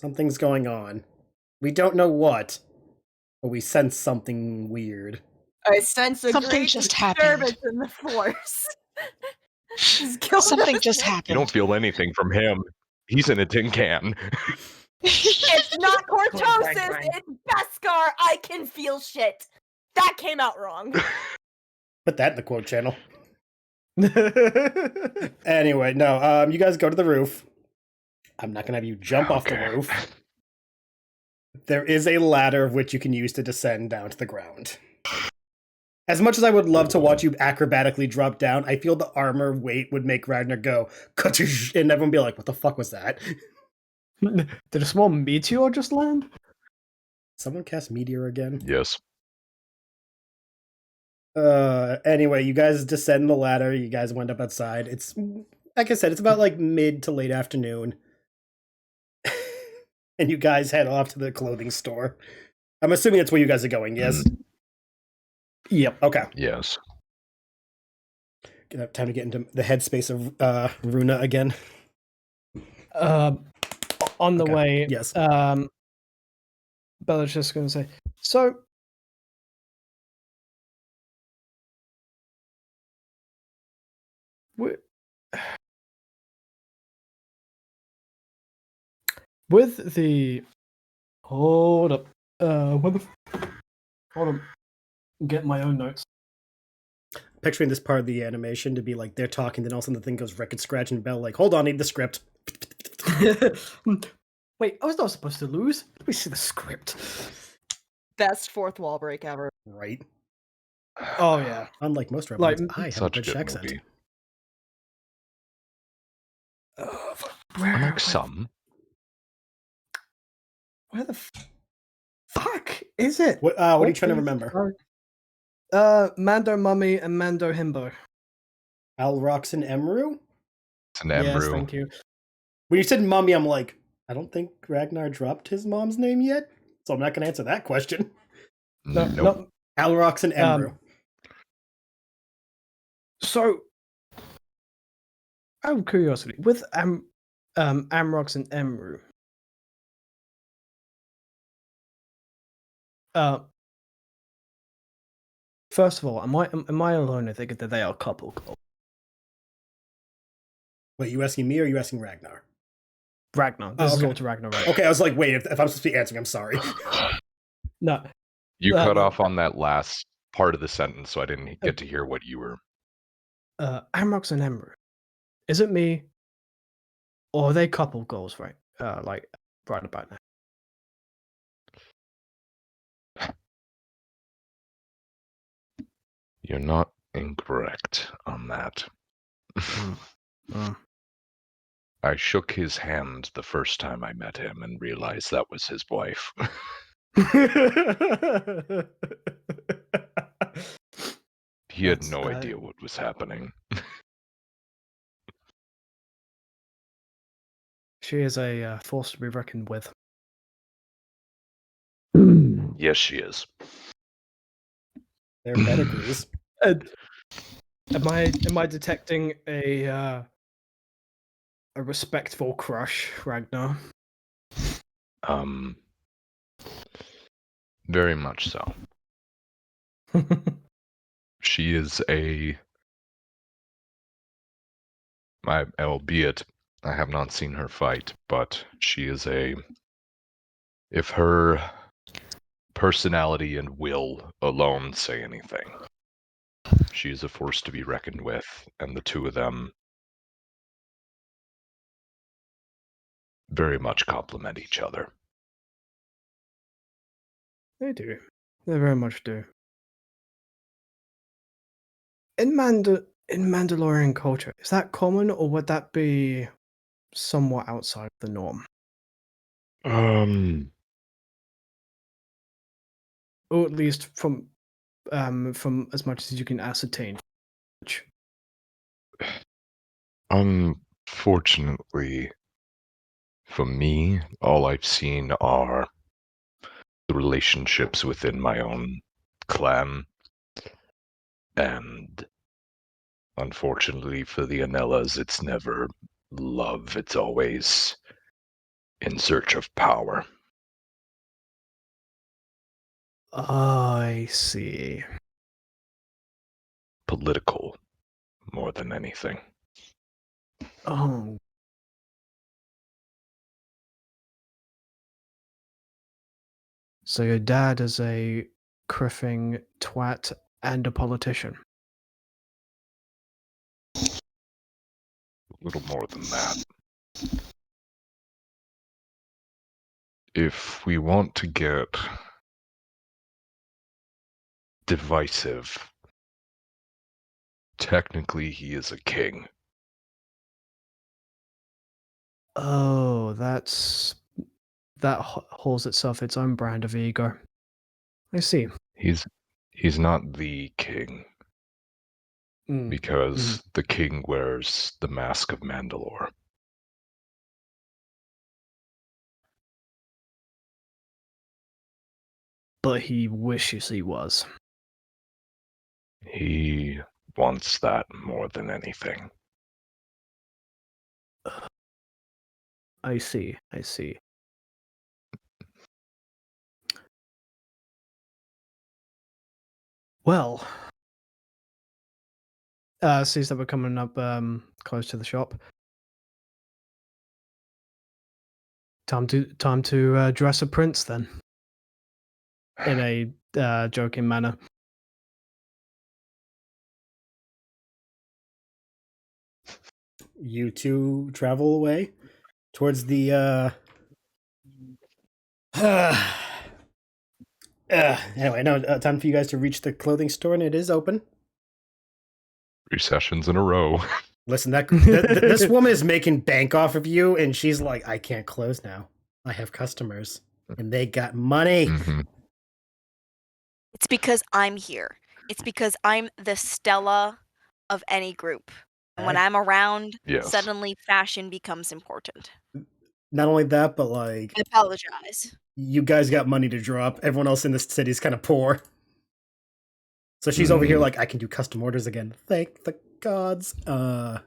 "Something's going on. We don't know what, but we sense something weird." I sense a Something great just disturbance happened. in the force. Something just You happened. don't feel anything from him. He's in a tin can. It's not cortosis, it's Beskar. I can feel shit. That came out wrong. Put that in the quote channel. Anyway, no, you guys go to the roof. I'm not gonna have you jump off the roof. There is a ladder of which you can use to descend down to the ground. As much as I would love to watch you acrobatically drop down, I feel the armor weight would make Ragnar go, "Katush," and everyone be like, "What the fuck was that?" Did a small meteor just land? Someone cast Meteor again? Yes. Anyway, you guys descend the ladder, you guys went up outside. It's, like I said, it's about like mid to late afternoon. And you guys head off to the clothing store. I'm assuming that's where you guys are going, yes? Yep. Okay. Yes. Time to get into the headspace of Runa again. On the Okay. way, Yes. Bella's just going to say, so, with the, hold up, hold on, get my own notes. Picturing this part of the animation to be like they're talking, then all of a sudden the thing goes record scratch and Bell like, "Hold on, need the script." Wait, I was not supposed to lose. Let me see the script. Best fourth wall break ever. Right. Oh yeah. Unlike most Like, Rebels, I have a Such a British good accent. movie. Where Like some. the fuck is it? What are you trying to remember? Mando Mummy and Mando Himbo. Alrox and Emru? It's an Yes, Emru. thank you. When you said mummy, I'm like, I don't think Ragnar dropped his mom's name yet, so I'm not going to answer that question. No, Nope. no. Alrox and Emru. So, out of curiosity, with Amrox and Emru, first of all, am I alone in thinking that they are couple? Wait, you asking me or you asking Ragnar? Ragnar. This is okay. all to Ragnar, right? Okay, I was like, wait, if I'm supposed to be answering, I'm sorry. No. You No, cut no. off on that last part of the sentence, so I didn't get to hear what you were. Amrox and Ember. Is it me? Or are they couple goals, right? Like, right about now. You're not incorrect on that. I shook his hand the first time I met him and realized that was his wife. He had no idea what was happening. She is a force to be reckoned with. Yes, she is. Their pedigrees. Am I detecting a respectful crush, Ragnar? Very much so. She is albeit I have not seen her fight, but she is if her personality and will alone say anything, she is a force to be reckoned with, and the two of them very much complement each other. They do. They very much do. In Mandalorian culture, is that common, or would that be somewhat outside the norm? Or at least from as much as you can ascertain. Unfortunately, for me, all I've seen are the relationships within my own clan, and unfortunately for the Enellas, it's never love, it's always in search of power. I see. Political, more than anything. Oh. So your dad is a criffing twat and a politician. A little more than that. If we want to get divisive, technically he is a king. Oh, that holds itself its own brand of ego. I see. He's not the king, because the king wears the mask of Mandalore. But he wishes he was. He wants that more than anything. I see. I see. Well, sees that we're coming up close to the shop. Time to dress a prince then, in a joking manner. You two travel away towards the anyway, no, time for you guys to reach the clothing store, and it is open. 3 sessions in a row. Listen, this woman is making bank off of you, and she's like, I can't close now. I have customers, and they got money. Mm-hmm. It's because I'm here. It's because I'm the Stella of any group. And when I'm around, Yes. suddenly fashion becomes important. Not only that, but like, I apologize. you guys got money to drop. Everyone else in this city is kind of poor. So she's over here like, I can do custom orders again. Thank the gods. Yeah,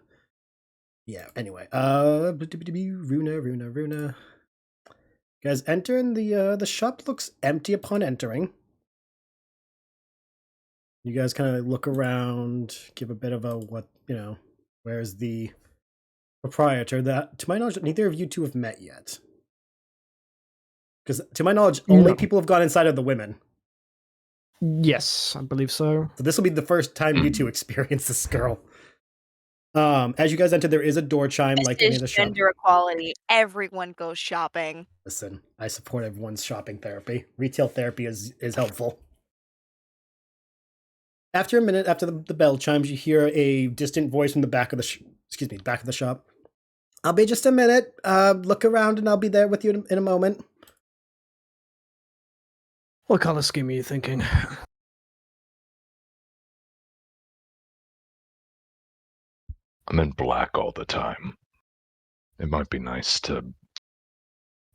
anyway. Runa. Guys, enter, and the shop looks empty upon entering. You guys kind of look around, give a bit of a where's the proprietor that, to my knowledge, neither of you two have met yet. Because, to my knowledge, only No. people have gone inside of the women. Yes, I believe so. So this will be the first time you two experience this girl. As you guys enter, there is a door chime This like any is other shop. gender equality. Everyone goes shopping. Listen, I support everyone's shopping therapy. Retail therapy is helpful. After a minute, after the bell chimes, you hear a distant voice from the back of the back of the shop. I'll be just a minute. Look around, and I'll be there with you in a moment. What color scheme are you thinking? I'm in black all the time. It might be nice to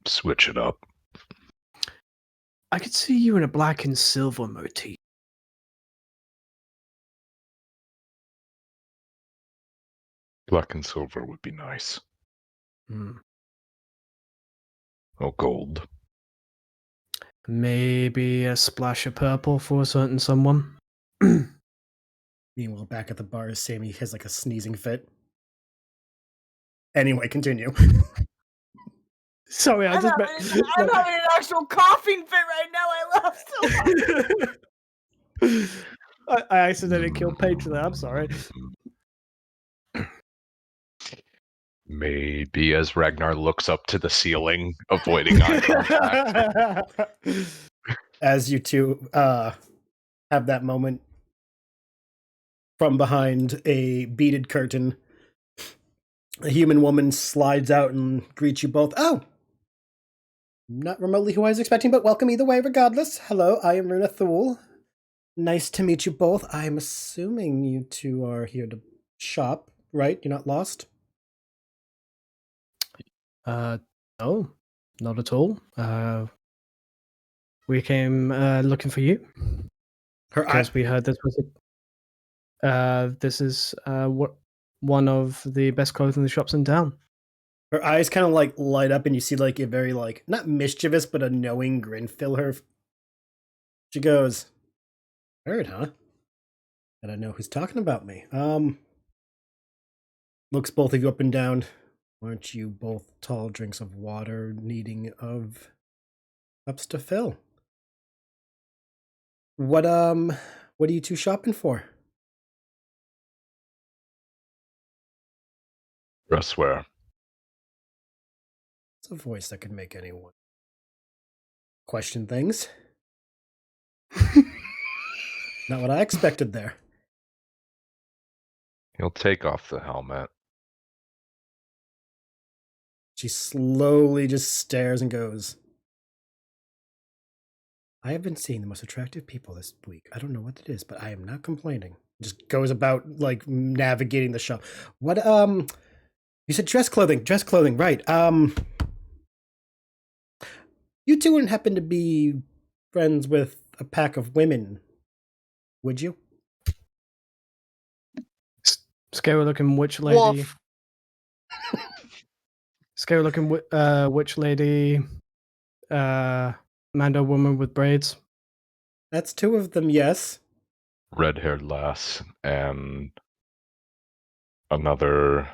switch it up. I could see you in a black and silver motif. Black and silver would be nice. Hmm. Oh, gold. Maybe a splash of purple for a certain someone. Meanwhile, back at the bar, Sami has like a sneezing fit. Anyway, continue. Sorry, I'm having an actual coughing fit right now. I laughed so hard. I accidentally killed Paige there. I'm sorry. Maybe as Ragnar looks up to the ceiling, avoiding eye contact. As you two have that moment, from behind a beaded curtain, a human woman slides out and greets you both. Oh! Not remotely who I was expecting, but welcome either way, regardless. Hello, I am Rane Thule. Nice to meet you both. I'm assuming you two are here to shop, right? You're not lost? No, not at all. We came looking for you because we heard this was this is one of the best clothing shops in town. Her eyes kind of like light up, and you see like a very like not mischievous, but a knowing grin fill her. She goes, "Heard, huh? And I know who's talking about me." Looks both of you up and down. Aren't you both tall drinks of water needing of cups to fill? What are you two shopping for? Dresswear. It's a voice that could make anyone question things. Not what I expected there. He'll take off the helmet. She slowly just stares and goes, I have been seeing the most attractive people this week. I don't know what it is, but I am not complaining. Just goes about like navigating the shop. What you said dress clothing, right. You two wouldn't happen to be friends with a pack of women, would you? Scary looking witch lady. Wolf. Scary looking witch lady. Mando woman with braids. That's two of them, yes. Red-haired lass and another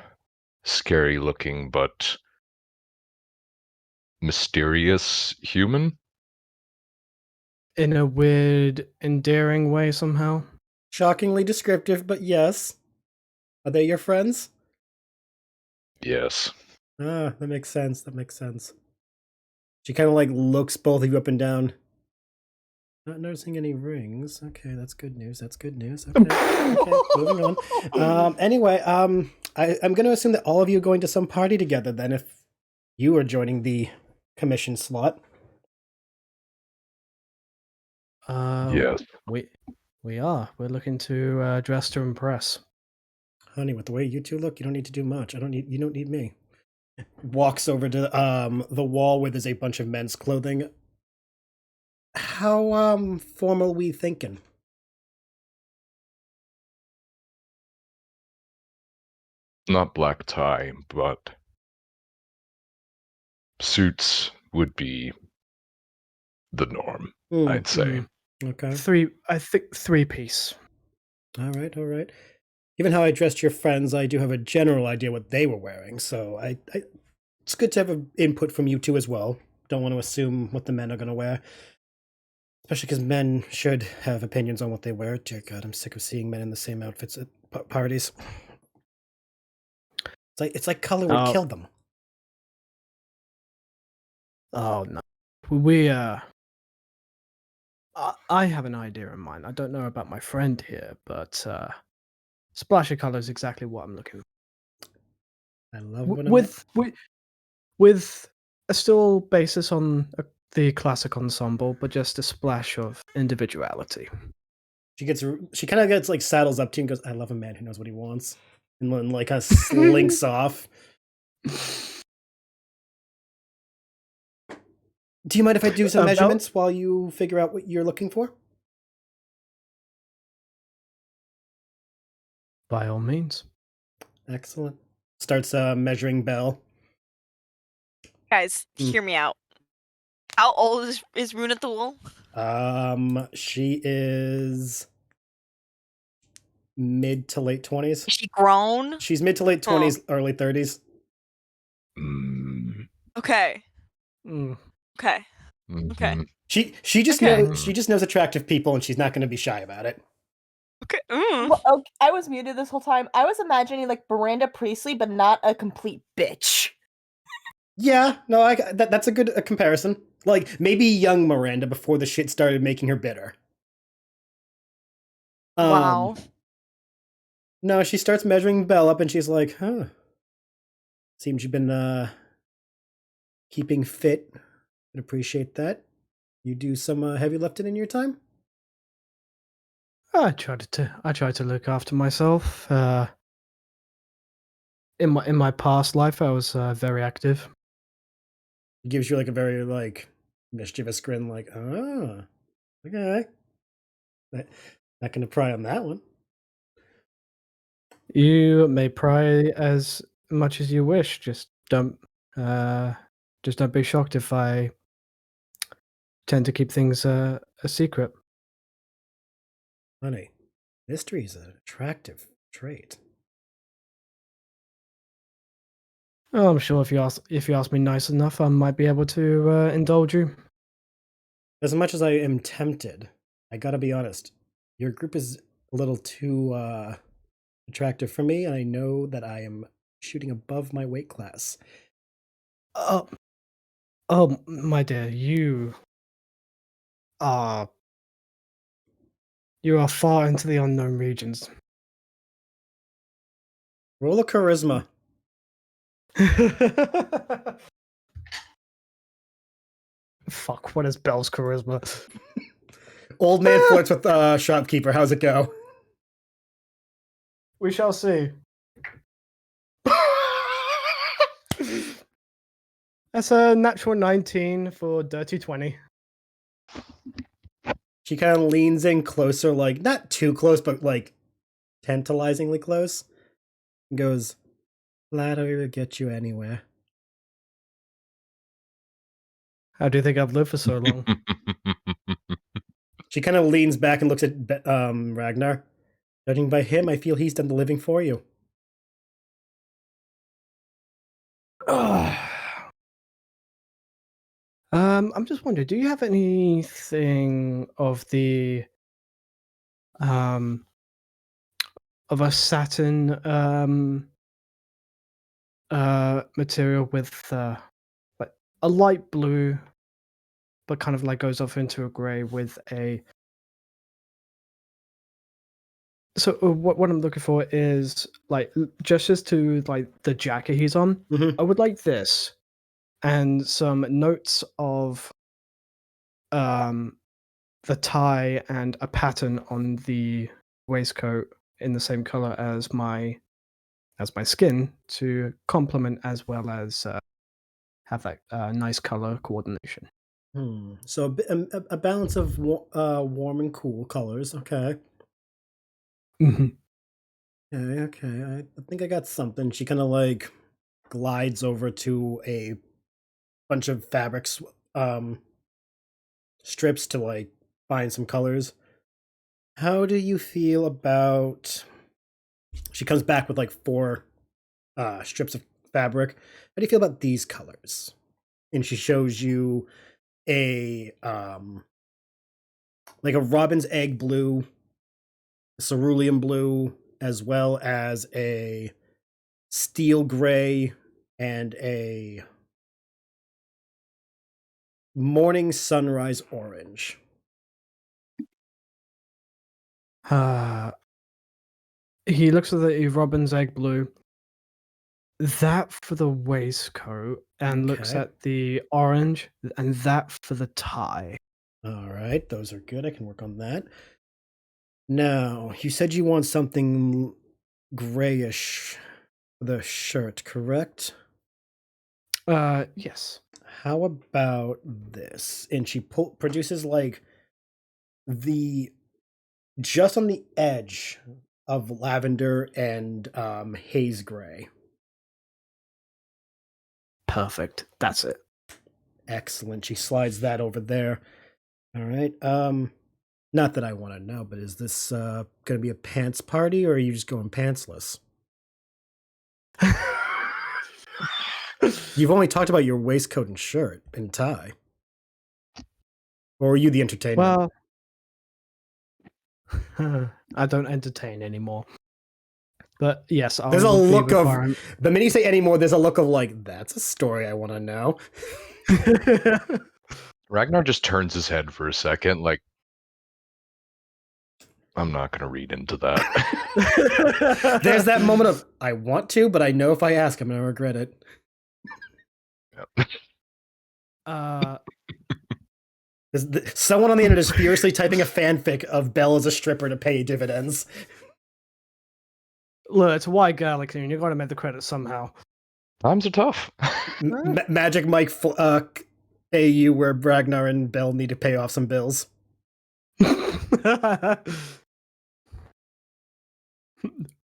scary-looking but mysterious human. In a weird, endearing way somehow. Shockingly descriptive, but yes. Are they your friends? Yes. Ah, that makes sense. She kind of like looks both of you up and down. Not noticing any rings. Okay, that's good news. Okay, moving on. Anyway, I'm going to assume that all of you are going to some party together then if you are joining the commission slot. Yes. We are. We're looking to dress to impress. Honey, with the way you two look, you don't need to do much. You don't need me. Walks over to the wall where there's a bunch of men's clothing. How formal we thinking? Not black tie, but suits would be the norm, I'd say. Okay. Three piece. All right. given how I dressed your friends, I do have a general idea what they were wearing. So it's good to have an input from you two as well. Don't want to assume what the men are going to wear. Especially because men should have opinions on what they wear. Dear God, I'm sick of seeing men in the same outfits at parties. It's like color would kill them. Oh no, we I have an idea in mind. I don't know about my friend here, but splash of color is exactly what I'm looking for. I love when with a still basis on the classic ensemble, but just a splash of individuality. She kind of gets like saddles up to you and goes, "I love a man who knows what he wants," and then like kind of slinks off. Do you mind if I do some measurements while you figure out what you're looking for? By all means. Excellent. Starts measuring Bel. Guys, hear me out. How old is Rune at the Wool? She is mid to late 20s. Is she grown? She's mid to late 20s, early 30s. Okay. Okay. Okay. She just knows attractive people, and she's not going to be shy about it. Okay. Well, okay, I was muted this whole time. I was imagining like Miranda Priestley, but not a complete bitch. Yeah, no, that's a good comparison. Like maybe young Miranda before the shit started making her bitter. Wow. No, she starts measuring Bel up, and she's like, "Huh. Seems you've been keeping fit. I'd appreciate that. You do some heavy lifting in your time?" I try to look after myself. In my past life, I was very active. He gives you like a very like mischievous grin, like, "Oh, okay. Not gonna pry on that one." You may pry as much as you wish. Just don't be shocked if I tend to keep things a secret. Honey, mystery is an attractive trait. Oh, I'm sure if you ask me nice enough, I might be able to indulge you. As much as I am tempted, I gotta be honest. Your group is a little too attractive for me, and I know that I am shooting above my weight class. Oh, my dear, you are far into the unknown regions. Roll a charisma. Fuck, what is Bel's charisma? Old man flirts with shopkeeper. How's it go? We shall see. That's a natural 19 for dirty 20. She kind of leans in closer, like not too close, but like tantalizingly close, and goes, "Flattery will get you anywhere." How do you think I've lived for so long? She kind of leans back and looks at Ragnar. Judging by him, I feel he's done the living for you. I'm just wondering, do you have anything of the of a satin material with like a light blue, but kind of like goes off into a grey with a. So what I'm looking for is like gestures to like the jacket he's on. Mm-hmm. I would like this, and some notes of the tie and a pattern on the waistcoat in the same color as my skin to complement as well as have that nice color coordination. So a balance of warm and cool colors. Okay. Okay. I think I got something. She kind of like glides over to a bunch of fabrics strips to like find some colors. How do you feel about... She comes back with like 4 strips of fabric. How do you feel about these colors? And she shows you a like a robin's egg blue, cerulean blue, as well as a steel gray and a morning sunrise orange. He looks at the robin's egg blue. That for the waistcoat, and looks Okay. at the orange, and that for the tie. All right, those are good. I can work on that. Now, you said you want something grayish for the shirt, correct? Yes. How about this? And she produces like the just on the edge of lavender and haze gray. Perfect. That's it. Excellent. She slides that over there. All right. Not that I want to know, but is this going to be a pants party, or are you just going pantsless? You've only talked about your waistcoat and shirt and tie. Or are you the entertainment? Well, I don't entertain anymore. But yes, I There's a would be look of requiring- the minute you say anymore, there's a look of like, that's a story I want to know. Ragnar just turns his head for a second, like, I'm not going to read into that. There's that moment of, I want to, but I know if I ask, I'm going to regret it. Someone on the internet is furiously typing a fanfic of Bel as a stripper to pay dividends. Look, it's a white galaxy, and you got to make the credits somehow. Times are tough. Magic Mike AU where Ragnar and Bel need to pay off some bills.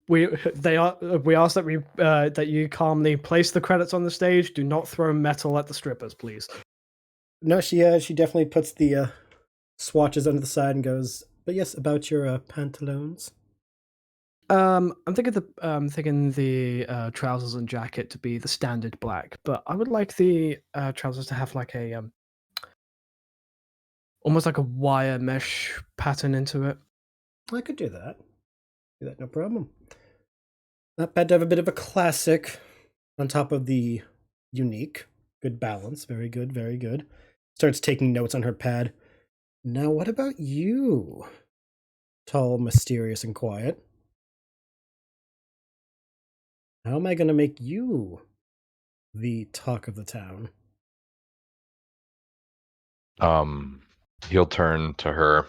We ask that you calmly place the credits on the stage. Do not throw metal at the strippers, please. No, she definitely puts the swatches under the side and goes, but yes, about your pantaloons. I'm thinking the trousers and jacket to be the standard black, but I would like the trousers to have like a almost like a wire mesh pattern into it. I could do that. Do that, no problem. Not bad to have a bit of a classic on top of the unique. Good balance. Very good, very good. Starts taking notes on her pad. Now, what about you? Tall, mysterious, and quiet. How am I going to make you the talk of the town? He'll turn to her.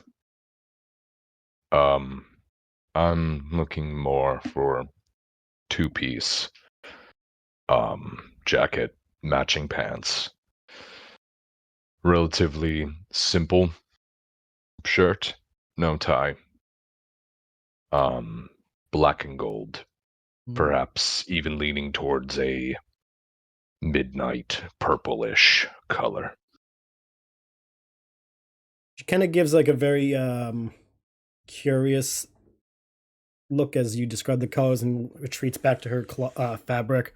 I'm looking more for 2-piece jacket, matching pants. Relatively simple shirt, no tie. Black and gold. Perhaps even leaning towards a midnight purplish color. She kind of gives like a very curious look as you describe the colors and retreats back to her fabric,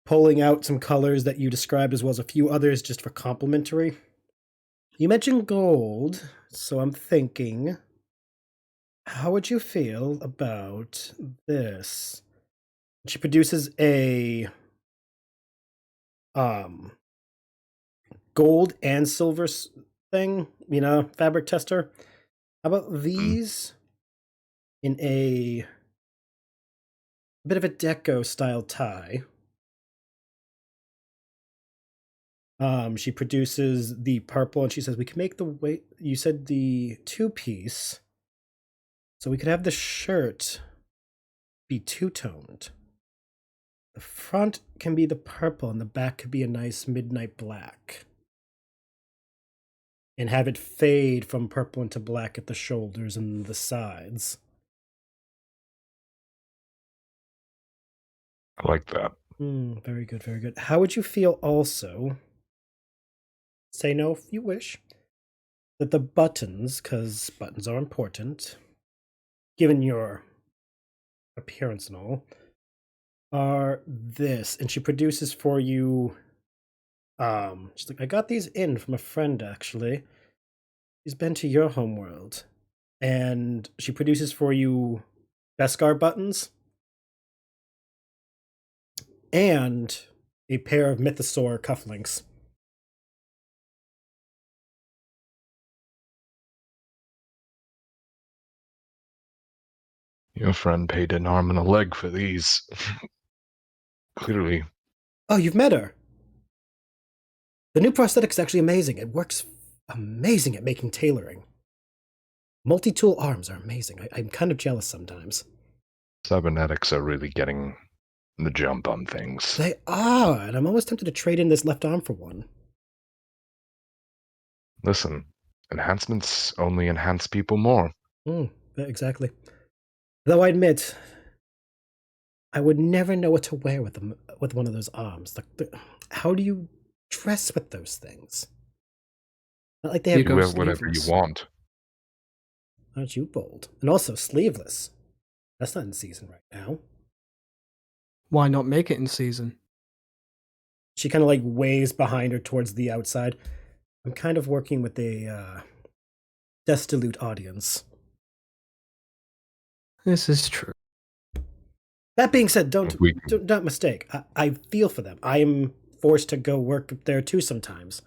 pulling out some colors that you described as well as a few others just for complimentary. You mentioned gold, so I'm thinking, how would you feel about this? She produces a gold and silver thing, fabric tester. How about these in a bit of a deco style tie? She produces the purple and she says, we can make you said the 2-piece. So we could have the shirt be two-toned. The front can be the purple and the back could be a nice midnight black. And have it fade from purple into black at the shoulders and the sides. I like that. Very good, very good. How would you feel also, say no if you wish, that the buttons, because buttons are important, given your appearance and all, are this. And she produces for you. She's like, I got these in from a friend, actually. He's been to your homeworld. And she produces for you Beskar buttons and a pair of Mythosaur cufflinks. Your friend paid an arm and a leg for these. Clearly. Oh, you've met her. The new prosthetic's actually amazing. It works amazing at making tailoring. Multi-tool arms are amazing. I'm kind of jealous sometimes. Cybernetics are really getting the jump on things. They are, and I'm almost tempted to trade in this left arm for one. Listen, enhancements only enhance people more. Exactly. Though I admit, I would never know what to wear with them, with one of those arms. How do you dress with those things? Not like they have You wear whatever you want. Aren't you bold? And also sleeveless. That's not in season right now. Why not make it in season? She kind of like waves behind her towards the outside. I'm kind of working with a desolate audience. This is true. That being said, don't mistake. I feel for them. I am forced to go work up there too sometimes.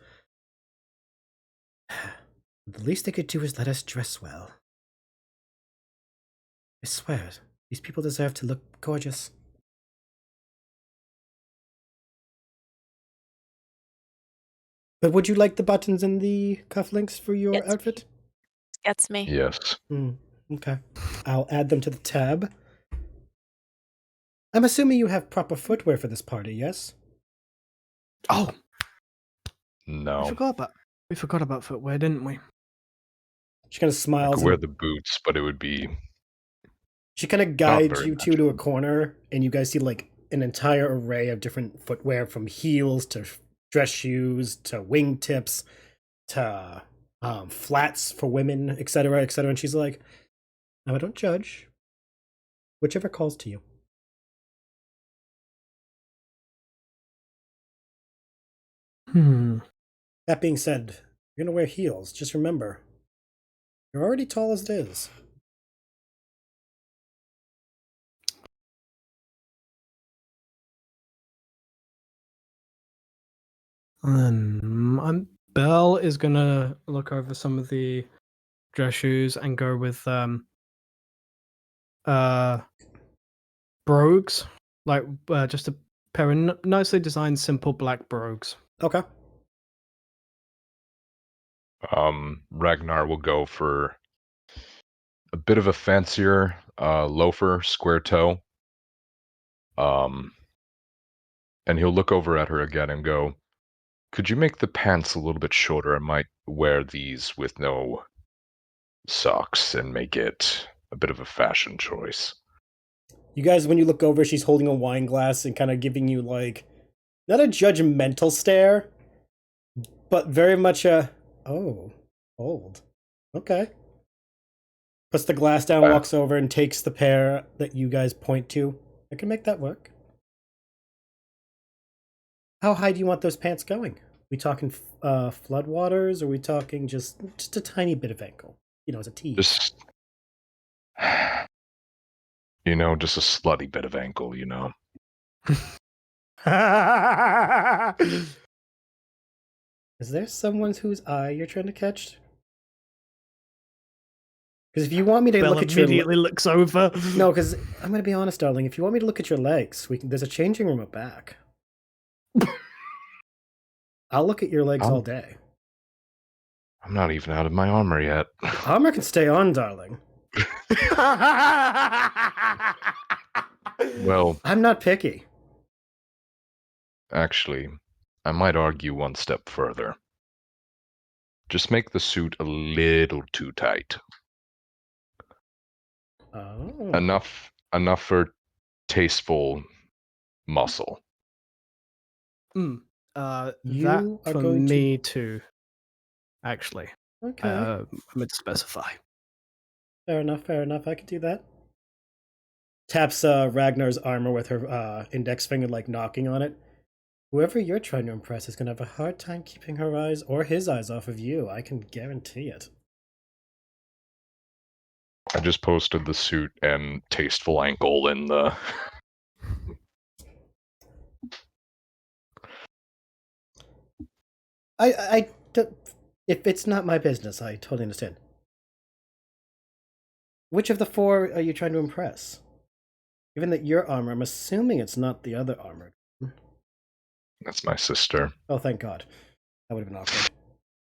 The least they could do is let us dress well. I swear, these people deserve to look gorgeous. But would you like the buttons and the cufflinks for your outfit? Gets me. Yes. Okay. I'll add them to the tab. I'm assuming you have proper footwear for this party, yes? Oh, No. we forgot about footwear, didn't we? She kind of I smiles. could wear the boots, but it would be... She kind of guides very you two to a corner, and you guys see like an entire array of different footwear, from heels to dress shoes to wingtips to flats for women, etc., etc. And she's like, "No, I don't judge. Whichever calls to you." That being said, you're gonna wear heels. Just remember, you're already tall as it is. Belle is gonna look over some of the dress shoes and go with brogues, like just a pair of nicely designed, simple black brogues. Okay. Ragnar will go for a bit of a fancier loafer, square toe. And he'll look over at her again and go, could you make the pants a little bit shorter? I might wear these with no socks and make it a bit of a fashion choice. You guys, when you look over, she's holding a wine glass and kind of giving you like, not a judgmental stare, but very much a, oh, old. Okay. Puts the glass down, walks over, and takes the pair that you guys point to. I can make that work. How high do you want those pants going? We talking floodwaters, or are we talking just a tiny bit of ankle? You know, as a tease. Just, just a slutty bit of ankle, Is there someone whose eye you're trying to catch? Because if you want me to Belle look at your immediately looks over. No, because I'm going to be honest, darling. If you want me to look at your legs, there's a changing room up back. I'll look at your legs all day. I'm not even out of my armor yet. Armor can stay on, darling. Well, I'm not picky. Actually, I might argue one step further. Just make the suit a little too tight. Oh. Enough for tasteful muscle. That You are for going me too. Actually, Okay. I meant to specify. Fair enough. I can do that. taps Ragnar's armor with her index finger, like knocking on it. Whoever you're trying to impress is going to have a hard time keeping her eyes or his eyes off of you. I can guarantee it. I just posted the suit and tasteful ankle in the. If it's not my business, I totally understand. Which of the four are you trying to impress? Given that your armor, I'm assuming it's not the other armor. That's my sister. Oh, thank God. That would have been awkward.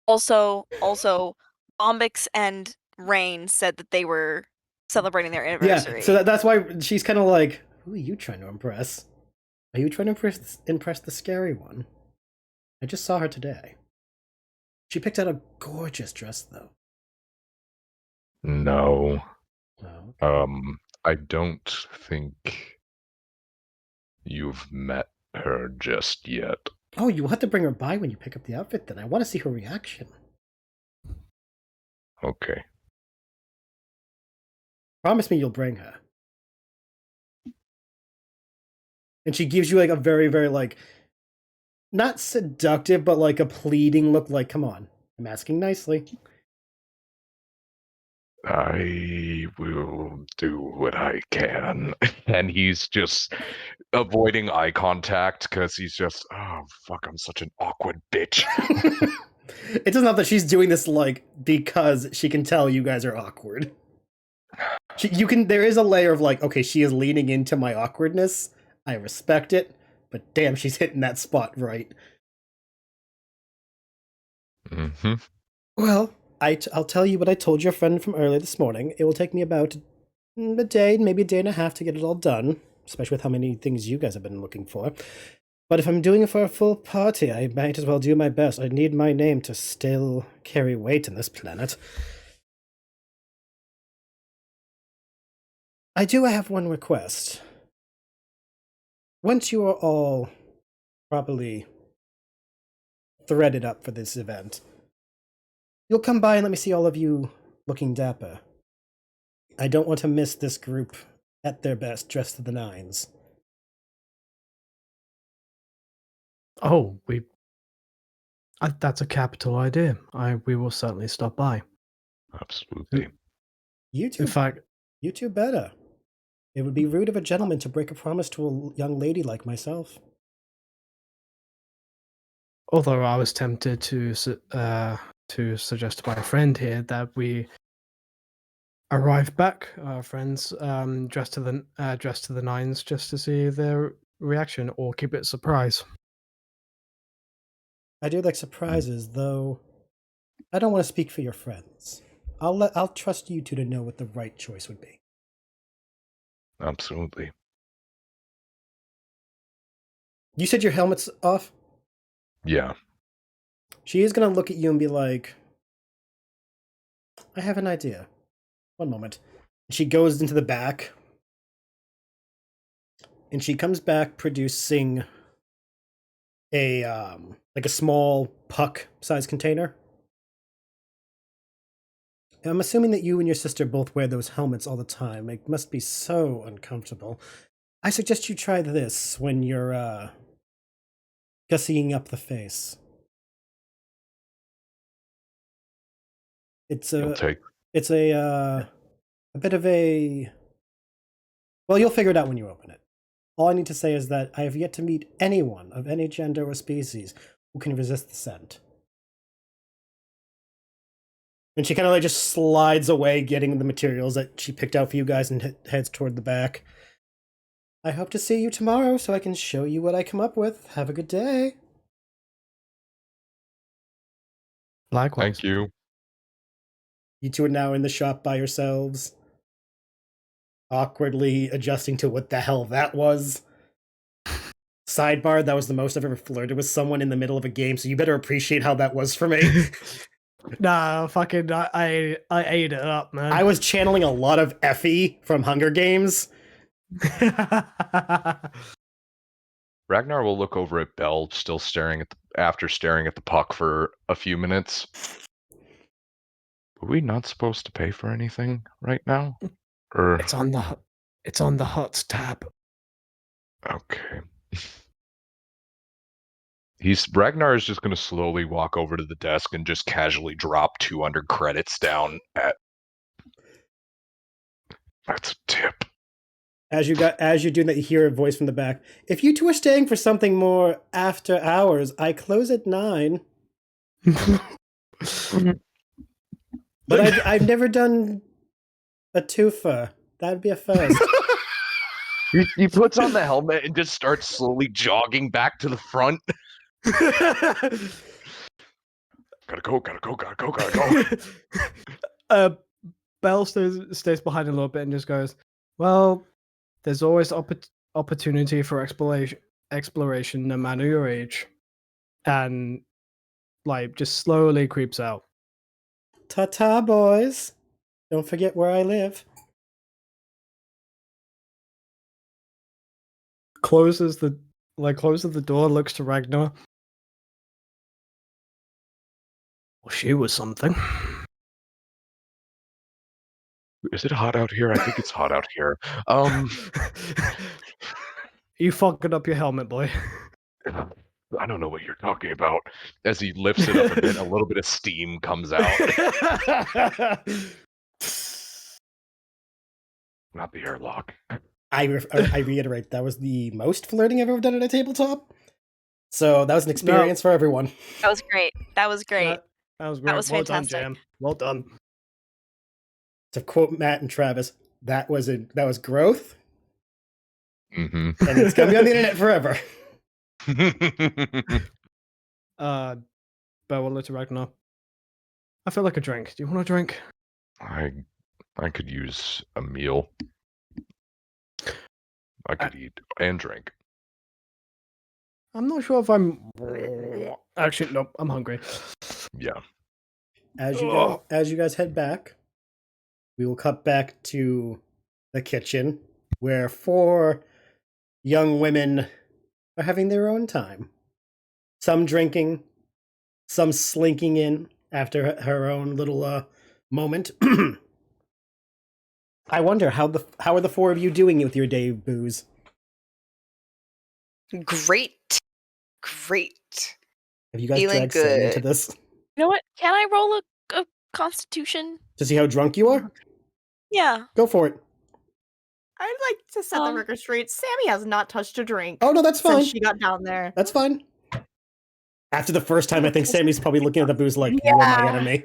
Also, Bombyx and Rane said that they were celebrating their anniversary. Yeah, so that's why she's kind of like, who are you trying to impress? Are you trying to impress the scary one? I just saw her today. She picked out a gorgeous dress, though. No. Oh. I don't think you've met her just yet. Oh, you'll have to bring her by when you pick up the outfit, then. I want to see her reaction. Okay. Promise me you'll bring her. And she gives you, like, a very, very, like, not seductive, but, like, a pleading look, like, come on. I'm asking nicely. I will do what I can. And he's just avoiding eye contact because he's just, oh, fuck, I'm such an awkward bitch. It doesn't help that she's doing this, like, because she can tell you guys are awkward. There is a layer of, like, okay, she is leaning into my awkwardness. I respect it, but damn, she's hitting that spot right. Mm-hmm. Well, I'll tell you what I told your friend from earlier this morning. It will take me about a day, maybe a day and a half to get it all done, especially with how many things you guys have been looking for. But if I'm doing it for a full party, I might as well do my best. I need my name to still carry weight in this planet. I do have one request. Once you are all properly threaded up for this event, you'll come by and let me see all of you looking dapper. I don't want to miss this group at their best, dressed to the nines. Oh, that's a capital idea. We will certainly stop by. Absolutely. You two, In fact, you two better. It would be rude of a gentleman to break a promise to a young lady like myself. although I was tempted to suggest to my friend here that we arrive back, our friends, dressed to the nines, just to see their reaction, or keep it a surprise. I do like surprises, though I don't want to speak for your friends. I'll trust you two to know what the right choice would be. Absolutely. You said your helmet's off? Yeah. She is going to look at you and be like, I have an idea. One moment. She goes into the back. And she comes back producing a like a small puck-sized container. And I'm assuming that you and your sister both wear those helmets all the time. It must be so uncomfortable. I suggest you try this when you're gussying up the face. It's a bit of a... Well, you'll figure it out when you open it. All I need to say is that I have yet to meet anyone of any gender or species who can resist the scent. And she kind of like just slides away, getting the materials that she picked out for you guys, and heads toward the back. I hope to see you tomorrow so I can show you what I come up with. Have a good day. Likewise. Thank you. You two are now in the shop by yourselves, awkwardly adjusting to what the hell that was. Sidebar, that was the most I've ever flirted with someone in the middle of a game, so you better appreciate how that was for me. Nah, fucking, I ate it up, man. I was channeling a lot of Effie from Hunger Games. Ragnar will look over at Bel, still after staring at the puck for a few minutes. Are we not supposed to pay for anything right now? Or It's on the It's on the hot tab. Okay. Ragnar is just going to slowly walk over to the desk and just casually drop 200 credits down at. That's a tip. As you're doing that, you hear a voice from the back. If you two are staying for something more after hours, I close at 9. But I've never done a twofer. That'd be a first. He puts on the helmet and just starts slowly jogging back to the front. Gotta go. Bel stays behind a little bit and just goes, well, there's always opportunity for exploration no matter your age. And, like, just slowly creeps out. Ta-ta, boys. Don't forget where I live. Closes the door, looks to Ragnar. Well, she was something. Is it hot out here? I think it's hot out here. You fucking up your helmet, boy. I don't know what you're talking about. As he lifts it up a bit, a little bit of steam comes out. Not the airlock. I reiterate, that was the most flirting I've ever done at a tabletop. So that was an experience for everyone. That was great. That was great. That was great. That was well fantastic. done, Jam. Well done. To quote Matt and Travis, that was growth. Mm-hmm. And it's gonna be on the internet forever. Bel will look to Ragnar. I feel like a drink. Do you want a drink? I could use a meal. I could eat and drink. I'm not sure if I'm. Actually, no. I'm hungry. Yeah. As you guys head back, we will cut back to the kitchen where 4 young women are having their own time. Some drinking, some slinking in after her own little moment. I wonder how are the 4 of you doing with your day of booze? Great. Have you guys Feeling dragged Sami into good. this You know what? Can I roll a constitution? to see how drunk you are? Yeah. Go for it. I'd like to set the record straight. Sammy has not touched a drink. Oh no, that's fine. Since she got down there. That's fine. After the first time, I think Sammy's probably looking at the booze like, "You are my enemy."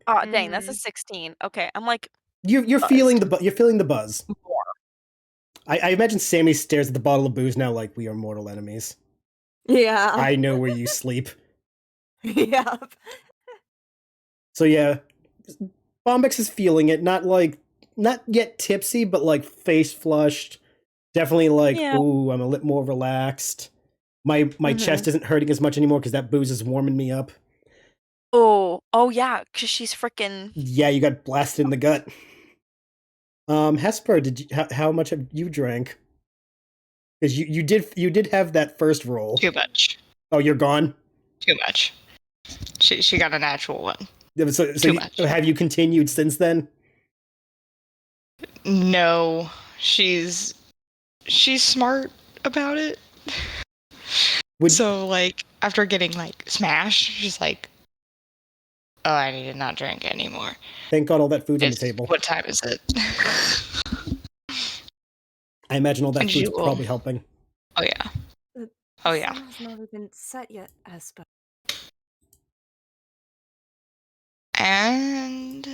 Oh dang, that's a 16. Okay, I'm like You're feeling the buzz. more. I imagine Sammy stares at the bottle of booze now like, we are mortal enemies. Yeah. I know where you sleep. Yeah. So yeah, Bombyx is feeling it. Not yet tipsy, but like face flushed. Definitely like, ooh, I'm a little more relaxed. My chest isn't hurting as much anymore because that booze is warming me up. Oh yeah, because she's freaking. Yeah, you got blasted in the gut. Hesper, how much have you drank? Because you did have that first roll. Too much. Oh, you're gone? Too much. She got a natural one. So Too much. Have you continued since then? No, she's smart about it. So like after getting like smashed, she's like, "Oh, I need to not drink anymore." Thank God all that food's on the table. What time is it? I imagine all that food's probably helping. Oh yeah. Oh yeah. It's not even set yet, Hesper. And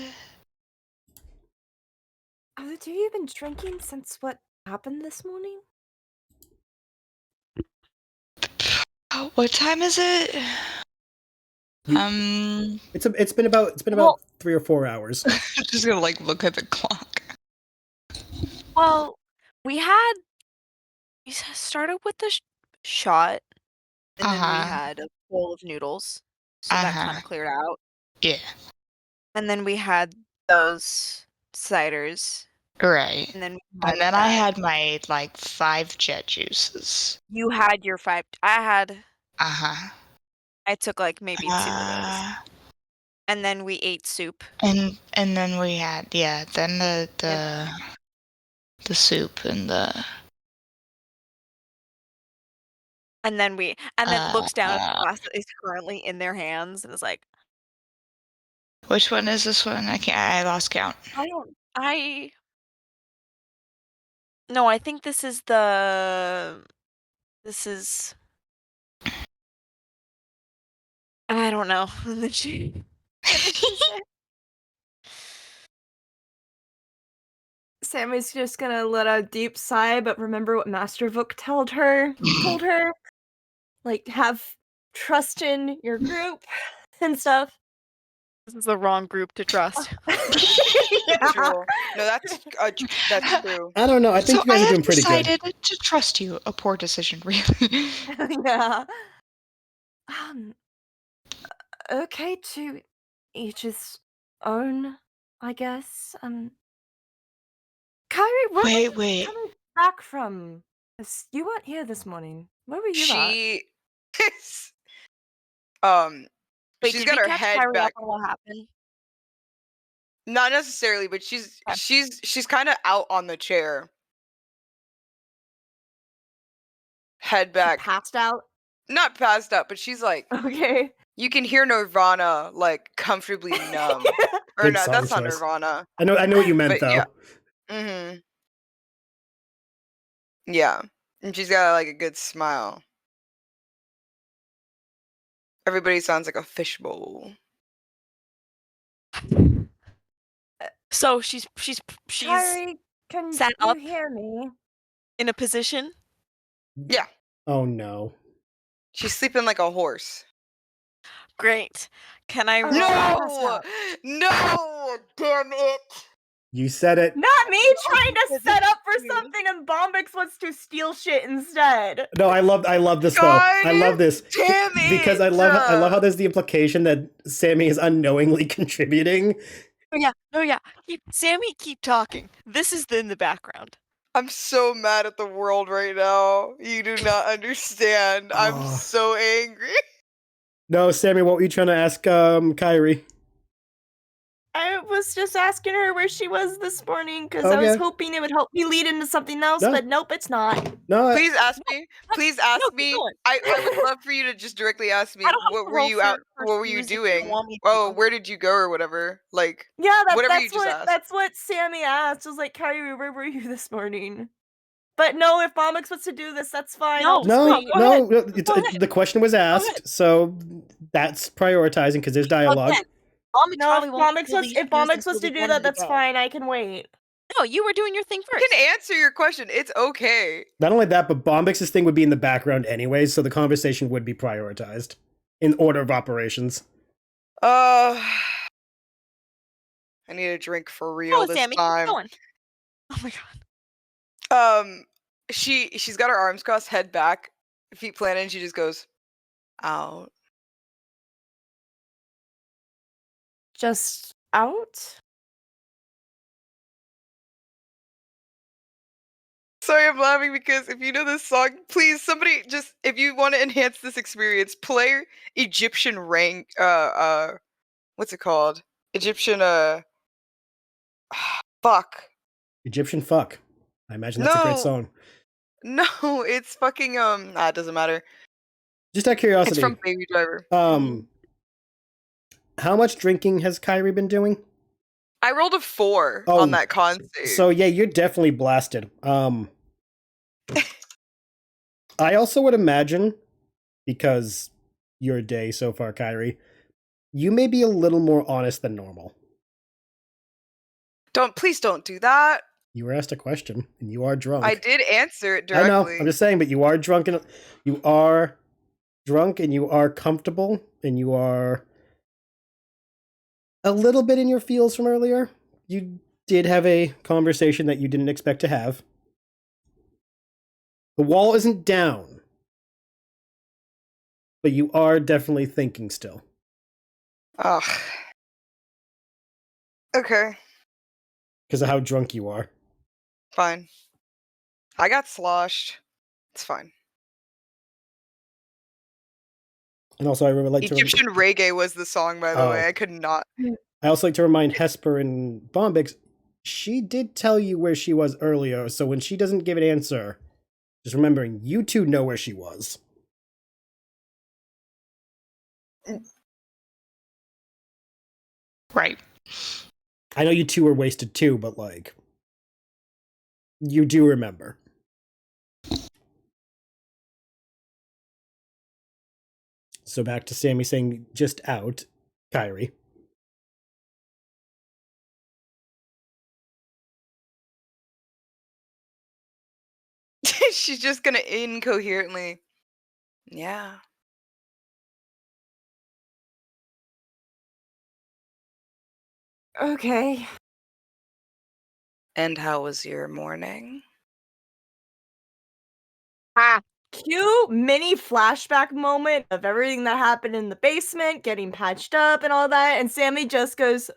Have the 2 of you been drinking since what happened this morning? what time is it? It's been about 3 or 4 hours. Just gonna like look at the clock. Well, we started with the shot, and then we had a bowl of noodles, so that kind of cleared out. Yeah. And then we had those ciders. Right. And then I had my like 5 jet juices. You had your 5. I had. I took like maybe 2 of those. And then we ate soup. And then we had then the the soup and the. And then looks down at the glass that is currently in their hands and is like, Which one is this one? I lost count. No, I think this is. I don't know. And then she said, Sammy's just gonna let out a deep sigh, but remember what Master Vook told her. Like, have trust in your group and stuff. this is the wrong group to trust. Yeah. True. No, that's true. I don't know. I think So you guys I are doing have pretty good. decided to trust you. A poor decision, really. Yeah. Okay, to each his own, I guess. Kyrie, where were you Wait. coming back from? 'Cause you weren't here this morning. Where were you at? She Wait, she's did got we her catch head Kyrie back. up on what happened? Not necessarily, but she's kind of out on the chair. Head She back. passed out? Not passed out, but she's like, Okay. you can hear Nirvana like comfortably numb. Or Good no, song that's not choice. Nirvana. I know what you meant But though. yeah. Yeah. And she's got like a good smile. Everybody sounds like a fishbowl. So she's Kyrie, can sat you up. hear me? In a position. Yeah. Oh no. She's sleeping like a horse. Great. Can I roll? No! No! Damn it! You said it. Not me trying to Because set it's up for you. something and Bombyx wants to steal shit instead. No, I love this though. I love this damn because I it! love how there's the implication that Sammy is unknowingly contributing. Oh yeah. Sammy, keep talking. This is in the background. I'm so mad at the world right now. You do not understand. I'm Oh. so angry. No, Sammy, what were you trying to ask Kyrie? I was just asking her where she was this morning because I was Okay. hoping it would help me lead into something else, No. but nope, it's not. No, Please ask me. Please ask no, keep me. going. I would love for you to just directly ask me I don't have what to were roll you out for what were you cues if you doing? want me to. Oh, where did you go or whatever? Like Yeah, whatever you just asked. that's what Sammy asked. I was like, Kyrie, where were you this morning? But no, if Bombyx wants to do this, that's fine. No, I'll just no, wait. go ahead. no. The question was asked, so that's prioritizing because there's dialogue. Again, Bombyx No, probably if won't Bombyx feel wants, these if cues Bombyx until wants to the do end that, of the that's day. fine. I can wait. No, you were doing your thing I first. can answer your question. It's okay. Not only that, but Bombyx's thing would be in the background anyways, so the conversation would be prioritized in order of operations. I need a drink for real Oh, this Sammy, time. keep going. Oh my god. She's got her arms crossed, head back, feet planted, and she just goes out. Just out? Sorry, I'm laughing because if you know this song, please somebody just if you want to enhance this experience, play Egyptian rank what's it called? Egyptian fuck. Egyptian fuck. I imagine that's a great No. song. No, it's fucking it doesn't matter. Just out of curiosity. It's from Baby Driver. How much drinking has Kyrie been doing? I rolled a 4 Oh, on that con save. So yeah, you're definitely blasted. I also would imagine, because your day so far, Kyrie, you may be a little more honest than normal. Please don't do that. You were asked a question, and you are drunk. I did answer it directly. I know. I'm just saying, but you are drunk, and you are drunk, and you are comfortable, and you are a little bit in your feels from earlier. You did have a conversation that you didn't expect to have. The wall isn't down, but you are definitely thinking still. Ugh. Okay. Because of how drunk you are. Fine. I got sloshed. It's fine. And also, I would like Egyptian reggae was the song, by the way. I could not. I also like to remind Hesper and Bombyx, She did tell you where she was earlier, so when she doesn't give an answer, just remembering you two know where she was. Right. I know you two were wasted too, but like, you do remember. So back to Sami saying just out, Kyrie. She's just gonna incoherently. Yeah. Okay. And how was your morning? Cute mini flashback moment of everything that happened in the basement, getting patched up and all that, and Sami just goes,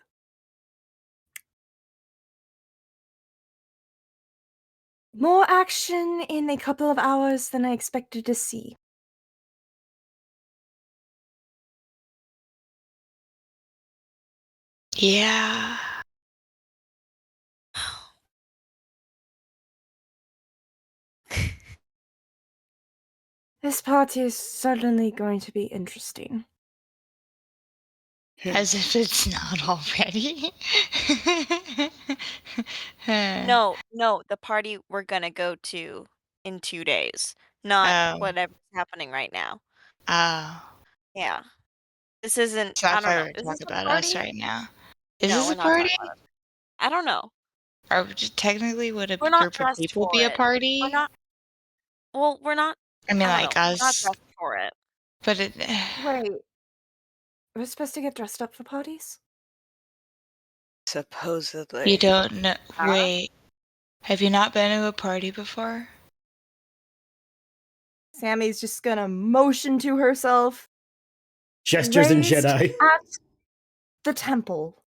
more action in a couple of hours than I expected to see. Yeah. This party is certainly going to be interesting. As if it's not already. No, the party we're gonna go to in 2 days, not Oh. whatever's happening right now. Oh. Yeah. This isn't So I I don't thought we know. were Is this talking a about us party? right now. Is No, this we're a not talking party? about us. I don't know. Or technically would a We're not group of dressed people for be a it. party? We're not Well, we're not I mean, I don't like know. We're not us, dressed for it. but it. Wait, we're supposed to get dressed up for parties? Supposedly. You don't know. Huh? Wait. Have you not been to a party before? Sami's just gonna motion to herself. Gestures and Raised Jedi. at the temple.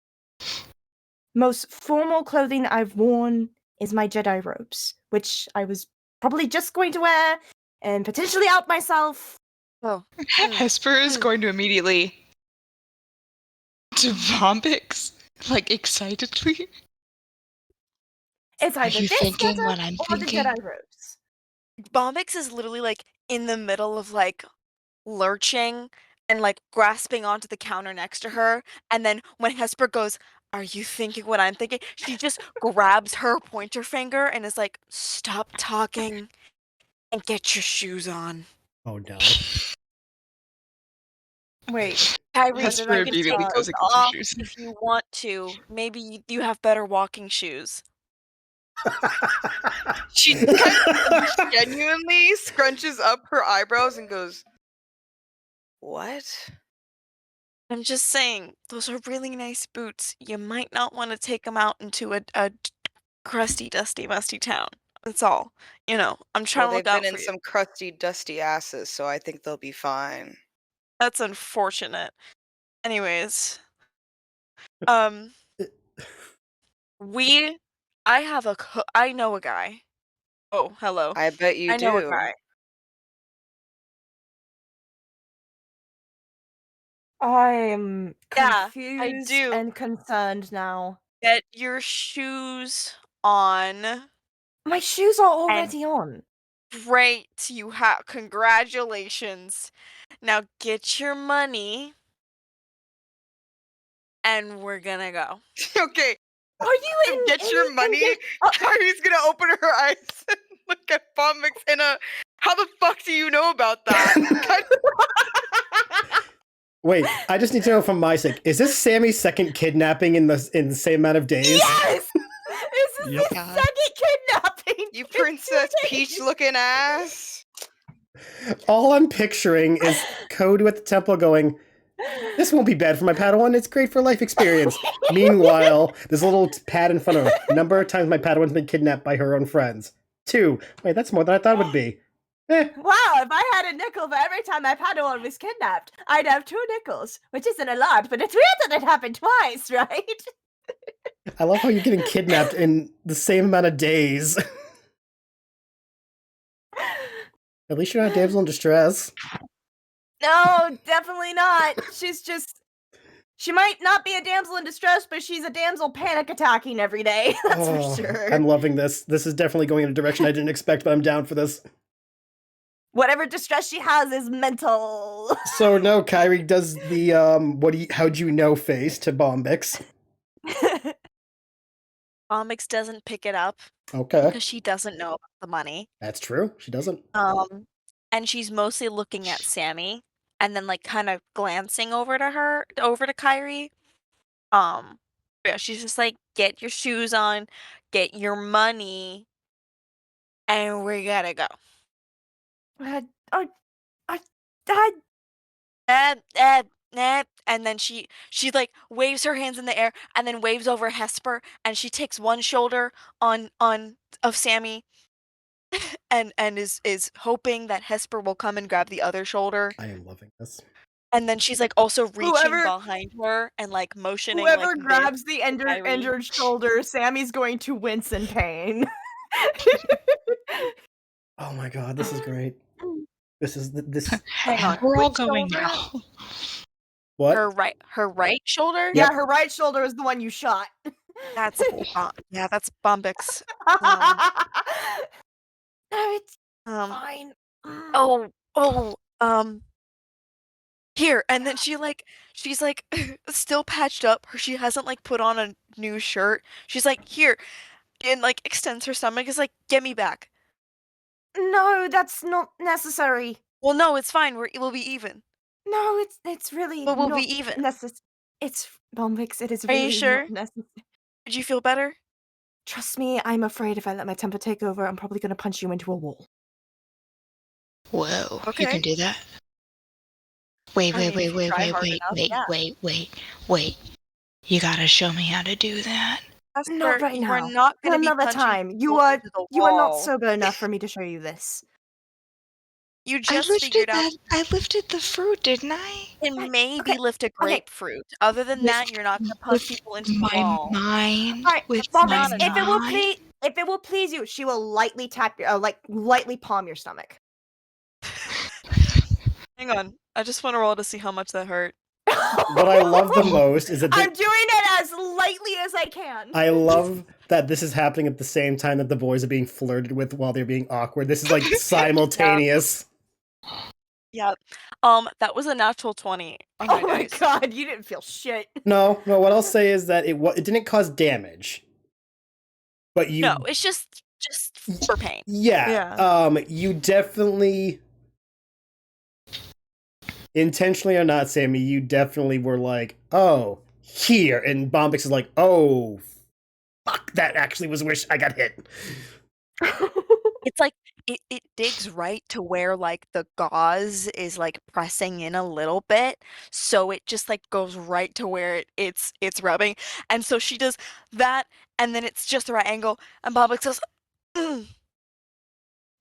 Most formal clothing I've worn is my Jedi robes, which I was probably just going to wear and potentially out myself. Oh. Hesper is going to immediately to Bombyx, like excitedly. It's Are either you this thinking getup what I'm or the thinking? Jedi robes. Bombyx is literally like in the middle of like lurching and like grasping onto the counter next to her, and then when Hesper goes, "Are you thinking what I'm thinking?" she just grabs her pointer finger and is like, "Stop talking and get your shoes on." Oh no. Wait, Kyrie, Hesper you can take immediately goes those and gets her off shoes. if you want to. Maybe you have better walking shoes. She kind of genuinely scrunches up her eyebrows and goes, "What?" I'm just saying, those are really nice boots. You might not want to take them out into a crusty, dusty, musty town. That's all. You know, I'm trying Well, to look they've been out in for you. some crusty, dusty asses, so I think they'll be fine. That's unfortunate. Anyways, we I know a guy. Oh, hello. I bet you I know a do. guy. I am Yeah, I confused do. and concerned now. Get your shoes on. My shoes are And already on. great, you have congratulations. Now get your money and we're gonna go. Okay, Are you in get your any money. Kyrie's gonna open her eyes and look at Bombyx in a. How the fuck do you know about that? Wait, I just need to know from my sake. Is this Sammy's second kidnapping in the same amount of days? Yes! This is Yep. the second kidnapping! You in 2 princess days. peach looking ass. All I'm picturing is Kodu at the temple going, "This won't be bad for my Padawan. It's great for life experience." Meanwhile, there's a little pad in front of her. Number of times my Padawan's been kidnapped by her own friends. 2. Wait, that's more than I thought it would be. Wow, if I had a nickel for every time my Padawan was kidnapped, I'd have 2 nickels, which isn't a lot, but it's weird that it happened twice, right? I love how you're getting kidnapped in the same amount of days. At least you're not damsel in distress. No, definitely not. She's just She might not be a damsel in distress, but she's a damsel panic attacking every day. That's for sure. I'm loving this. This is definitely going in a direction I didn't expect, but I'm down for this. Whatever distress she has is mental. So no, Kyrie does the how'd you know face to Bombyx. Bombyx doesn't pick it up Okay. because she doesn't know about the money. That's true. She doesn't. And she's mostly looking at Sami and then like kind of glancing over to Kyrie. Yeah, she's just like, get your shoes on, get your money, and we gotta go. And then she like waves her hands in the air and then waves over Hesper and she takes one shoulder of Sami and is hoping that Hesper will come and grab the other shoulder. I am loving this. And then she's like also reaching behind her and like motioning. Whoever like, grabs the injured shoulder, Sammy's going to wince in pain. Oh my god, this is great. This. Hang on, We're all which going shoulder? now. What? Her right shoulder. Yeah, her right shoulder is the one you shot. That's that's Bombyx. No, it's fine. Here, and then she's like still patched up. She hasn't like put on a new shirt. She's like, here, and like extends her stomach. Is like, get me back. No, that's not necessary. Well, no, it's fine. We'll be even. No, it's really. But we'll not be even. It's Bombyx. It is Are really you sure? not necessary. Did you feel better? Trust me, I'm afraid if I let my temper take over, I'm probably gonna punch you into a wall. Whoa, Okay. you can do that? Wait. I mean, if you try hard enough, yeah. Wait. You gotta show me how to do that. Not right now. We're not gonna be Another punching time. people You are into the not wall. sober enough for me to show you this. You just figured out I lifted the fruit, didn't I? and maybe okay, lift a grapefruit. Other than that, you're not gonna punch people into the my wall. mind. Alright, With Bombyx, my if it will please you, she will lightly tap your lightly palm your stomach. Hang on. I just want to roll to see how much that hurt. What I love the most is that I'm doing it as lightly as I can. I love that this is happening at the same time that the boys are being flirted with while they're being awkward. This is like simultaneous. Yep. That was a natural 20. On Oh my my dice. god, you didn't feel shit. No. What I'll say is that it didn't cause damage, but you. No, it's just for pain. Yeah. You definitely, intentionally or not, Sami, you definitely were like, oh, here, and Bombyx is like, oh, fuck, that actually was where I got hit. It's like it digs right to where like the gauze is like pressing in a little bit, so it just like goes right to where it's rubbing, and so she does that, and then it's just the right angle, and Bombyx goes,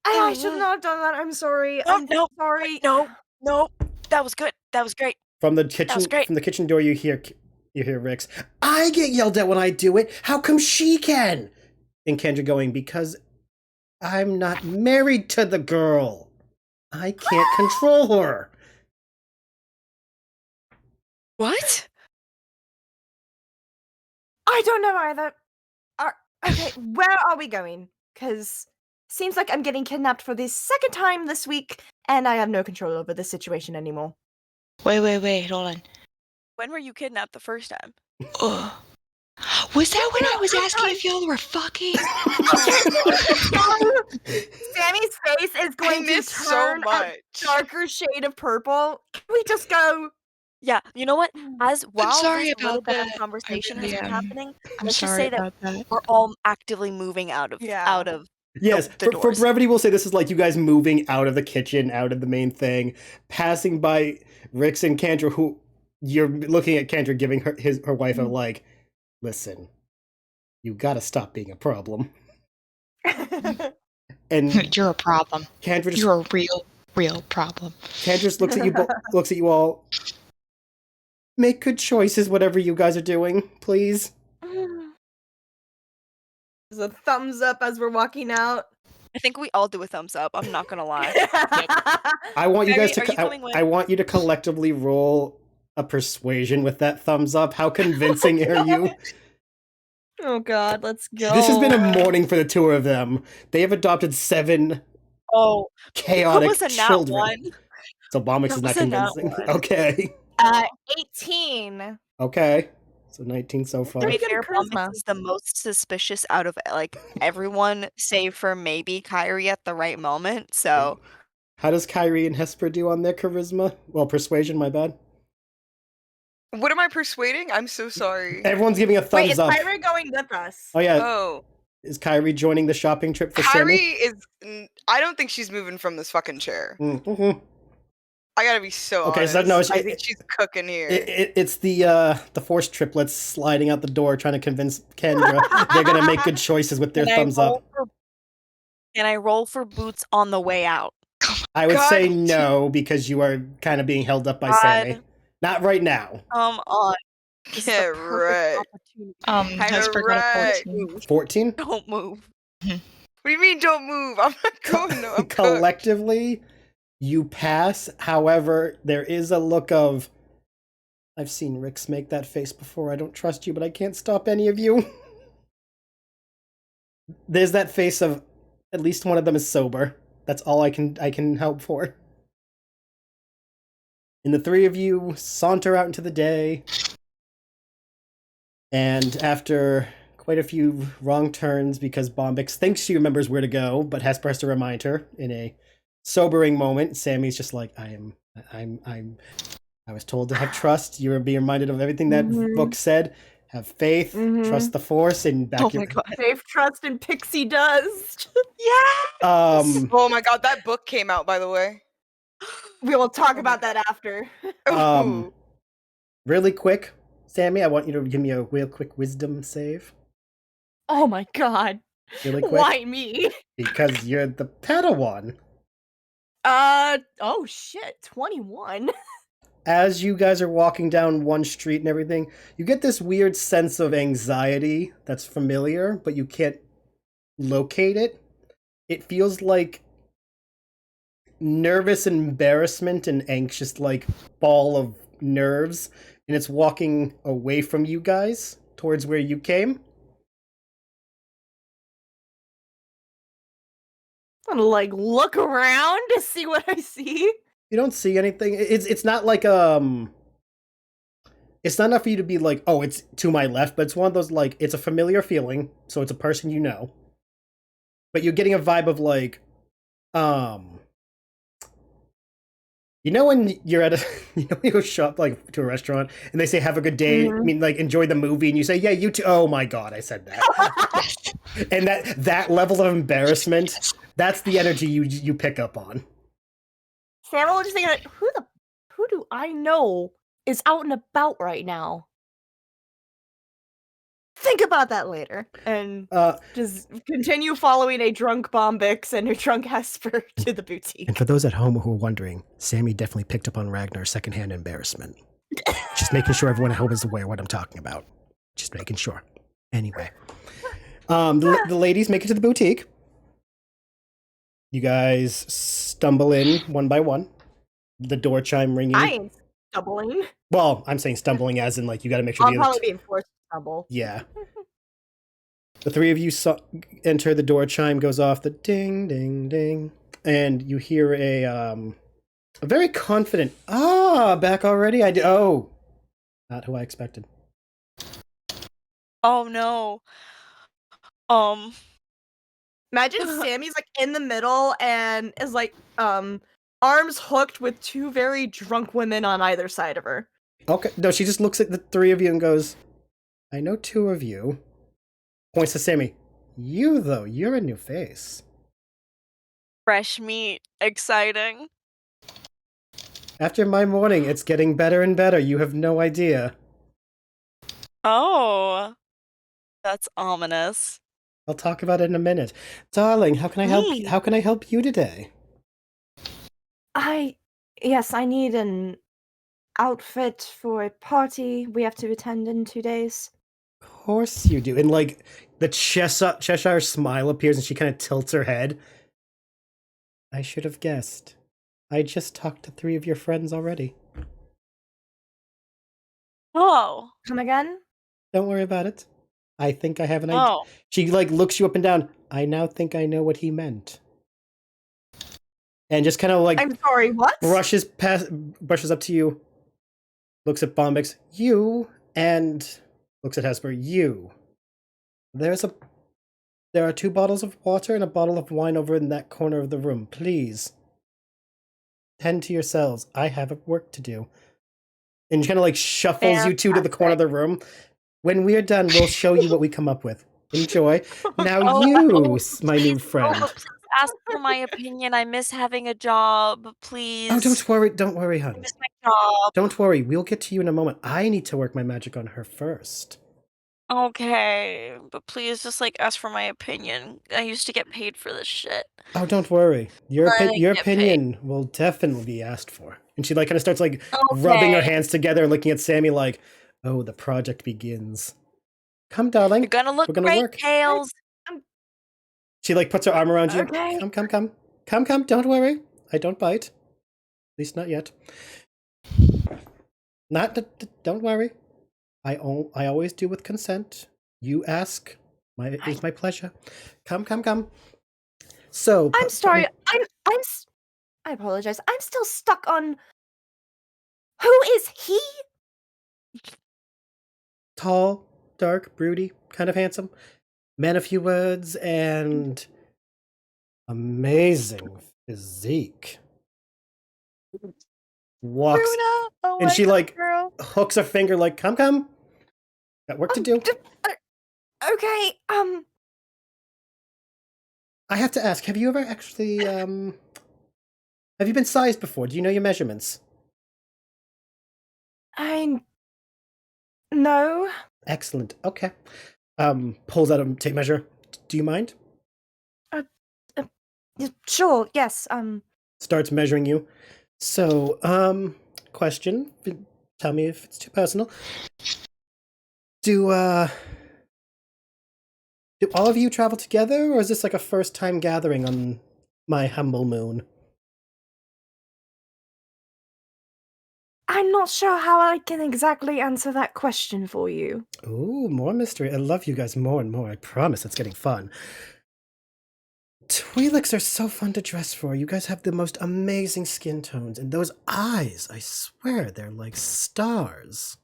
I should not have done that. I'm sorry. No, sorry. no, that was good. That was great. From the That was great. kitchen door, you hear Rick's, I get yelled at when I do it. How come she can? And Kendra going, because I'm not married to the girl. I can't control her. What? I don't know either. Okay, where are we going? Because seems like I'm getting kidnapped for the second time this week, and I have no control over this situation anymore. Wait, hold on. When were you kidnapped the first time? Ugh. Was that when I was asking if y'all were fucking? Sammy's face is going to turn a darker shade of purple. Can we just go? Yeah, you know what? While sorry this little about bit of that. conversation I has really been am. happening, I'm let's just sorry say that about that. we're all actively moving out of Yes, the for doors. brevity, we'll say this is like you guys moving out of the kitchen, out of the main thing, passing by Rix and Kendra, who you're looking at Kendra giving her wife a like, listen, you gotta stop being a problem. And You're a problem. Kendra just, You're a real problem. Kendra just looks at you, looks at you all. Make good choices, whatever you guys are doing, please. There's a thumbs up as we're walking out. I think we all do a thumbs up. I'm not gonna lie. I want you guys Are you to. going with? I want you to collectively roll a persuasion with that thumbs up. How convincing are you? Oh god, let's go. This has been a morning for the two of them. They have adopted 7 Oh, chaotic was a nat children. one. So Bombyx is That not was a nat convincing. one. Okay. 18. Okay. So 19 so far. Pretty To be good fair, charisma. Bombyx is the most suspicious out of like everyone, save for maybe Kyrie at the right moment. So How does Kyrie and Hesper do on their charisma? Well, persuasion, my bad. What am I persuading? I'm so sorry. Everyone's giving a Wait, thumbs is up. Kyrie going with us? Oh yeah. Oh, Is Kyrie joining the shopping trip for Kyrie Sami? is. I don't think she's moving from this fucking chair. Mm-hmm. I gotta be so Okay, honest. so no, I think she's cooking here. It's the force triplets sliding out the door trying to convince Kendra they're gonna make good choices with their thumbs up. Can I roll for boots on the way out? I would God. say no because you are kind of being held up by God. Sami. Not right now. Come on. This is the Yeah, perfect right. opportunity. Hesper got a Alright. 14. 14? Don't move. What do you mean don't move? I'm not going. No, I'm cooked. Collectively, you pass. However, there is a look of, I've seen Rix make that face before. I don't trust you, but I can't stop any of you. There's that face of, at least one of them is sober. That's all I can help for. And the 3 of you saunter out into the day. And after quite a few wrong turns, because Bombyx thinks she remembers where to go, but Hesper has to remind her in a sobering moment. Sammy's just like, I was told to have trust. You're being reminded of everything that book said. Have faith, trust the force, and back Oh your... my god. Faith, trust, and Pixie does. Yeah. Oh my god, that book came out, by the way. We will talk my about that after. Ooh. Really quick, Sammy, I want you to give me a real quick wisdom save. Oh my god. Really quick. Why me? Because you're the Padawan. Oh shit, 21. As you guys are walking down one street and everything, you get this weird sense of anxiety that's familiar, but you can't locate it. It feels like nervous embarrassment and anxious, like, ball of nerves, and it's walking away from you guys towards where you came. I'm gonna like look around to see what I see. You don't see anything. It's not like it's not enough for you to be like, oh, it's to my left, but it's one of those, like, it's a familiar feeling, so it's a person you know. But you're getting a vibe of like, you know when you're at a, you know when you go shop, like, to a restaurant, and they say, have a good day, I mean, like, enjoy the movie, and you say, yeah, you too. Oh my god, I said that. And that level of embarrassment, that's the energy you pick up on. Sam will just think, like, who do I know is out and about right now? Think about that later, and just continue following a drunk Bombyx and a drunk Hesper to the boutique. And for those at home who are wondering, Sami definitely picked up on Ragnar's secondhand embarrassment. Just making sure everyone at home is aware of what I'm talking about. Just making sure. Anyway. The ladies make it to the boutique. You guys stumble in one by one. The door chime ringing. I ain't stumbling. Well, I'm saying stumbling as in, like, you gotta make sure I'll the probably be forced to stumble. Yeah. The 3 of you enter, the door chime goes off, the ding, ding, ding. And you hear a very confident, back already? Oh, not who I expected. Oh no. Imagine Sammy's like in the middle and is like arms hooked with 2 very drunk women on either side of her. Okay, no, she just looks at the 3 of you and goes, I know 2 of you. Points to Sami. You, though, you're a new face. Fresh meat. Exciting. After my morning, it's getting better and better. You have no idea. Oh. That's ominous. I'll talk about it in a minute. Darling, how can I help you? How can I help you today? Yes, I need an outfit for a party we have to attend in 2 days. Of course you do. And, like, the Cheshire smile appears and she kind of tilts her head. I should have guessed. I just talked to 3 of your friends already. Oh. Come again? Don't worry about it. I think I have an idea. Oh. She like looks you up and down. I now think I know what he meant. And just kind of like I'm sorry, what? brushes up to you, looks at Bombyx, you, and looks at Hesper, you. There are 2 bottles of water and a bottle of wine over in that corner of the room. Please tend to yourselves. I have work to do. And she kind of like shuffles you 2 to the corner of the room. When we're done, we'll show you what we come up with. Enjoy. Now my new friend. Oh, please ask for my opinion. I miss having a job. Please. Oh, don't worry, I hon. miss my job. Don't worry, we'll get to you in a moment. I need to work my magic on her first. Okay, but please just like ask for my opinion. I used to get paid for this shit. Oh, don't worry. Your I your get opinion will definitely be asked for. And she like kind of starts like rubbing her Okay. hands together and looking at Sami like, oh, the project begins. Come, darling. You're gonna look We're gonna great, work. Tails. She like puts her arm around you. Okay. Come. Don't worry. I don't bite. At least not yet. Don't worry. I always do with consent. You ask. It's my pleasure. Come. So I'm sorry. I apologize. I'm still stuck on. Who is he? Tall, dark, broody, kind of handsome. Man of few words and amazing physique. Walks Luna, oh and my she God, like girl. hooks her finger like, come. Got work to do. Okay. I have to ask, have you ever actually have you been sized before? Do you know your measurements? No. Excellent. Okay. Pulls out a tape measure. Do you mind? Sure. Yes. Starts measuring you. So, question. Tell me if it's too personal. Do all of you travel together, or is this like a first time gathering on my humble moon? I'm not sure how I can exactly answer that question for you. Ooh, more mystery. I love you guys more and more. I promise it's getting fun. Twi'leks are so fun to dress for. You guys have the most amazing skin tones. And those eyes, I swear, they're like stars.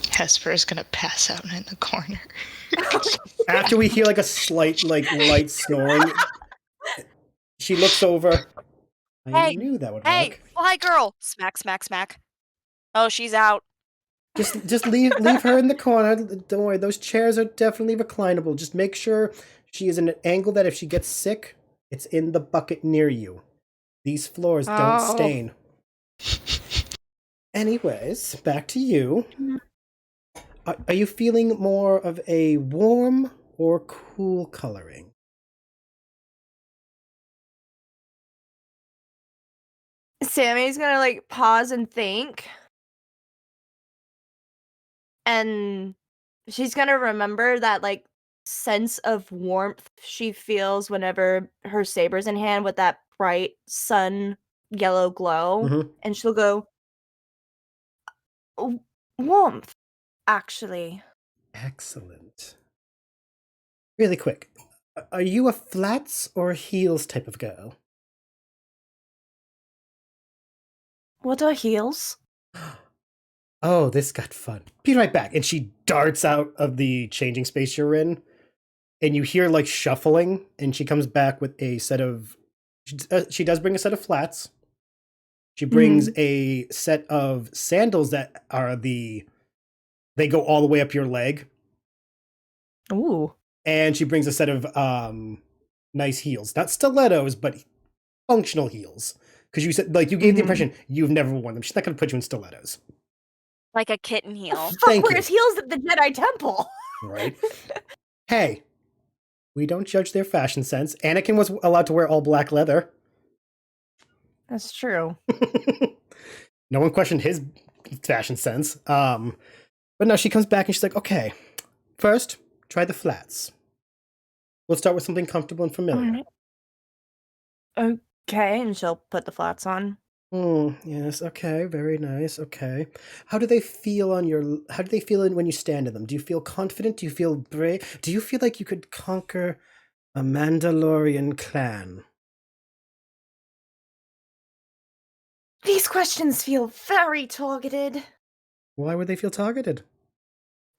Hesper is gonna pass out in the corner. After we hear like a slight, like light snoring, she looks over. I Hey, knew that would Hey, work. fly girl. Smack, smack, smack. Oh, she's out. Just leave her in the corner. Don't worry, those chairs are definitely reclinable. Just make sure she is in an angle that if she gets sick, it's in the bucket near you. These floors don't Oh. stain. Anyways, back to you. Are you feeling more of a warm or cool coloring? Sammy's gonna like pause and think. And she's gonna remember that like sense of warmth she feels whenever her saber's in hand with that bright sun yellow glow. Mhm. And she'll go, Warmth, actually. Excellent. Really quick, are you a flats or heels type of girl? What are heels? Oh, this got fun. Be right back. And she darts out of the changing space you're in, and you hear like shuffling, and she comes back with a set of. She does bring a set of flats. She brings a set of sandals that are they go all the way up your leg, ooh. and she brings a set of nice heels, not stilettos, but functional heels. Because you said like you gave the impression you've never worn them. She's not going to put you in stilettos. Like a kitten heel. Thank you. Wears heels at the Jedi Temple. Right. Hey, we don't judge their fashion sense. Anakin was allowed to wear all black leather. That's true. No one questioned his fashion sense. But no, she comes back and she's like, okay, first, try the flats. We'll start with something comfortable and familiar. Okay, and she'll put the flats on. Yes, okay, very nice, okay. How do they feel when you stand in them? Do you feel confident? Do you feel brave? Do you feel like you could conquer a Mandalorian clan? These questions feel very targeted. Why would they feel targeted?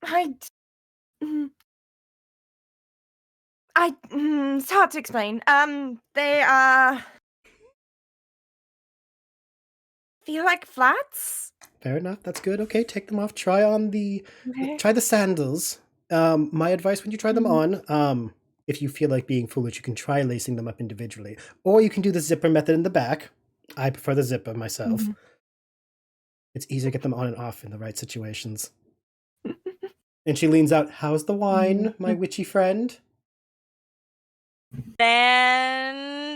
Mm, it's hard to explain. They feel like flats. Fair enough, that's good. Okay, take them off. Try Okay. the sandals. My advice when you try them on, if you feel like being foolish, you can try lacing them up individually. Or you can do the zipper method in the back. I prefer the zipper myself. Mhm. It's easier to get them on and off in the right situations. And she leans out, "How's the wine, my witchy friend?"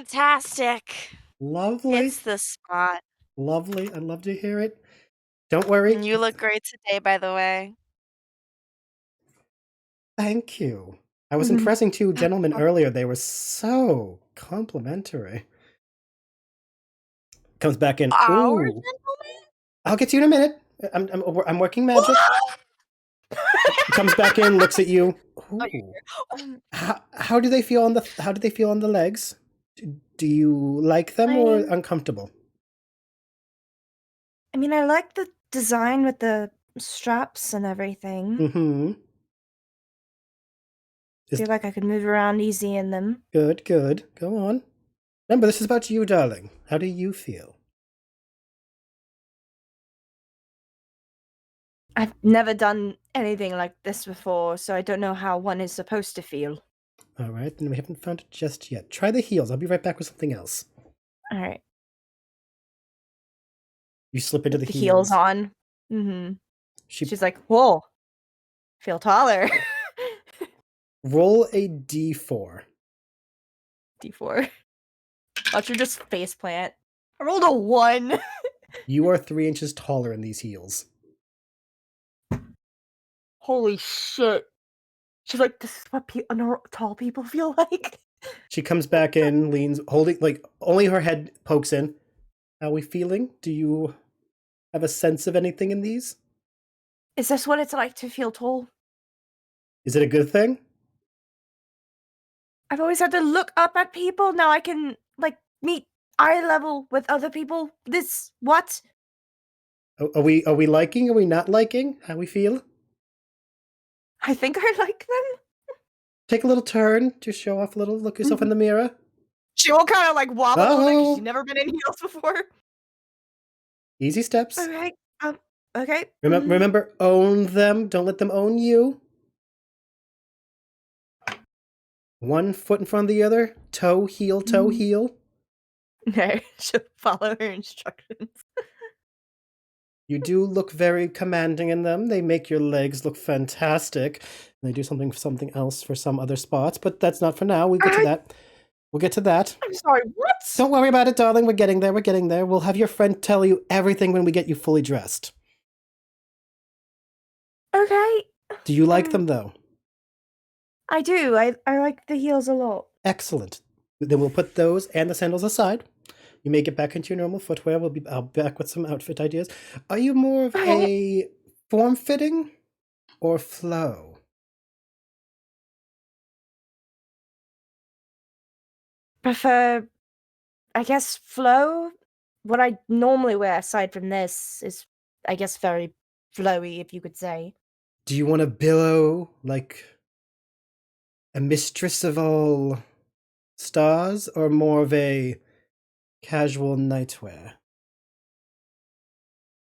Fantastic. Lovely. It's the spot. Lovely. I'd love to hear it. Don't worry. And you look great today, by the way. Thank you. I was Mhm. impressing two gentlemen earlier. They were so complimentary. Comes back in. Our Ooh, gentleman? I'll get to you in a minute. I'm working magic. Comes back in, looks at you. Oh, you're Ooh. here. How do they feel on the legs? Do you like them or I- uncomfortable? I mean, I like the design with the straps and everything. Mm-hmm. I feel like I could move around easy in them. Good. Go on. Remember, this is about you, darling. How do you feel? I've never done anything like this before, so I don't know how one is supposed to feel. All right, then we haven't found it just yet. Try the heels. I'll be right back with something else. All right. You slip into Put the the heels heels. on. Mm-hmm. She She's like, whoa, feel taller. roll a d4. D4. Watch her just faceplant. I rolled a 1. You are 3 inches taller in these heels. Holy shit. She's like, this is what tall people feel like. She comes back in, leans, holding, like, only her head pokes in. How are we feeling? Do you have a sense of anything in these? Is this what it's like to feel tall? Is it a good thing? I've always had to look up at people. Now I can, like, meet eye level with other people. What? Are we liking? Are we not liking? How we feel? I think I like them. Take a little turn to show off a little. Look yourself in the mirror. She will kind of, like, wobble a little bit because Oh. she's never been in heels before. Easy steps. Okay, okay. Remember, own them. Don't let them own you. One foot in front of the other. Toe, heel, toe, heel. No, she'll follow her instructions. You do look very commanding in them. They make your legs look fantastic. They do something else for some other spots, but that's not for now. We'll get to that. We'll get to that. I'm sorry, what? Don't worry about it, darling. We're getting there. We're getting there. We'll have your friend tell you everything when we get you fully dressed. Okay. Do you like them, though? I do. I like the heels a lot. Excellent. Then we'll put those and the sandals aside. You may get back into your normal footwear. I'll be back with some outfit ideas. Are you more of a form-fitting or flow? Prefer, I guess, flow. What I normally wear aside from this is, I guess, very flowy, if you could say. Do you want to billow like a mistress of all stars, or more of a casual nightwear?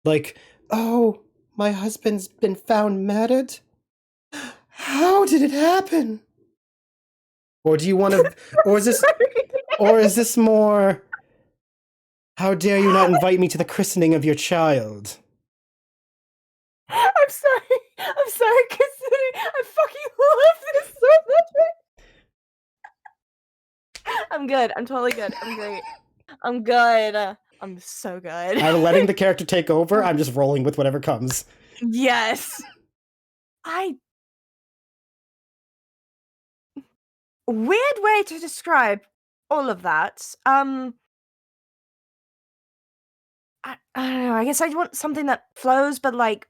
Like, oh, my husband's been found murdered? How did it happen? Or do you want to, or is this more, how dare you not invite me to the christening of your child? I'm sorry, Kitsune. I fucking love this so much. I'm good. I'm totally good. I'm great. I'm good. I'm so good. I'm letting the character take over. I'm just rolling with whatever comes. Yes. Weird way to describe all of that. I don't know. I guess I want something that flows, but like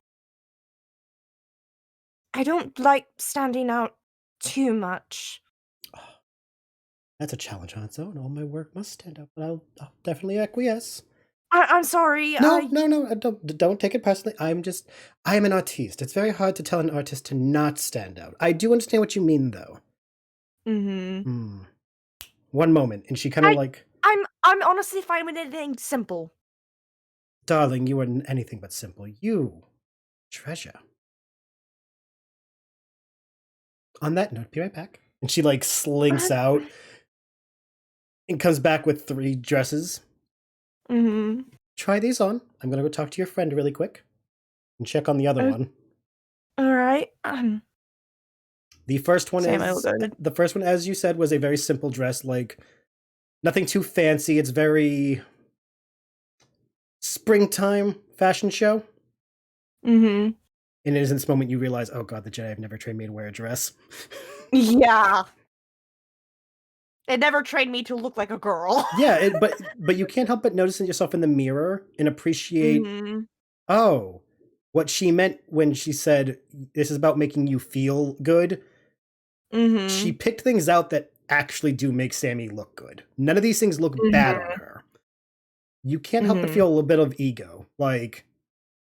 I don't like standing out too much. That's a challenge on its own. All my work must stand out, but I'll definitely acquiesce. I'm sorry. No, don't take it personally. I am an artiste. It's very hard to tell an artist to not stand out. I do understand what you mean, though. Mm-hmm. One moment, and she kind of like, I'm honestly fine with anything simple. darling, you are anything but simple. You treasure. On that note, be right back. And she like slinks out and comes back with 3 dresses. Mm-hmm. Try these on. I'm gonna go talk to your friend really quick and check on the other one. All right. The first one Sam, I will is go ahead. the first one, as you said, was a very simple dress, like nothing too fancy. It's very springtime fashion show. Mm-hmm. And it is in this moment you realize, oh god, the Jedi have never trained me to wear a dress. Yeah. It never trained me to look like a girl. Yeah, but you can't help but noticing yourself in the mirror and appreciate, oh, what she meant when she said this is about making you feel good. Mm-hmm. She picked things out that actually do make Sami look good. None of these things look bad on her. You can't help but feel a little bit of ego. Like,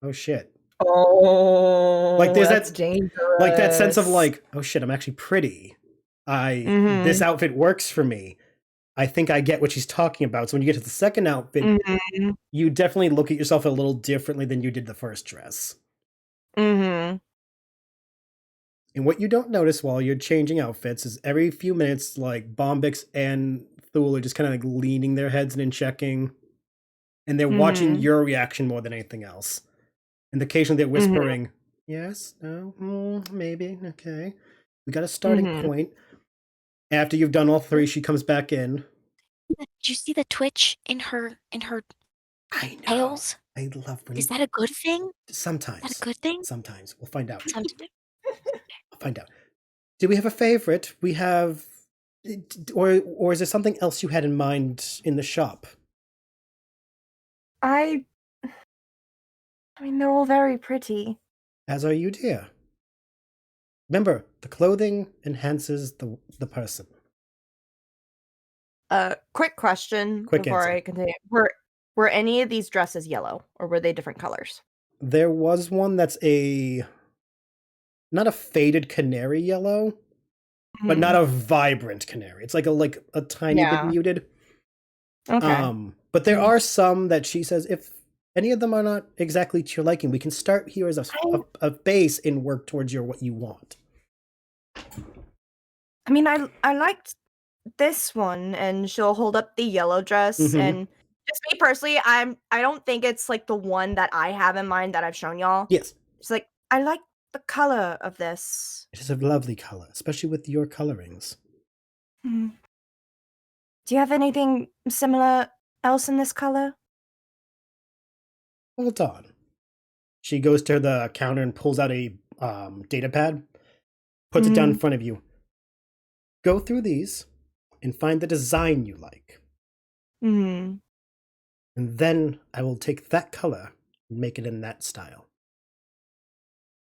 oh shit. Oh, Like there's that's that dangerous. like that sense of like, oh shit, I'm actually pretty. This outfit works for me. I think I get what she's talking about. So when you get to the second outfit, you definitely look at yourself a little differently than you did the first dress. Mm-hmm. And what you don't notice while you're changing outfits is every few minutes, like Bombyx and Thule are just kind of like leaning their heads and checking, and they're watching your reaction more than anything else. And occasionally they're whispering, yes, no, maybe, okay. We got a starting point. After you've done all 3, she comes back in. Did you see the twitch in her I know. tails? I love when Is that a good thing? sometimes. Is that a good thing? Sometimes. We'll find out. Sometimes. I'll find out. Do we have a favorite? We have, or is there something else you had in mind in the shop? I mean, they're all very pretty. As are you, dear. Remember, the clothing enhances the person. Quick question Quick before answer. I continue. Were any of these dresses yellow, or were they different colors? There was one that's not a faded canary yellow, but not a vibrant canary. It's like a tiny bit muted. Okay. But there are some that she says, if any of them are not exactly to your liking, we can start here as a base and work towards what you want. I mean, I liked this one, and she'll hold up the yellow dress, and just me personally, I don't think it's like the one that I have in mind that I've shown y'all. Yes. It's like I like the color of this. It is a lovely color, especially with your colorings. Do you have anything similar else in this color? Hold on. She goes to the counter and pulls out a data pad, puts it down in front of you. Go through these and find the design you like. And then I will take that color and make it in that style.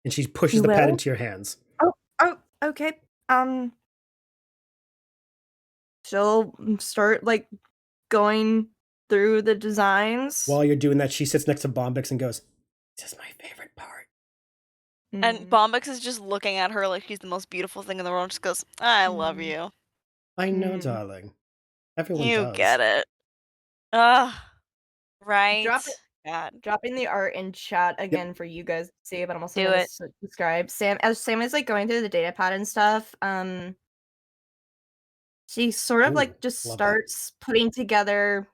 And she pushes the pad into your hands. Oh, okay. She'll start like going through the designs. While you're doing that, she sits next to Bombyx and goes, "This is my favorite part." And Bombyx is just looking at her like she's the most beautiful thing in the world. Just goes, "I love you." I know, darling. Everyone You does. get it. Ugh. Right. Dropping the art in chat again for you guys to see, but I'm also Do gonna it. subscribe. As Sam is like going through the data pad and stuff, she sort of like just starts putting together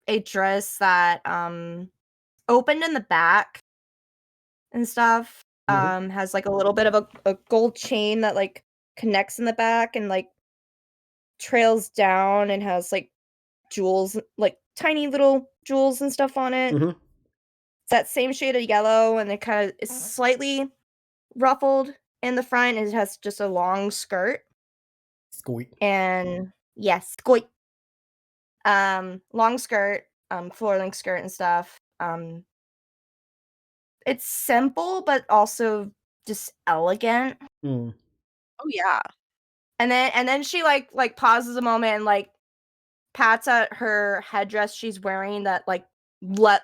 a dress that opened in the back and stuff. Has like a little bit of a gold chain that like connects in the back and like trails down and has like jewels, like tiny little jewels and stuff on it. It's that same shade of yellow, and it kind of is slightly ruffled in the front, and it has just a long skirt. Squeak. And yes, squeak. Long skirt, floor-length skirt and stuff. It's simple, but also just elegant. Hmm. Oh yeah. And then she like pauses a moment and like pats at her headdress she's wearing, that like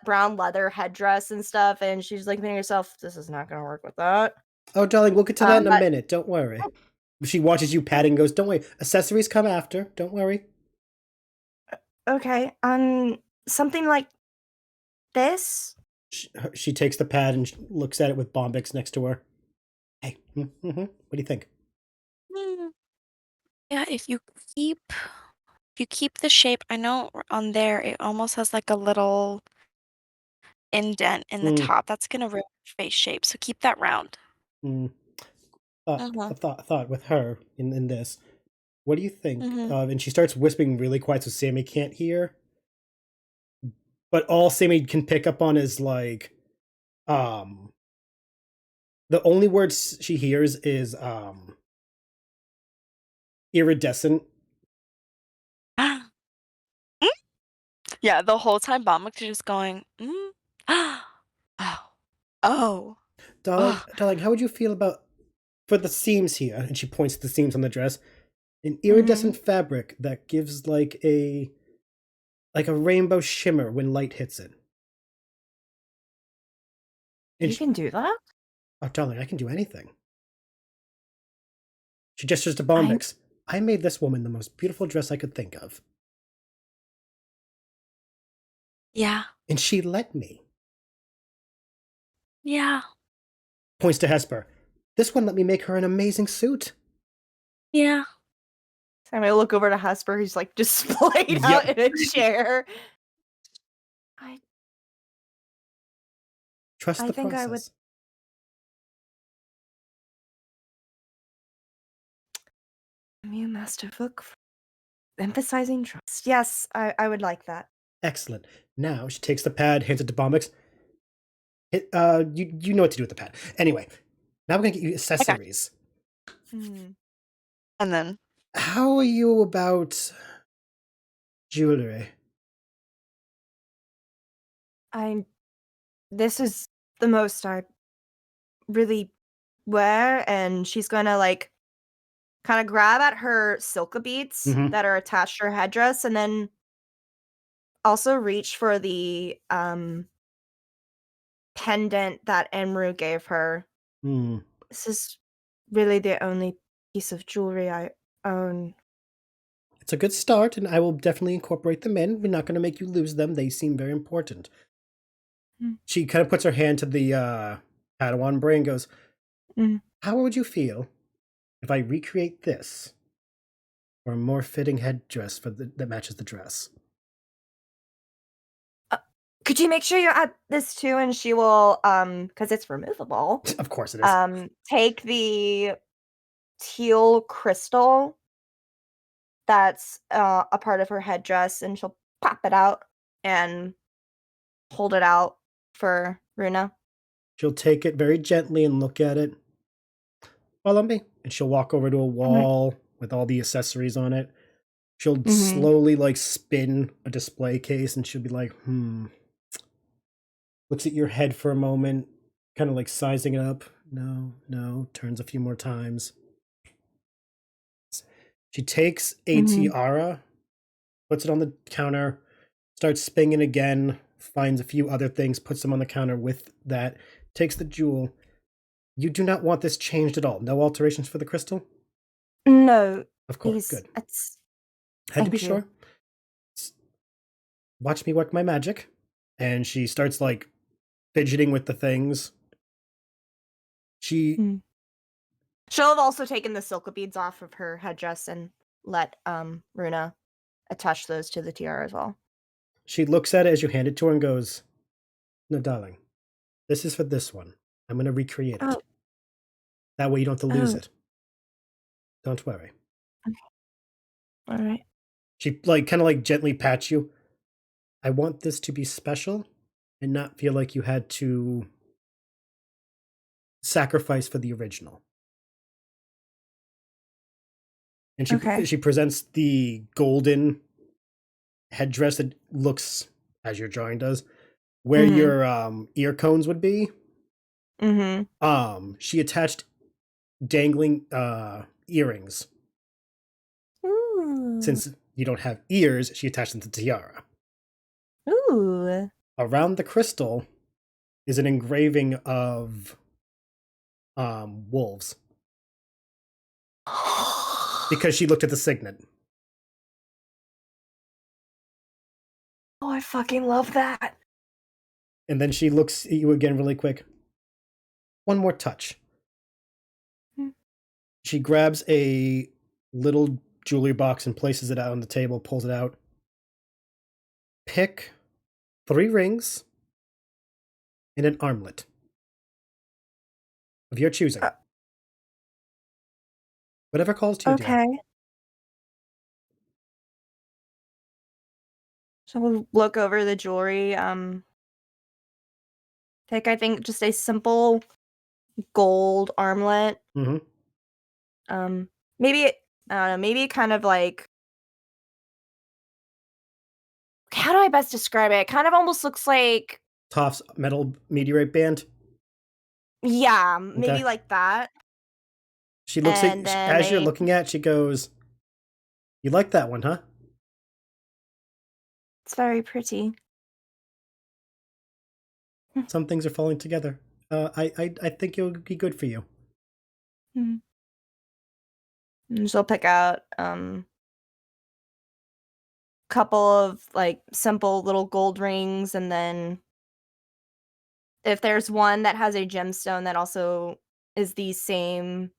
brown leather headdress and stuff, and she's like thinking to herself, this is not gonna work with that. Oh, darling, we'll get to that in a But minute. Don't worry. She watches you patting and goes, don't worry. Accessories come after. Don't worry. okay, something like this. She takes the pad and looks at it with Bombyx next to her. Hey, what do you think? Yeah, if you keep the shape, I know on there it almost has like a little indent in the Mm. top. That's gonna ruin your face shape. So keep that round. A thought with her in this. What do you think? Mhm. And she starts whispering really quiet so Sami can't hear. But all Sami can pick up on is like, the only words she hears is iridescent. Yeah, the whole time Bombyx is just going, oh. Darling, how would you feel about for the seams here? And she points to the seams on the dress. An iridescent fabric that gives like a rainbow shimmer when light hits it. And You can do that? oh, darling, I can do anything. She gestures to Bombyx. I made this woman the most beautiful dress I could think of. Yeah. And she let me. Yeah. Points to Hesper. This one let me make her an amazing suit. Yeah. I'm gonna look over to Hesper, who's like just splayed out in a chair. Trust I the think process. I would. New master book emphasizing trust. Yes, I would like that. Excellent. Now she takes the pad, hands it to Bombyx. You know what to do with the pad. Anyway, now we're gonna get you accessories. And then How are you about jewelry? This is the most I really wear, and she's gonna like kind of grab at her silka beads that are attached to her headdress, and then also reach for the pendant that Enru gave her. This is really the only piece of jewelry I own. It's a good start, and I will definitely incorporate them in. We're not going to make you lose them. They seem very important. She kind of puts her hand to the Padawan brain and goes, how would you feel if I recreate this for a more fitting headdress that matches the dress? Could you make sure you add this too? And she will, because it's removable. Of course it is. Take the teal crystal that's a part of her headdress, and she'll pop it out and hold it out for Runa. She'll take it very gently and look at it. Follow me. And she'll walk over to a wall with all the accessories on it. She'll slowly like spin a display case, and she'll be like, looks at your head for a moment, kind of like sizing it up. No, turns a few more times. She takes a tiara, puts it on the counter, starts spinning again, finds a few other things, puts them on the counter with that, takes the jewel. You do not want this changed at all. No alterations for the crystal? No. Of course, good. Had to Thank be you. sure. Watch me work my magic. And she starts like fidgeting with the things. She'll have also taken the silk beads off of her headdress and let Runa attach those to the tiara as well. She looks at it as you hand it to her and goes, no, darling, this is for this one. I'm going to recreate it. That way you don't have to lose it. Don't worry. Okay. All right. She like kind of like gently pats you. I want this to be special and not feel like you had to sacrifice for the original. And she presents the golden headdress that looks as your drawing does, where your ear cones would be. She attached dangling earrings. Ooh. Since you don't have ears, she attached them to the tiara. Ooh. Around the crystal is an engraving of wolves. Because she looked at the signet. Oh, I fucking love that. And then she looks at you again really quick. One more touch. She grabs a little jewelry box and places it out on the table, pulls it out. Pick 3 rings and an armlet of your choosing. Whatever calls to you, dear. Okay. So we'll look over the jewelry. Pick, I think, just a simple gold armlet. Mm-hmm. Maybe I don't know. Maybe kind of like, how do I best describe it? It kind of almost looks like, Toph's metal meteorite band. yeah, maybe Okay. like that. She looks And at then as you're looking at. She goes, "You like that one, huh?" It's very pretty. Some things are falling together. I think it'll be good for you. And she'll pick out couple of like simple little gold rings, and then if there's one that has a gemstone that also is the same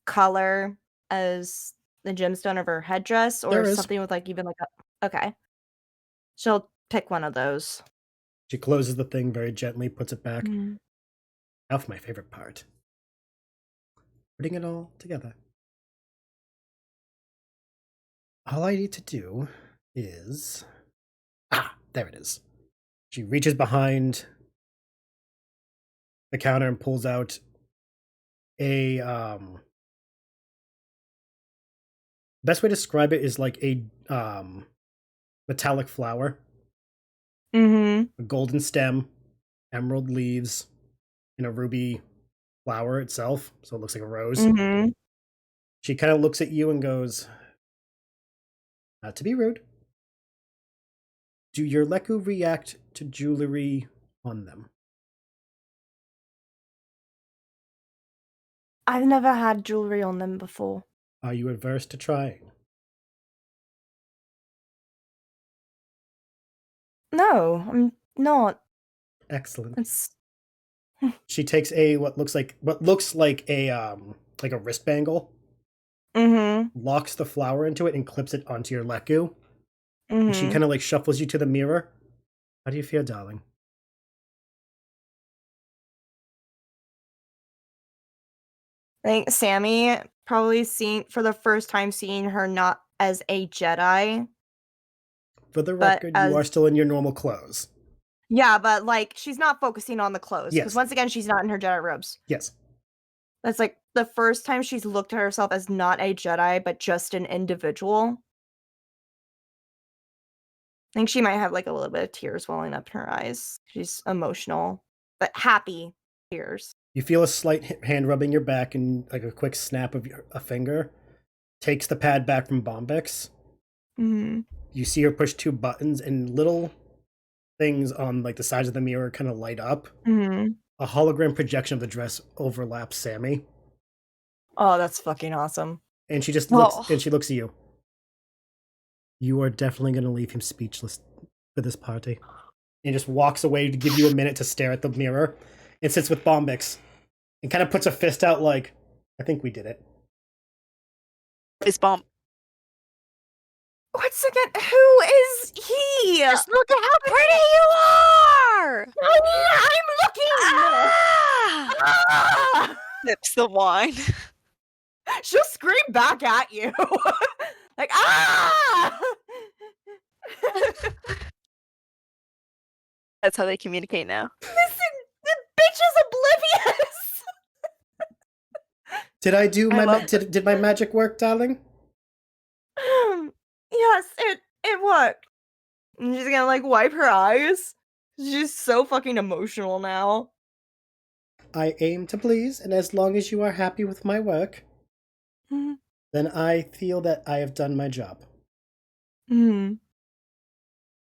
color as the gemstone of her headdress, or There is. something with like even like a, okay, she'll pick one of those. She closes the thing very gently, puts it back. Now for my favorite part. Putting it all together. All I need to do is... there it is. She reaches behind the counter and pulls out a... best way to describe it is like a metallic flower. A golden stem, emerald leaves, and a ruby flower itself, so it looks like a rose. She kind of looks at you and goes, "Not to be rude. Do your Leku react to jewelry on them?" I've never had jewelry on them before. Are you averse to trying? No, I'm not. Excellent. It's She takes a what looks like a wrist bangle, locks the flower into it, and clips it onto your Leku. And she kind of like shuffles you to the mirror. How do you feel, darling? I think Sami probably for the first time seeing her not as a Jedi. For the But record, you are still in your normal clothes. Yeah, but like she's not focusing on the clothes, because Yes. once again she's not in her Jedi robes. Yes. That's like the first time she's looked at herself as not a Jedi, but just an individual. I think she might have like a little bit of tears welling up in her eyes. She's emotional, but happy tears. You feel a slight hand rubbing your back and like a quick snap of a finger. Takes the pad back from Bombyx. You see her push 2 buttons and little things on like the sides of the mirror kind of light up. A hologram projection of the dress overlaps Sami. Oh, that's fucking awesome. And she just looks and she looks at you. You are definitely going to leave him speechless for this party. And just walks away to give you a minute to stare at the mirror and sits with Bombyx and kind of puts a fist out like, I think we did it. Fist bump. Once again, who is he? Just look at how pretty you are! I'm looking! Ah! Sips the wine. She'll scream back at you. Like, ah! That's how they communicate now. Listen, the bitch is oblivious! Did I do did my magic work, darling? Yes, it worked. And she's gonna like wipe her eyes. She's so fucking emotional now. I aim to please, and as long as you are happy with my work, then I feel that I have done my job.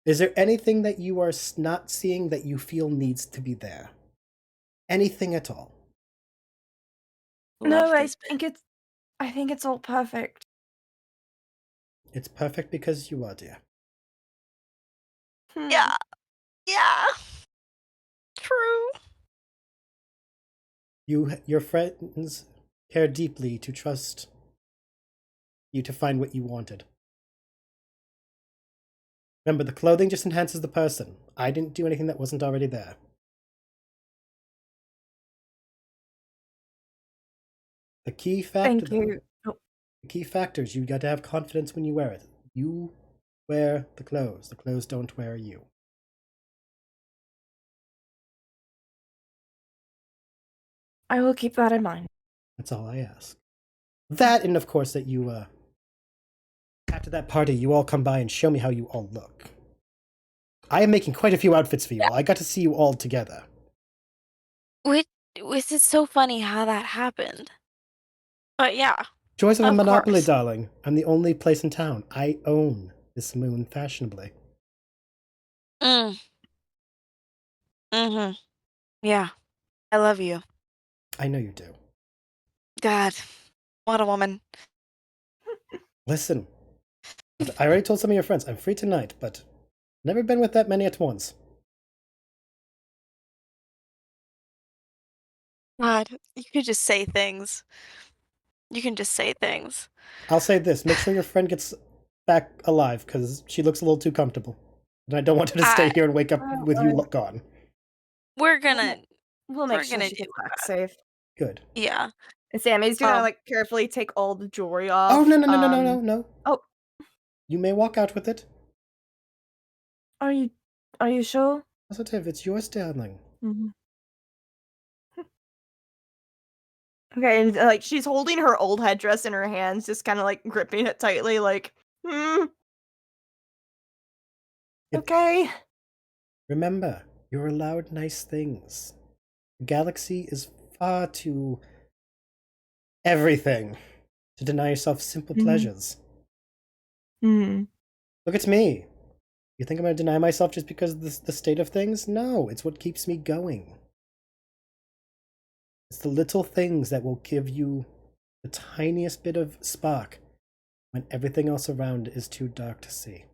Is there anything that you are not seeing that you feel needs to be there? Anything at all? No, Love I this bit. think it's all perfect. It's perfect because you are, dear. Yeah. Yeah. True. Your friends care deeply to trust you to find what you wanted. Remember, the clothing just enhances the person. I didn't do anything that wasn't already there. The key factor, Thank you. the key factor is you got to have confidence when you wear it. You wear the clothes. The clothes don't wear you. I will keep that in mind. That's all I ask. That, and of course that you, after that party, you all come by and show me how you all look. I am making quite a few outfits for you all. I got to see you all together. Which is so funny how that happened. But yeah. Joys of a Of monopoly, course. darling. I'm the only place in town. I own this moon fashionably. Mm. Yeah. I love you. I know you do. God. What a woman. Listen, I already told some of your friends I'm free tonight, but never been with that many at once. God, you could just say things. You can just say things. I'll say this, make sure your friend gets back alive, because she looks a little too comfortable. And I don't want her to stay here and wake up with you gone. We're gonna We'll make We're sure gonna she do gets back that. safe. Good. Yeah. And Sammy's gonna like carefully take all the jewelry off. Oh, no. Oh. You may walk out with it. Are you sure? Positive, it's yours, darling. Okay, and like she's holding her old headdress in her hands, just kind of like gripping it tightly, like, okay. Remember, you're allowed nice things. The galaxy is far too everything to deny yourself simple pleasures. Look at me. You think I'm going to deny myself just because of the state of things? No, it's what keeps me going. It's the little things that will give you the tiniest bit of spark when everything else around is too dark to see.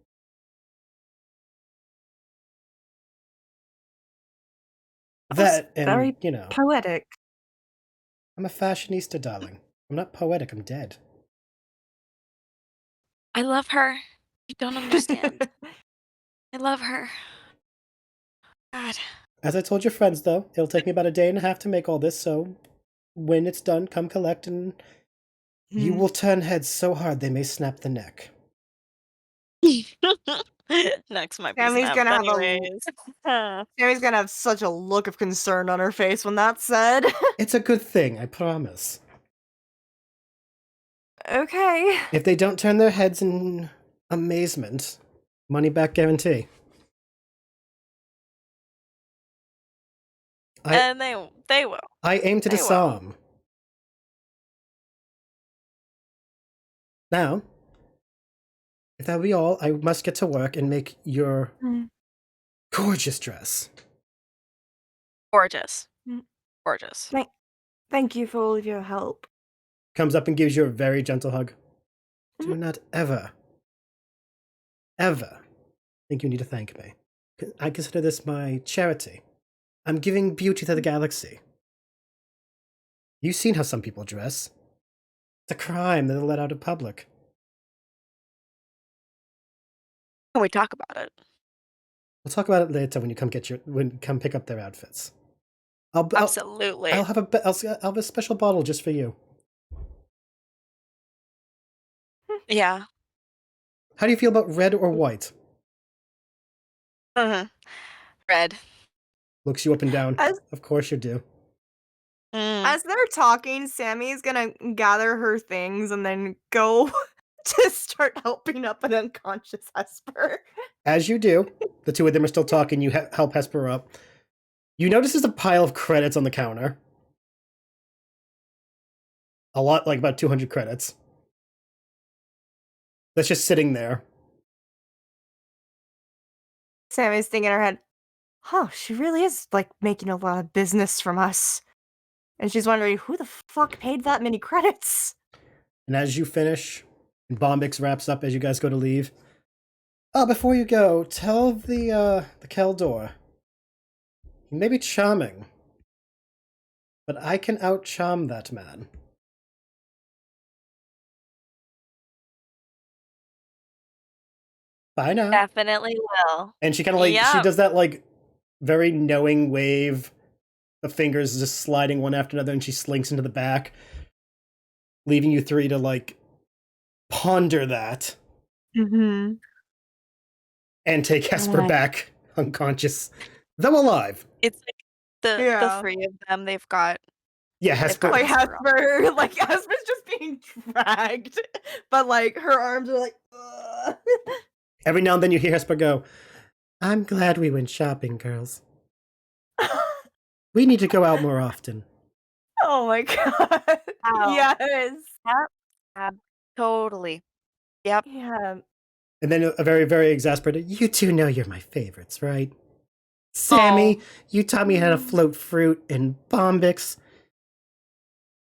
That, and, very you know, poetic. I'm a fashionista, darling. I'm not poetic, I'm dead. I love her. You don't understand. I love her. God. As I told your friends, though, it'll take me about a day and a half to make all this, so when it's done, come collect, and you will turn heads so hard they may snap the neck. Next might be Sammy's snapped gonna have anyways. Sammy's gonna have such a look of concern on her face when that's said. It's a good thing, I promise. Okay. If they don't turn their heads in amazement, money back guarantee. And they will. I aim to They will. disarm. Now, if that be all, I must get to work and make your gorgeous dress. Gorgeous. Gorgeous. Thank you for all of your help. Comes up and gives you a very gentle hug. Do not ever think you need to thank me. I consider this my charity. I'm giving beauty to the galaxy. You've seen how some people dress. It's a crime that they'll let out in public. Can we talk about it? We'll talk about it later when you come pick up their outfits. Absolutely. I'll have a special bottle just for you. Yeah. How do you feel about red or white? Red. Looks you up and down. As- Of course you do. As they're talking, Sammy's gonna gather her things and then go to start helping up an unconscious Hesper. As you do, the two of them are still talking. You help Hesper up. You notice there's a pile of credits on the counter. A lot, like about 200 credits. That's just sitting there. Sammy's thinking in her head, oh, she really is, like, making a lot of business from us. And she's wondering, who the fuck paid that many credits? And as you finish, and Bombyx wraps up as you guys go to leave. Oh, before you go, tell the Keldor. He may be charming, but I can out-charm that man. Bye now. Definitely will. And she kind of like, she does that like very knowing wave, the fingers just sliding one after another, and she slinks into the back, leaving you three to like ponder that. Mm-hmm. And take Hesper back unconscious, though alive. It's like the three of them, they've got... Yeah, Hesper. Like Hesper, like Hesper's just being dragged, but like her arms are like. Ugh. Every now and then you hear Hesper go, "I'm glad we went shopping, girls. We need to go out more often." Oh my god! Wow. Yes. Yep. Totally. Yep. Yeah. And then a very, very exasperated, "You two know you're my favorites, right? Sami, you taught me how to float fruit, and Bombyx,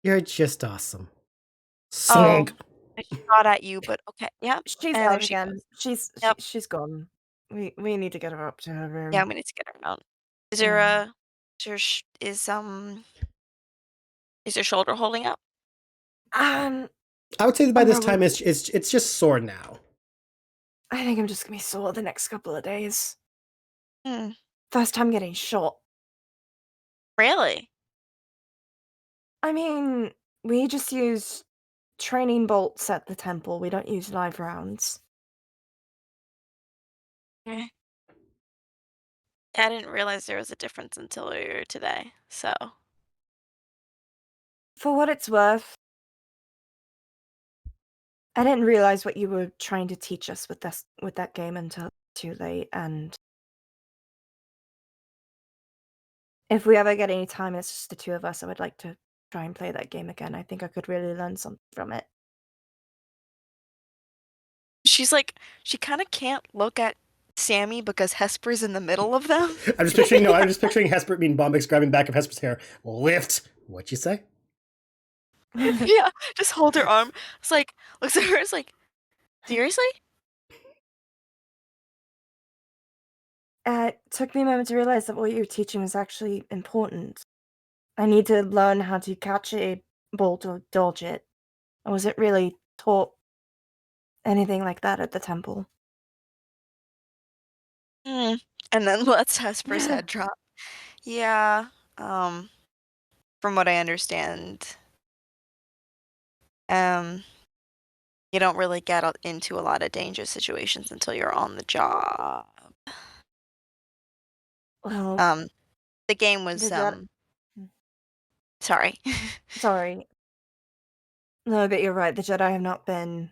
you're just awesome." Slunk. I shot at you, but okay. Yeah. She's out again. She's gone. We need to get her up to her room. Yeah, we need to get her out. Is there is her shoulder holding up? I would say that by this time it's just sore now. I think I'm just gonna be sore the next couple of days. Hmm. First time getting shot. Really? I mean, we just use training bolts at the temple. We don't use live rounds. Okay. I didn't realize there was a difference until earlier today, so. For what it's worth, I didn't realize what you were trying to teach us with that game until too late, and if we ever get any time, it's just the two of us, I would like to try and play that game again. I think I could really learn something from it. She's like, she kind of can't look at Sami because Hesper's in the middle of them. I'm just picturing Hesper being Bombyx grabbing back of Hesper's hair. Lift. What'd you say? Yeah, just hold her arm. It's like, looks at her, it's like, seriously? It took me a moment to realize that what you were teaching was actually important. I need to learn how to catch a bolt or dodge it. I wasn't really taught anything like that at the temple. And then lets Hesper's head drop. Yeah, from what I understand, you don't really get into a lot of dangerous situations until you're on the job. Well, the game was sorry. Sorry. No, but you're right. The Jedi have not been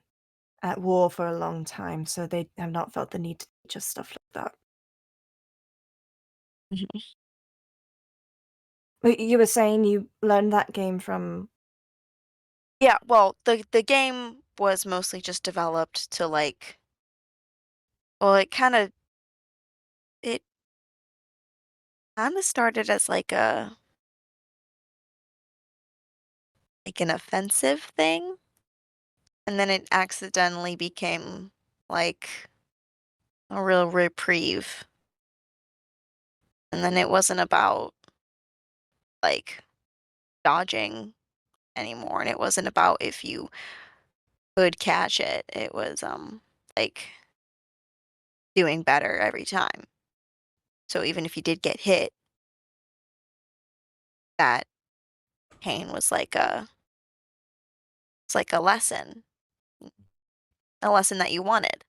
at war for a long time, so they have not felt the need to teach us stuff like that. Mhm. But you were saying you learned that game from... Yeah, well, the game was mostly just developed to like, well, it kind of started as like an offensive thing, and then it accidentally became like a real reprieve. And then it wasn't about like dodging anymore, and it wasn't about if you could catch it. It was like doing better every time. So even if you did get hit, that pain was like it's like a lesson that you wanted.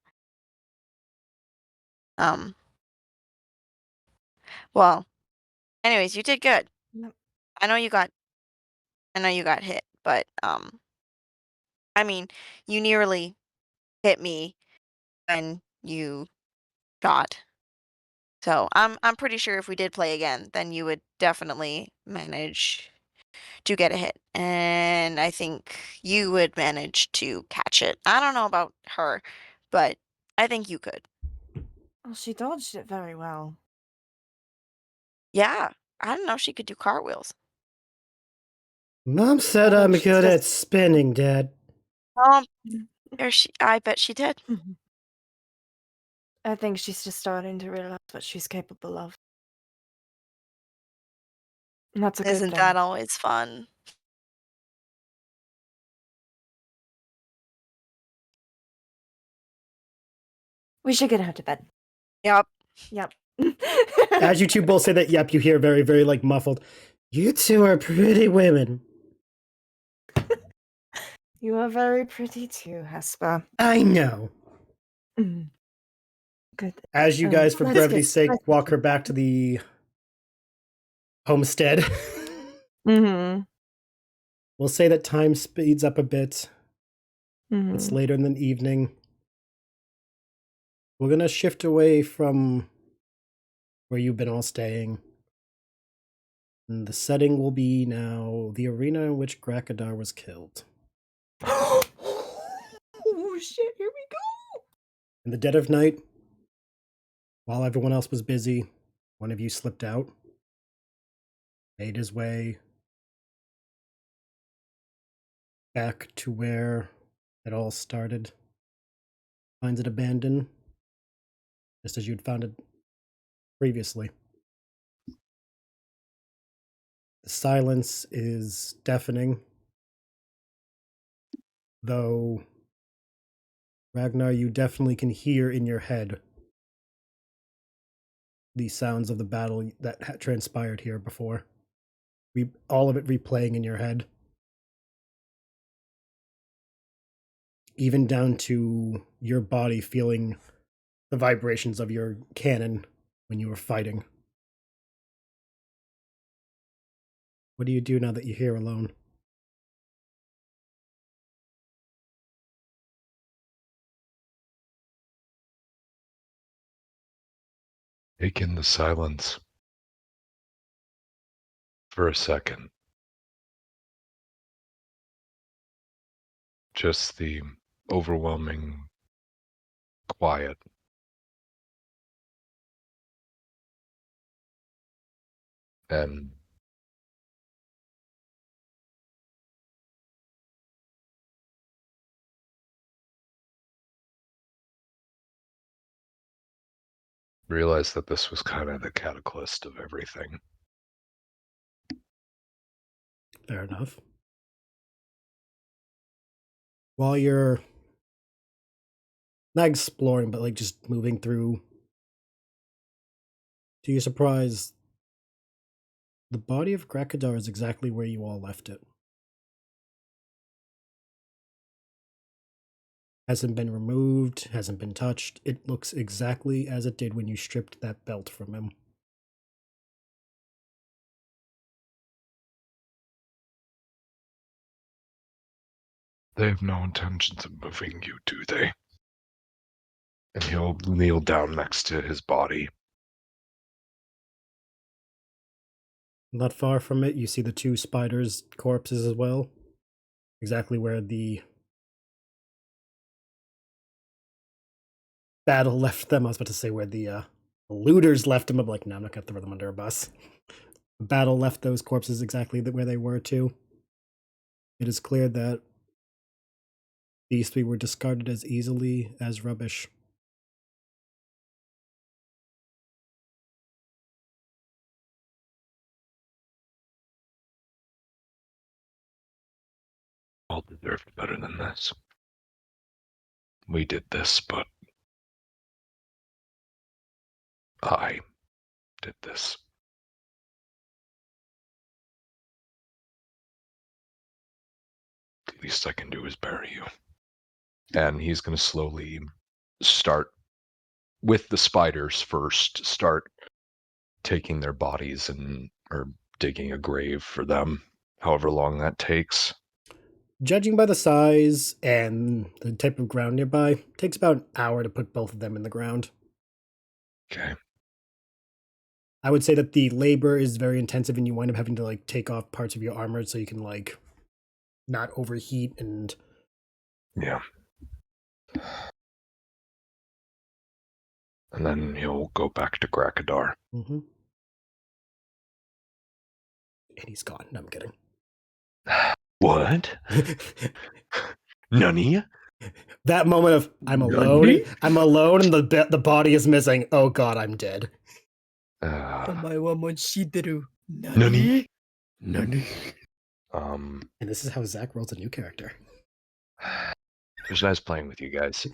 Well, anyways, you did good. Yep. I know you got hit, but I mean, you nearly hit me when you shot. So I'm pretty sure if we did play again, then you would definitely manage to get a hit. And I think you would manage to catch it. I don't know about her, but I think you could. Well, she dodged it very well. Yeah. I don't know if she could do cartwheels. Mom said I I'm think she's good at just- spinning, Dad. I bet she did. I think she's just starting to realize what she's capable of. And that's a good Isn't thing. that always fun? We should get her to bed. Yep. Yep. As you two both say that, yep, you hear very, very like muffled. You two are pretty women. You are very pretty too, Hesper. I know. Mm. Good. As you guys, for Let's brevity's get- sake, walk her back to the homestead. Mm-hmm. We'll say that time speeds up a bit. Mm-hmm. It's later in the evening. We're gonna shift away from where you've been all staying. And the setting will be now the arena in which Grakadar was killed. Oh shit, here we go! In the dead of night, while everyone else was busy, one of you slipped out, made his way back to where it all started, finds it abandoned, just as you'd found it previously. The silence is deafening, though, Ragnar, you definitely can hear in your head the sounds of the battle that had transpired here before. All of it replaying in your head. Even down to your body feeling the vibrations of your cannon when you were fighting. What do you do now that you're here alone? Take in the silence for a second. Just the overwhelming quiet. And realize that this was kind of the catalyst of everything. Fair enough. While you're not exploring, but like just moving through, to your surprise, the body of Grakadar is exactly where you all left it. Hasn't been removed, hasn't been touched. It looks exactly as it did when you stripped that belt from him. They have no intentions of moving you, do they? And he'll kneel down next to his body. Not far from it, you see the two spiders' corpses as well. Exactly where the battle left them. I was about to say where the looters left them. I'm like, no, I'm not going to throw them under a bus. The battle left those corpses exactly where they were, too. It is clear that these three were discarded as easily as rubbish. All deserved better than this. We did this, but I did this. The least I can do is bury you. And he's going to slowly start with the spiders first, start taking their bodies or digging a grave for them, however long that takes. Judging by the size and the type of ground nearby, it takes about an hour to put both of them in the ground. Okay. I would say that the labor is very intensive, and you wind up having to like take off parts of your armor so you can like not overheat and. Yeah. And then he'll go back to Grakadar. Mm-hmm. And he's gone. No, I'm kidding. What? Nani? That moment of I'm alone. Nani? I'm alone, and the body is missing. Oh God, I'm dead. Nani? Nani? And this is how Zack rolls a new character. It was nice playing with you guys.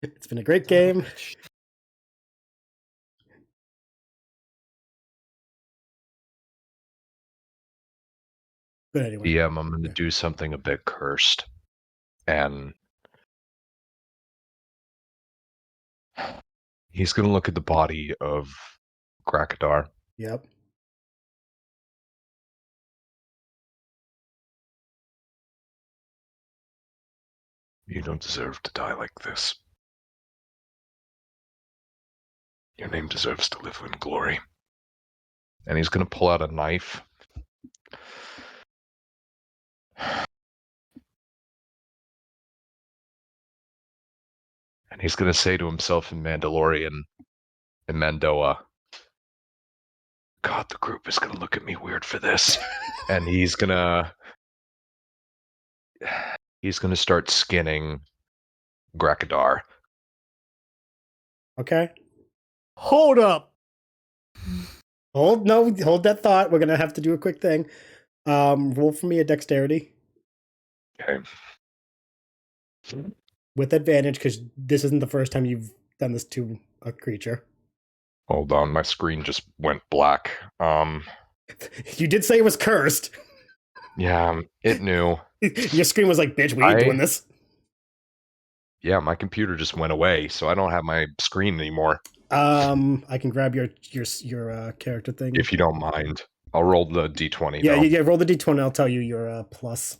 It's been a great game. But anyway. I'm going to do something a bit cursed. And he's going to look at the body of Grakadar. Yep. You don't deserve to die like this. Your name deserves to live in glory. And he's going to pull out a knife. And he's going to say to himself in Mandalorian, in Mandoa, God, the group is going to look at me weird for this. And he's going to start skinning Grakadar. Okay. Hold up. Hold that thought. We're gonna have to do a quick thing. Roll for me a dexterity. Okay. With advantage, because this isn't the first time you've done this to a creature. Hold on, my screen just went black. You did say it was cursed. Yeah, it knew. Your screen was like, bitch, we ain't doing this. Yeah, my computer just went away, so I don't have my screen anymore. I can grab your character thing. If you don't mind. I'll roll the d20, Yeah, though. yeah, roll the d20, I'll tell you your plus.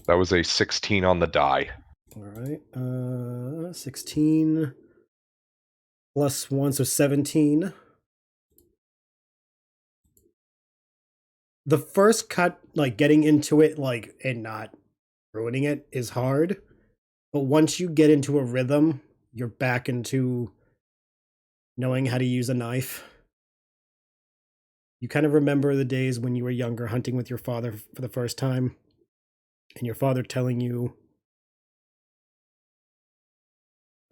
That was a 16 on the die. Alright, 16 plus 1, so 17. The first cut, like, getting into it, like, and not ruining it is hard. But once you get into a rhythm, you're back into knowing how to use a knife. You kind of remember the days when you were younger hunting with your father for the first time, and your father telling you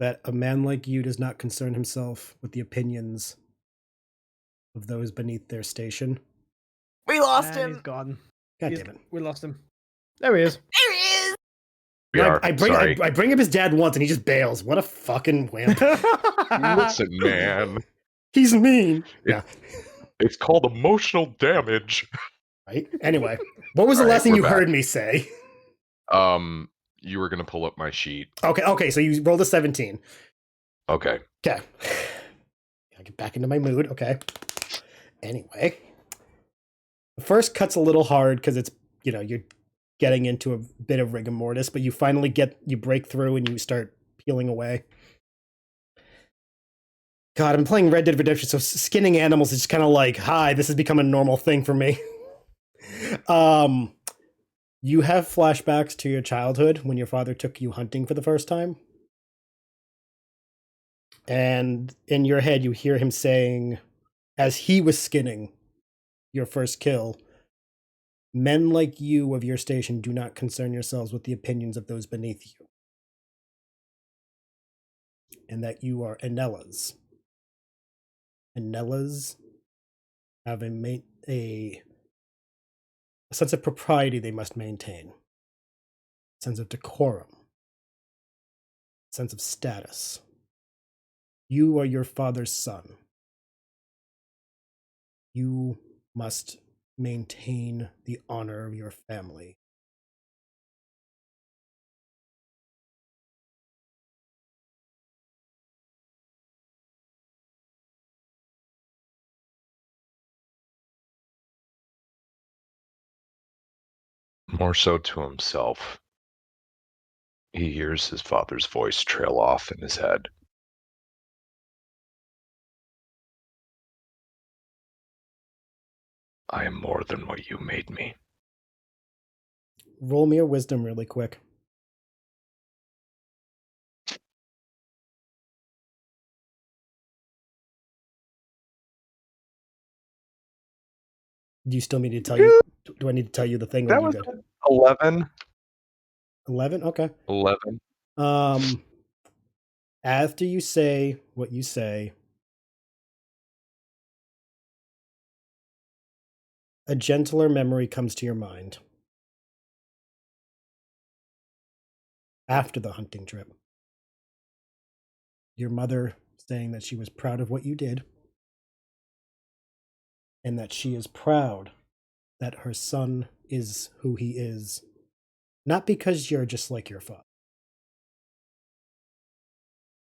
that a man like you does not concern himself with the opinions of those beneath their station. We lost He's him. gone. God damn it. We lost him. There he is. There he is. We are. I bring up his dad once and he just bails. What a fucking wimp. Listen, man. He's mean. Yeah. It's called emotional damage. Right? Anyway, what was the last thing you heard me say? You were going to pull up my sheet. Okay, so you rolled a 17. Okay. Okay. Gotta get back into my mood. Okay. Anyway. The first cut's a little hard because it's, you're getting into a bit of rigor mortis, but you finally you break through and you start peeling away. God, I'm playing Red Dead Redemption, so skinning animals is just kind of like, hi, this has become a normal thing for me. You have flashbacks to your childhood when your father took you hunting for the first time. And in your head, you hear him saying, as he was skinning your first kill, men like you of your station do not concern yourselves with the opinions of those beneath you. And that you are Enellas. Enellas have a sense of propriety they must maintain, a sense of decorum, a sense of status. You are your father's son. You must maintain the honor of your family. More so to himself. He hears his father's voice trail off in his head. I am more than what you made me. Roll me a wisdom really quick. Do you still need to tell you? Do I need to tell you the thing? That Or was you good? 11. 11? Okay. 11. After you say what you say, a gentler memory comes to your mind. After the hunting trip, your mother saying that she was proud of what you did and that she is proud that her son is who he is, not because you're just like your father,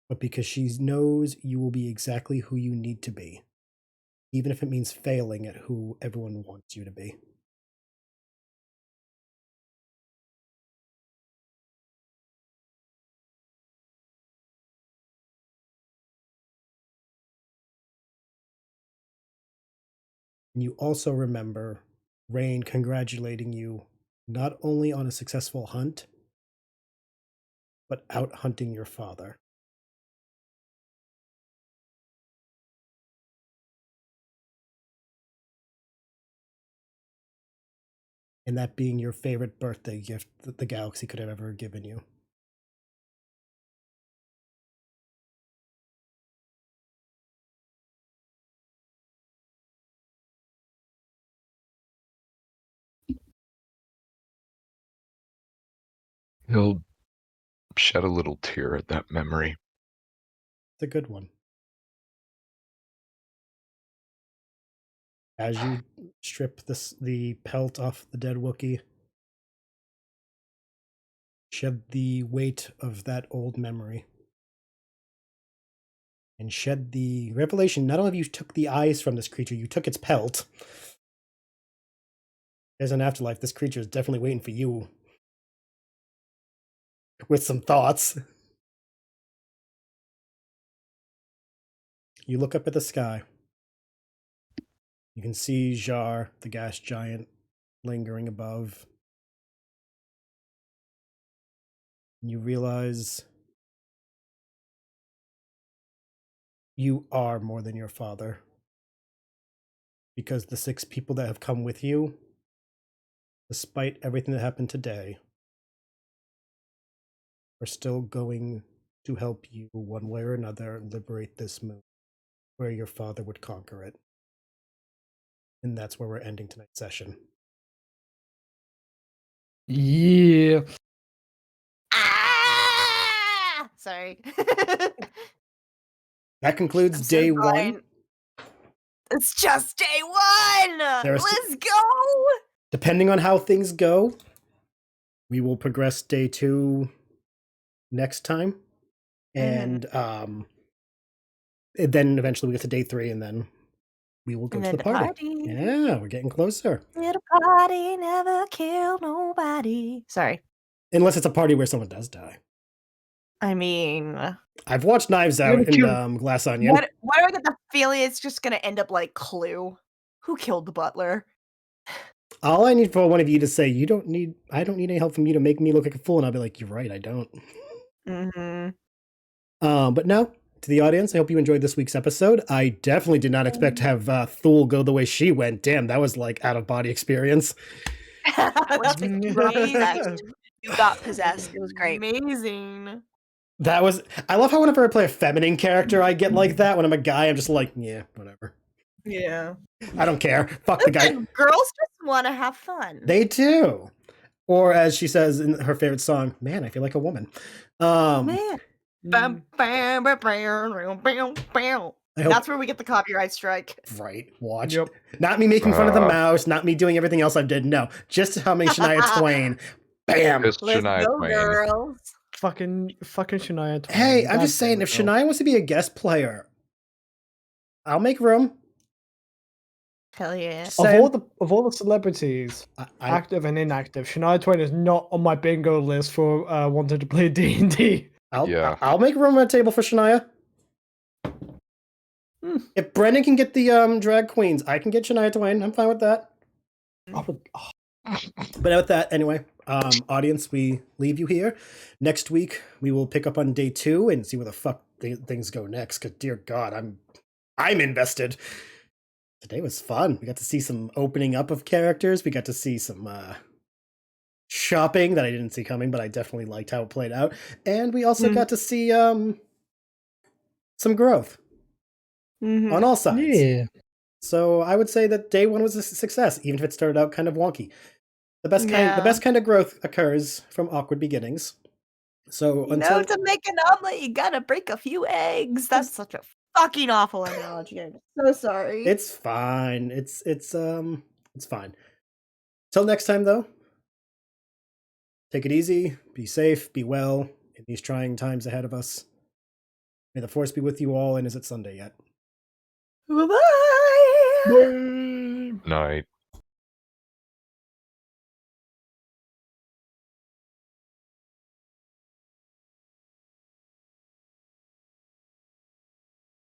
but because she knows you will be exactly who you need to be, even if it means failing at who everyone wants you to be. And you also remember Rane congratulating you not only on a successful hunt, but out hunting your father. And that being your favorite birthday gift that the galaxy could have ever given you. He'll shed a little tear at that memory. It's a good one. As you strip the pelt off the dead Wookiee, shed the weight of that old memory, and shed the revelation not only of you took the eyes from this creature, you took its pelt. There's an afterlife. This creature is definitely waiting for you with some thoughts. You look up at the sky. You can see Jar, the gas giant, lingering above. You realize you are more than your father. Because the 6 people that have come with you, despite everything that happened today, are still going to help you one way or another liberate this moon, where your father would conquer it. And that's where we're ending tonight's session. Yeah. Ah! Sorry. That concludes I'm so day fine. 1. It's just day 1. Let's go. Depending on how things go, we will progress day 2 next time. And then eventually we get to day 3, and then we will go And to then the party. Yeah, we're getting closer. Little party never kill nobody. Sorry. Unless it's a party where someone does die. I mean, I've watched Knives Out and Glass Onion. what do I get the feeling it's just gonna end up like Clue? Who killed the butler? All I need for one of you to say, I don't need any help from you to make me look like a fool, and I'll be like, you're right, I don't. But no, to the audience, I hope you enjoyed this week's episode. I definitely did not expect to have Thule go the way she went. Damn, that was like out of body experience. You got possessed. It was great. Amazing. I love how whenever I play a feminine character, I get like that. When I'm a guy, I'm just like, yeah, whatever. Yeah. I don't care. Fuck the guy. Girls just want to have fun. They do. Or as she says in her favorite song, man, I feel like a woman. Man. That's where we get the copyright strike. Right. Watch. Yep. Not me making fun of the mouse, not me doing everything else I did. No. Just humming Shania Twain. Bam. It's Let's Shania go, Twain. girls. Fucking Shania Twain. Hey, I'm God just saying, damn if it, girl. Shania wants to be a guest player, I'll make room. Hell yeah. Of all the celebrities, I active and inactive, Shania Twain is not on my bingo list for wanting to play D&D. Yeah. I'll make room on the table for Shania. If Brennan can get the drag queens, I can get Shania Twain. I'm fine with that. But with that, anyway, audience, we leave you here. Next week, we will pick up on day 2 and see where the fuck things go next. Because, dear God, I'm invested. Today was fun. We got to see some opening up of characters. We got to see some shopping that I didn't see coming, but I definitely liked how it played out. And we also got to see some growth on all sides. Yeah. So I would say that day 1 was a success, even if it started out kind of wonky. The best kind of growth occurs from awkward beginnings. So until to make an omelet, you gotta break a few eggs. That's such a fucking awful analogy. I'm so sorry. it's fine. It's fine. Till next time, though. Take it easy. Be safe. Be well in these trying times ahead of us. May the force be with you all. And is it Sunday yet? Bye-bye. Night.